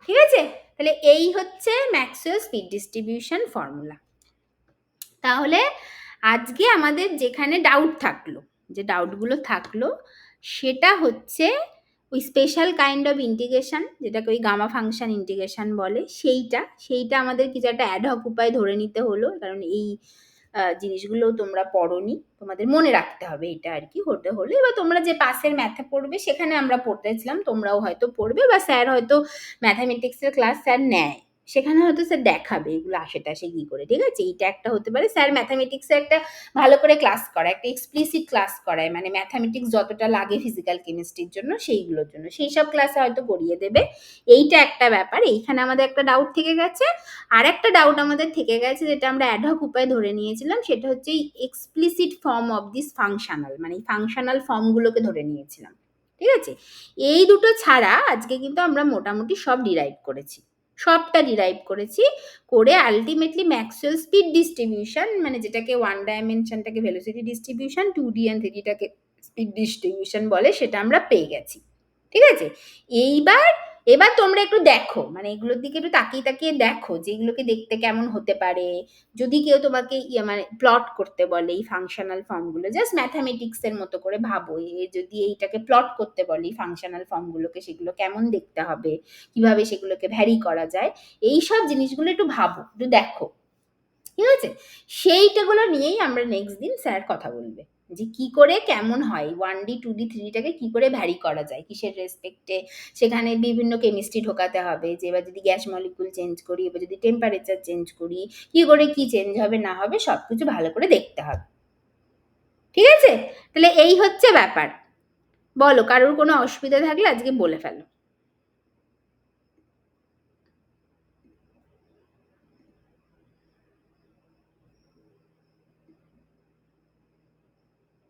ঠিক আছে? তাহলে এই হচ্ছে ম্যাক্সওয়েল স্পিড ডিস্ট্রিবিউশন ফর্মুলা। তাহলে আজকে আমাদের যেখানে ডাউট থাকলো, যে ডাউটগুলো থাকলো, সেটা হচ্ছে ওই স্পেশাল কাইন্ড অফ ইন্টিগ্রেশন, যেটাকে ওই গামা ফাংশন ইন্টিগ্রেশন বলে, সেইটা আমাদের কিছু একটা অ্যাডহক উপায় ধরে নিতে হলো, কারণ এই জিনিসগুলো তোমরা পড়োনি, তোমাদের মনে রাখতে হবে এটা আর কি হতে হলে। এবার তোমরা যে পাশের ম্যাথে পড়বে, সেখানে আমরা পড়তেছিলাম, তোমরাও হয়তো পড়বে, বা স্যার হয়তো ম্যাথামেটিক্সের ক্লাস স্যার নেয়, সেখানে হয়তো স্যার দেখাবে এগুলো আসে টাসে কি করে। ঠিক আছে? এইটা একটা হতে পারে, স্যার ম্যাথামেটিক্সে একটা ভালো করে ক্লাস করায়, একটা এক্সপ্লিসিট ক্লাস করায়, মানে ম্যাথামেটিক্স যতটা লাগে ফিজিক্যাল কেমিস্ট্রির জন্য সেইগুলোর জন্য, সেই সব ক্লাসে হয়তো করিয়ে দেবে। এইটা একটা ব্যাপার, এইখানে আমাদের একটা ডাউট থেকে গেছে। আর একটা ডাউট আমাদের থেকে গেছে, যেটা আমরা অ্যাডহক উপায় ধরে নিয়েছিলাম, সেটা হচ্ছে এই explicit form of this functional, মানে ফাংশনাল ফর্মগুলোকে ধরে নিয়েছিলাম। ঠিক আছে? এই দুটো ছাড়া আজকে কিন্তু আমরা মোটামুটি সব ডিরাইভ করেছি, সবটা ডিরাইভ করেছি, করে আলটিমেটলি ম্যাক্সওয়েল স্পিড ডিস্ট্রিবিউশন, মানে যেটাকে 1 ডাইমেনশনটাকে ভেলোসিটি ডিস্ট্রিবিউশন, 2D and 3Dটাকে স্পিড ডিস্ট্রিবিউশন বলে, সেটা আমরা পেয়ে গেছি। ঠিক আছে? এবার তোমরা একটু দেখো, মানে এগুলোর দিকে একটু তাকিয়ে দেখো, যে এগুলোকে দেখতে কেমন হতে পারে। যদি কেউ তোমাকে মানে প্লট করতে বলে এই ফাংশনাল ফর্মগুলো, জাস্ট ম্যাথামেটিক্সের মতো করে ভাবো, যদি এইটাকে প্লট করতে বলে এই ফাংশনাল ফর্মগুলোকে, সেগুলো কেমন দেখতে হবে, কিভাবে সেগুলোকে ভ্যারি করা যায়, এই সব জিনিসগুলো একটু ভাবো, একটু দেখো। ঠিক আছে? সেইটাগুলো নিয়েই আমরা নেক্সট দিন স্যার কথা বলবে, যে কি করে কেমন হয় 1D 2D 3Dটাকে কি করে ভ্যারি করা যায়, কিসের রেসপেক্টে, সেখানে বিভিন্ন কেমিস্ট্রি ঢোকাতে হবে, যে এবার যদি গ্যাস মলিকুল চেঞ্জ করি, এবার যদি টেম্পারেচার চেঞ্জ করি, কি করে কি চেঞ্জ হবে না হবে, সব কিছু ভালো করে দেখতে হবে। ঠিক আছে? তাহলে এই হচ্ছে ব্যাপার। বলো, কারোর কোনো অসুবিধা থাকলে আজকে বলে ফেলো।